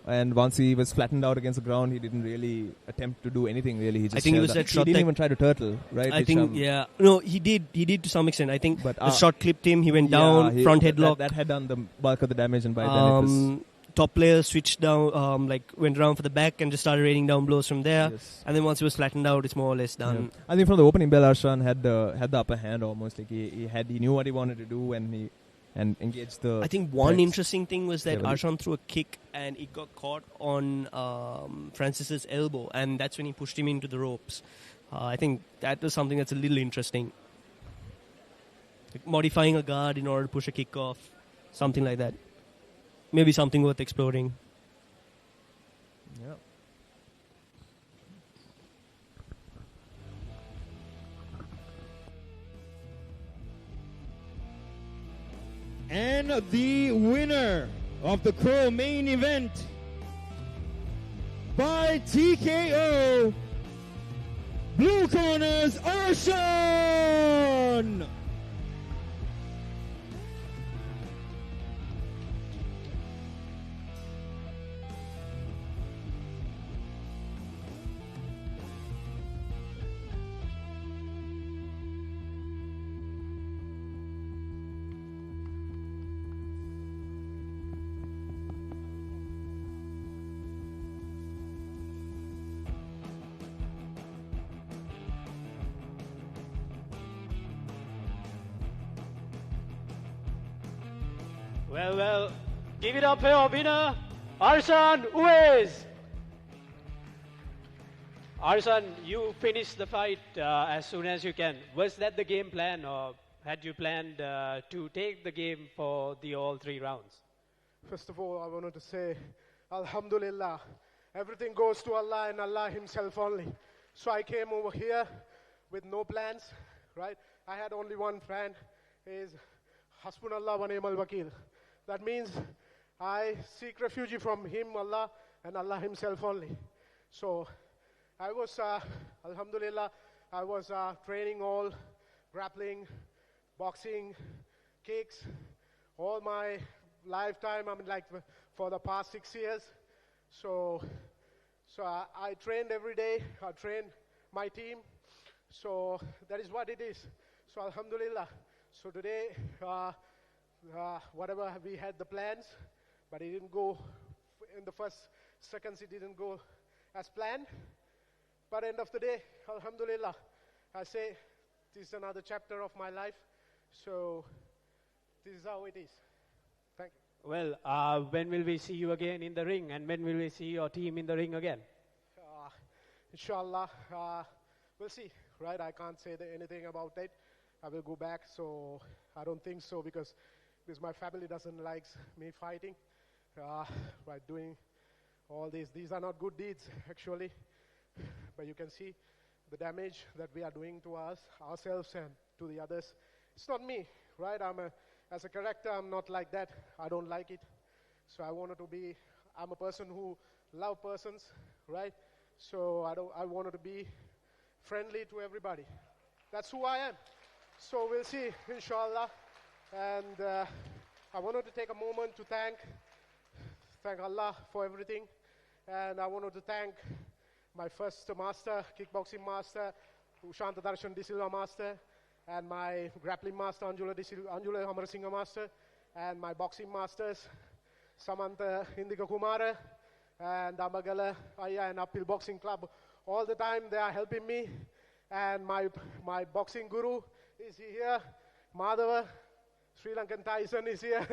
And once he was flattened out against the ground, he didn't really attempt to do anything. Really, he just. I think it was held that up. shot He didn't that- even try to turtle, right? I which, think, no, he did to some extent. I think But, the shot clipped him. He went down, he- front that- headlock. That had done the bulk of the damage, and by then it was. Top player switched down, went around for the back and just started raining down blows from there. And then once he was flattened out, it's more or less done. Yeah. I think from the opening bell, Arshan had the upper hand almost. Like he knew what he wanted to do, and engaged the. I think one threats interesting thing was that heavily. Arshan threw a kick and it got caught on Francis's elbow, and that's when he pushed him into the ropes. I think that was something that's a little interesting. Like modifying a guard in order to push a kick off, something like that. Maybe something worth exploring. Yeah. And the winner of the Crow main event by TKO, blue corners, Arshan! Well, give it up for our winner, Arshan Uvaise. Arshan, you finished the fight as soon as you can. Was that the game plan, or had you planned to take the game for all 3 rounds? First of all, I wanted to say, Alhamdulillah, everything goes to Allah and Allah Himself only. So I came over here with no plans, right? I had only one plan, is Hasbunallah wa ni'mal wakil. That means I seek refuge from Him, Allah, and Allah Himself only. So I was, Alhamdulillah, I was training all, grappling, boxing, kicks, all my lifetime, for the past 6 years. So I trained every day, I trained my team. So that is what it is. So Alhamdulillah. So today, whatever we had the plans, but it didn't go, in the first seconds it didn't go as planned. But end of the day, Alhamdulillah, I say this is another chapter of my life. So this is how it is. Thank you. Well, when will we see you again in the ring, and when will we see your team in the ring again? Inshallah, we'll see, right? I can't say anything about it. I will go back, so I don't think so because my family doesn't like me fighting, right? Doing all these. These are not good deeds, actually, but you can see the damage that we are doing to ourselves and to the others. It's not me, right? As a character, I'm not like that. I don't like it. So I'm a person who love persons, right? So I wanted to be friendly to everybody. That's who I am. So we'll see, inshallah. And I wanted to take a moment to thank Allah for everything. And I wanted to thank my first master, kickboxing master, Ushanta Darshan Silva master, and my grappling master, Anjula Rupasingha master, and my boxing masters, Samantha Indika Kumara, and Amagala Aya and Uphill Boxing Club. All the time they are helping me. And my boxing guru is here, Madhava, Sri Lankan Tyson is here,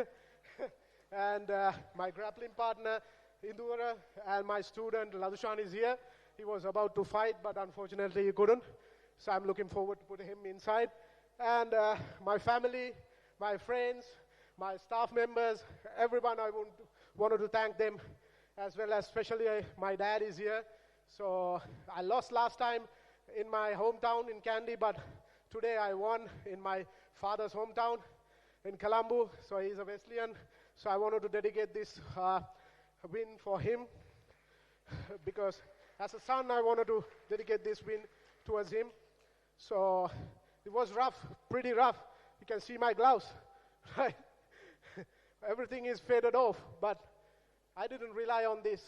and my grappling partner, Indura, and my student, Ladushan, is here. He was about to fight, but unfortunately he couldn't. So I'm looking forward to putting him inside. And my family, my friends, my staff members, everyone, I wanted to thank them, as well as especially my dad is here. So I lost last time in my hometown in Kandy, but today I won in my father's hometown in Colombo. So he's a Wesleyan. So I wanted to dedicate this win for him, because as a son, I wanted to dedicate this win towards him. So it was rough, pretty rough. You can see my gloves, right? Everything is faded off, but I didn't rely on this.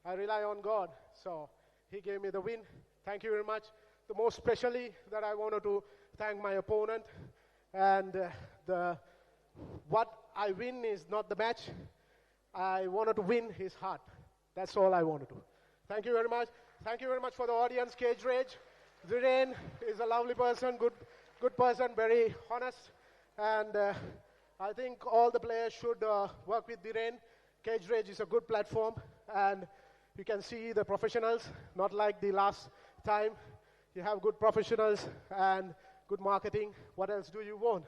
I rely on God. So he gave me the win. Thank you very much. The most specially that I wanted to thank my opponent. And what I win is not the match. I wanted to win his heart. That's all I wanted to. Thank you very much. Thank you very much for the audience, Cage Rage. Zain is a lovely person, good person, very honest. And I think all the players should work with Zain. Cage Rage is a good platform. And you can see the professionals, not like the last time. You have good professionals and good marketing. What else do you want?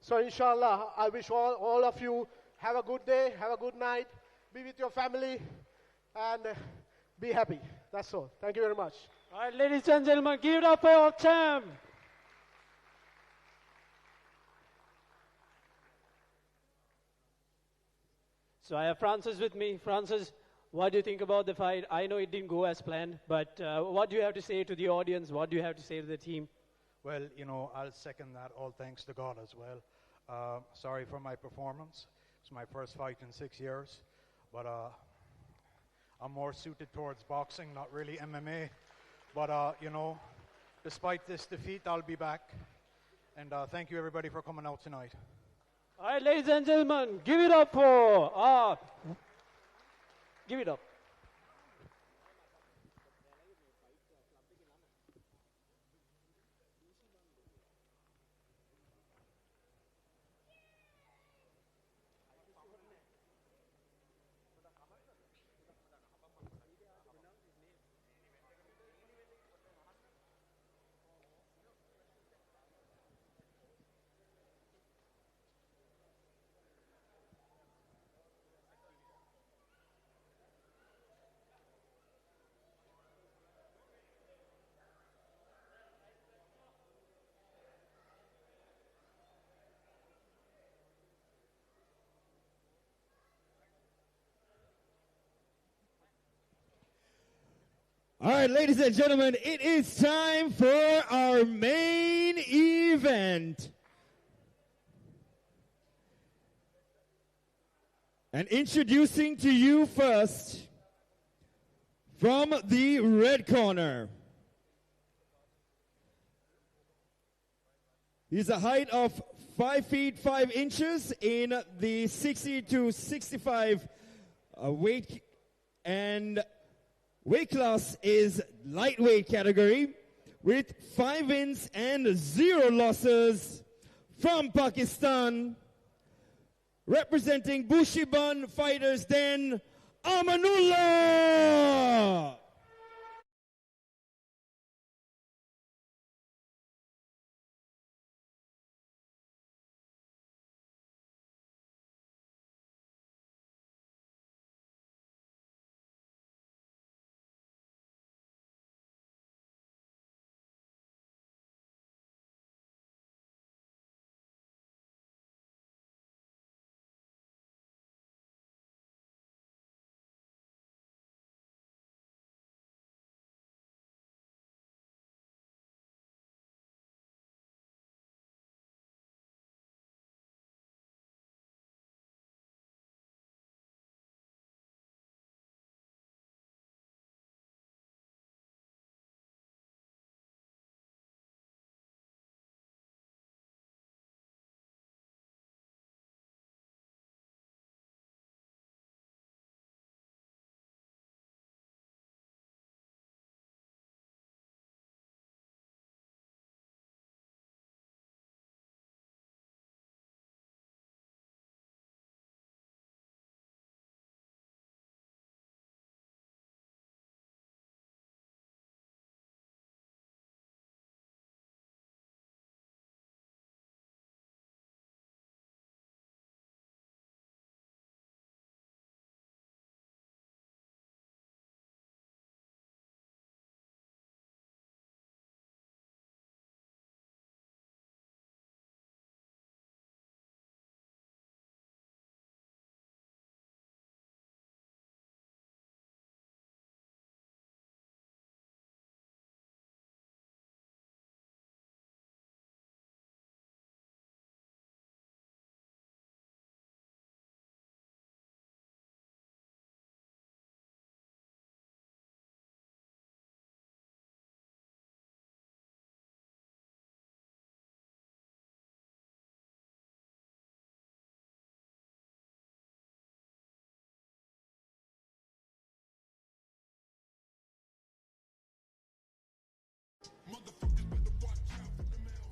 So inshallah, I wish all of you have a good day, have a good night, be with your family, and be happy. That's all. Thank you very much. All right, ladies and gentlemen, give it up for our champ. So I have Francis with me. Francis, what do you think about the fight? I know it didn't go as planned, but what do you have to say to the audience? What do you have to say to the team? Well, I'll second that. All thanks to God as well. Sorry for my performance. It's my first fight in 6 years, but I'm more suited towards boxing, not really MMA. But, despite this defeat, I'll be back. And thank you, everybody, for coming out tonight. All right, ladies and gentlemen, give it up for... give it up. All right, ladies and gentlemen, it is time for our main event. And introducing to you first, from the red corner, he's a height of 5 feet 5 inches in the 60 to 65 weight, and weight class is lightweight category with 5 wins and 0 losses. From Pakistan, representing Bushiban Fighters Den, Amanullah.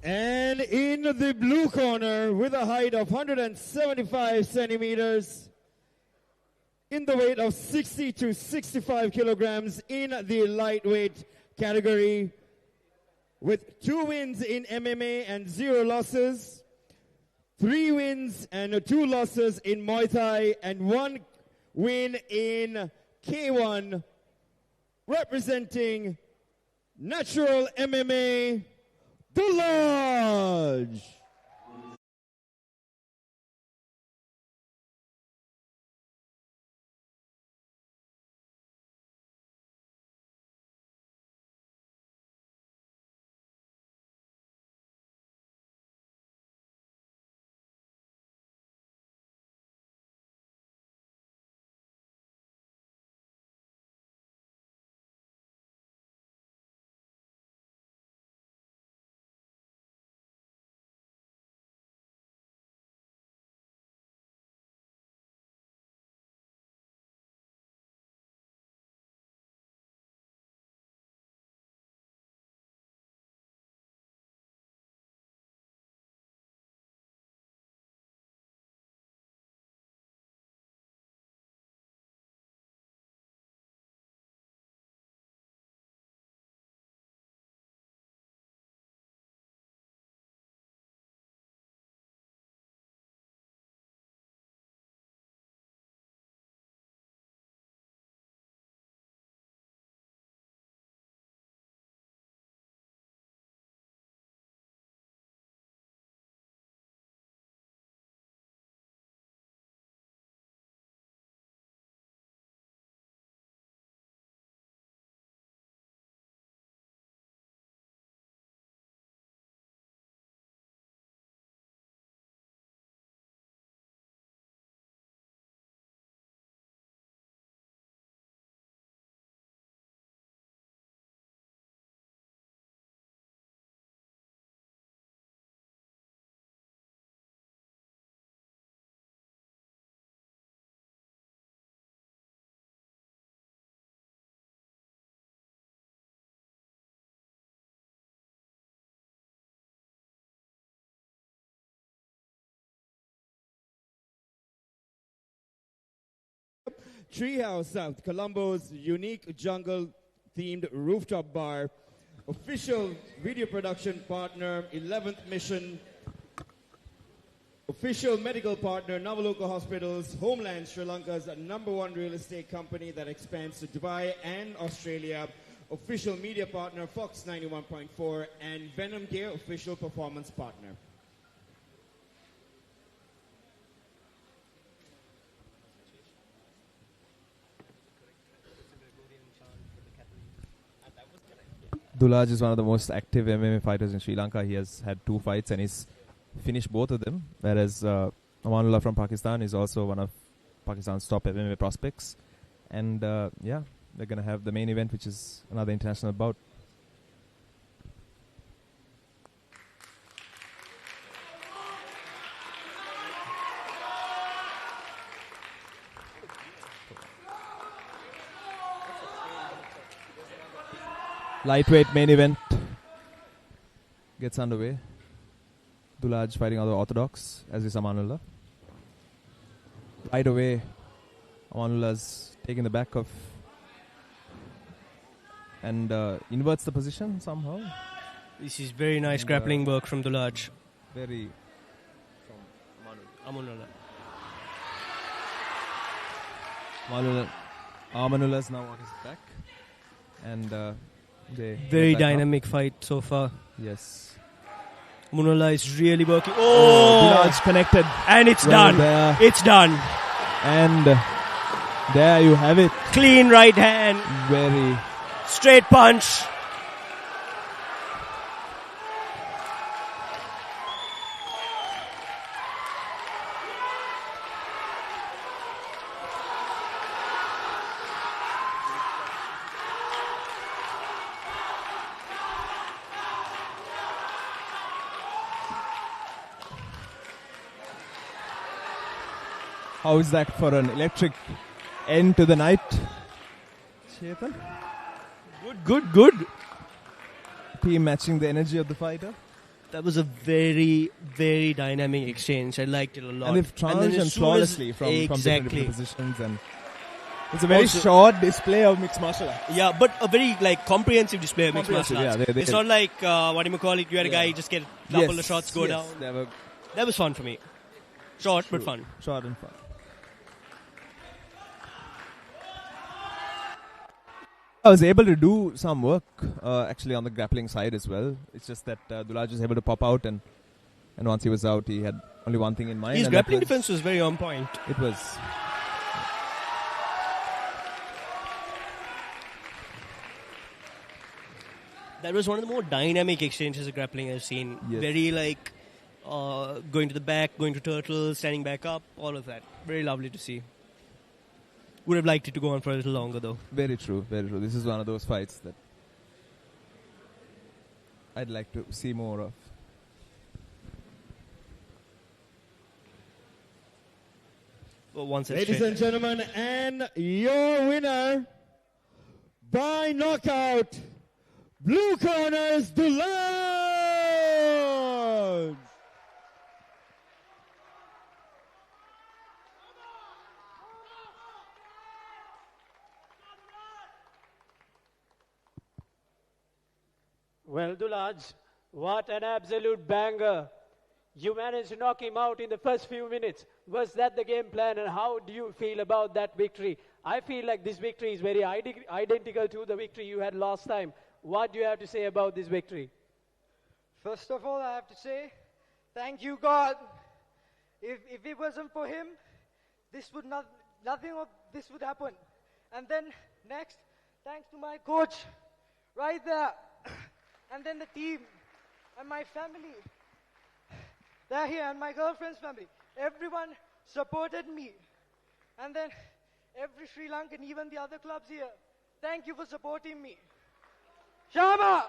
And in the blue corner, with a height of 175 centimeters, in the weight of 60 to 65 kilograms in the lightweight category, with 2 wins in MMA and 0 losses, 3 wins and 2 losses in Muay Thai, and 1 win in K1, representing Natural MMA, Dulaj. Treehouse South, Colombo's unique jungle-themed rooftop bar. Official video production partner, 11th Mission. Official medical partner, Navaloka Hospitals. Homeland, Sri Lanka's #1 real estate company that expands to Dubai and Australia. Official media partner, Fox 91.4. And Venom Gear, official performance partner. Dulaj is one of the most active MMA fighters in Sri Lanka. He has had 2 fights and he's finished both of them. Whereas Amanullah from Pakistan is also one of Pakistan's top MMA prospects. And yeah, they're going to have the main event, which is another international bout. Lightweight main event gets underway. Dulaj fighting other orthodox, as is Amanullah. Right away, Amanullah's taking the back of and inverts the position somehow. This is very nice grappling work from Dulaj. Very from Amanullah. Amanullah's now on his back. And very dynamic fight so far. Yes. Amanullah is really working. Dulaj connected. And it's Well, done. there. It's done. And there you have it. Clean right hand. Very straight punch. How is that for an electric end to the night, Chetan? Good. Team matching the energy of the fighter. That was a very, very dynamic exchange. I liked it a lot. And they've transitioned flawlessly from different exactly. positions. And it's a very short display of mixed martial arts. Yeah, but a very comprehensive display of mixed martial arts. Yeah, it's not like, you had a guy just get a couple of shots, go down. That was fun for me. Short, but fun. Short and fun. I was able to do some work actually on the grappling side as well. It's just that Dulaj was able to pop out and once he was out, he had only one thing in mind. His grappling defense was very on point. It was. That was one of the more dynamic exchanges of grappling I've seen. Yes. Very going to the back, going to turtle, standing back up, all of that. Very lovely to see. Would have liked it to go on for a little longer, though. Very true, very true. This is one of those fights that I'd like to see more of. Well, ladies and gentlemen, and your winner by knockout, blue corners, Dulaj! Well, Dulaj, what an absolute banger. You managed to knock him out in the first few minutes. Was that the game plan, and how do you feel about that victory? I feel like this victory is very identical to the victory you had last time. What do you have to say about this victory? First of all, I have to say, thank you, God. If it wasn't for him, nothing of this would happen. And then next, thanks to my coach, right there. And then the team and my family. They're here, and my girlfriend's family. Everyone supported me. And then every Sri Lankan, even the other clubs here, thank you for supporting me. Shama!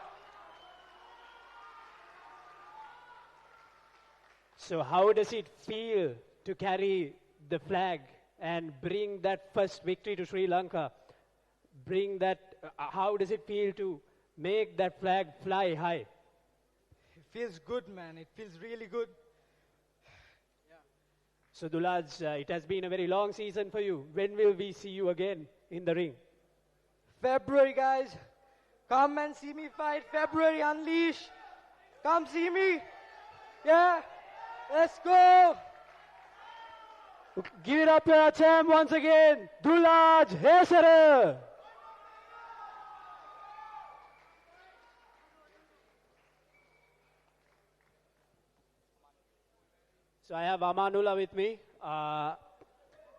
So how does it feel to carry the flag and bring that first victory to Sri Lanka? How does it feel to make that flag fly high? It feels good, man. It feels really good. So Dulaj, it has been a very long season for you. When will we see you again in the ring? February, guys. Come and see me fight. February, unleash. Come see me. Yeah. Let's go. Give it up to our champ once again. Dulaj Hesara. So I have Amanullah with me.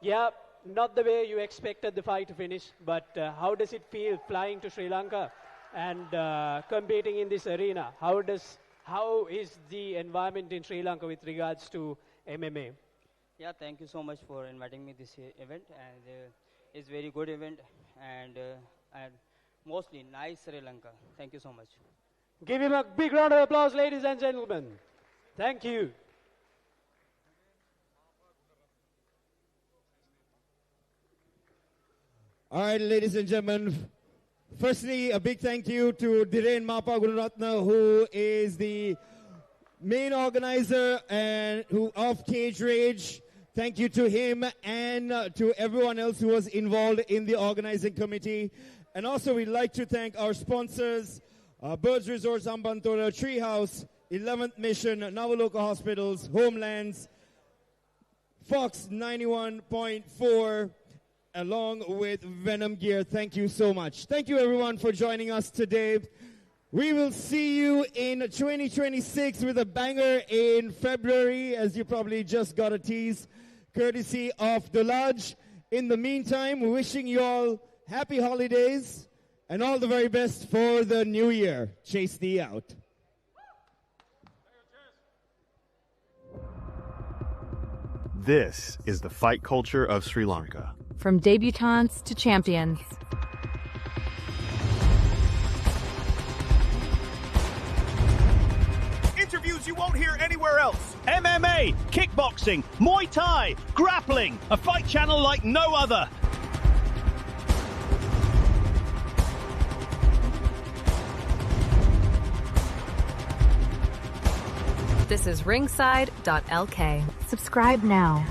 Yeah, not the way you expected the fight to finish, but how does it feel flying to Sri Lanka and competing in this arena? How is the environment in Sri Lanka with regards to MMA? Yeah, thank you so much for inviting me this event, and it's very good event and mostly nice Sri Lanka. Thank you so much. Give him a big round of applause, ladies and gentlemen. Thank you. All right, ladies and gentlemen. Firstly, a big thank you to Dhiren Mapa Gururatna, who is the main organizer and of Cage Rage. Thank you to him and to everyone else who was involved in the organizing committee. And also, we'd like to thank our sponsors, Birds Resorts Ambantora, Treehouse, 11th Mission, Navaloka Hospitals, Homelands, Fox 91.4, along with Venom Gear. Thank you so much. Thank you, everyone, for joining us today. We will see you in 2026 with a banger in February, as you probably just got a tease, courtesy of Dulaj. In the meantime, we're wishing you all happy holidays and all the very best for the new year. Chase thee out. This is the fight culture of Sri Lanka. From debutantes to champions. Interviews you won't hear anywhere else. MMA, kickboxing, Muay Thai, grappling. A fight channel like no other. This is Ringside.Lk. Subscribe now.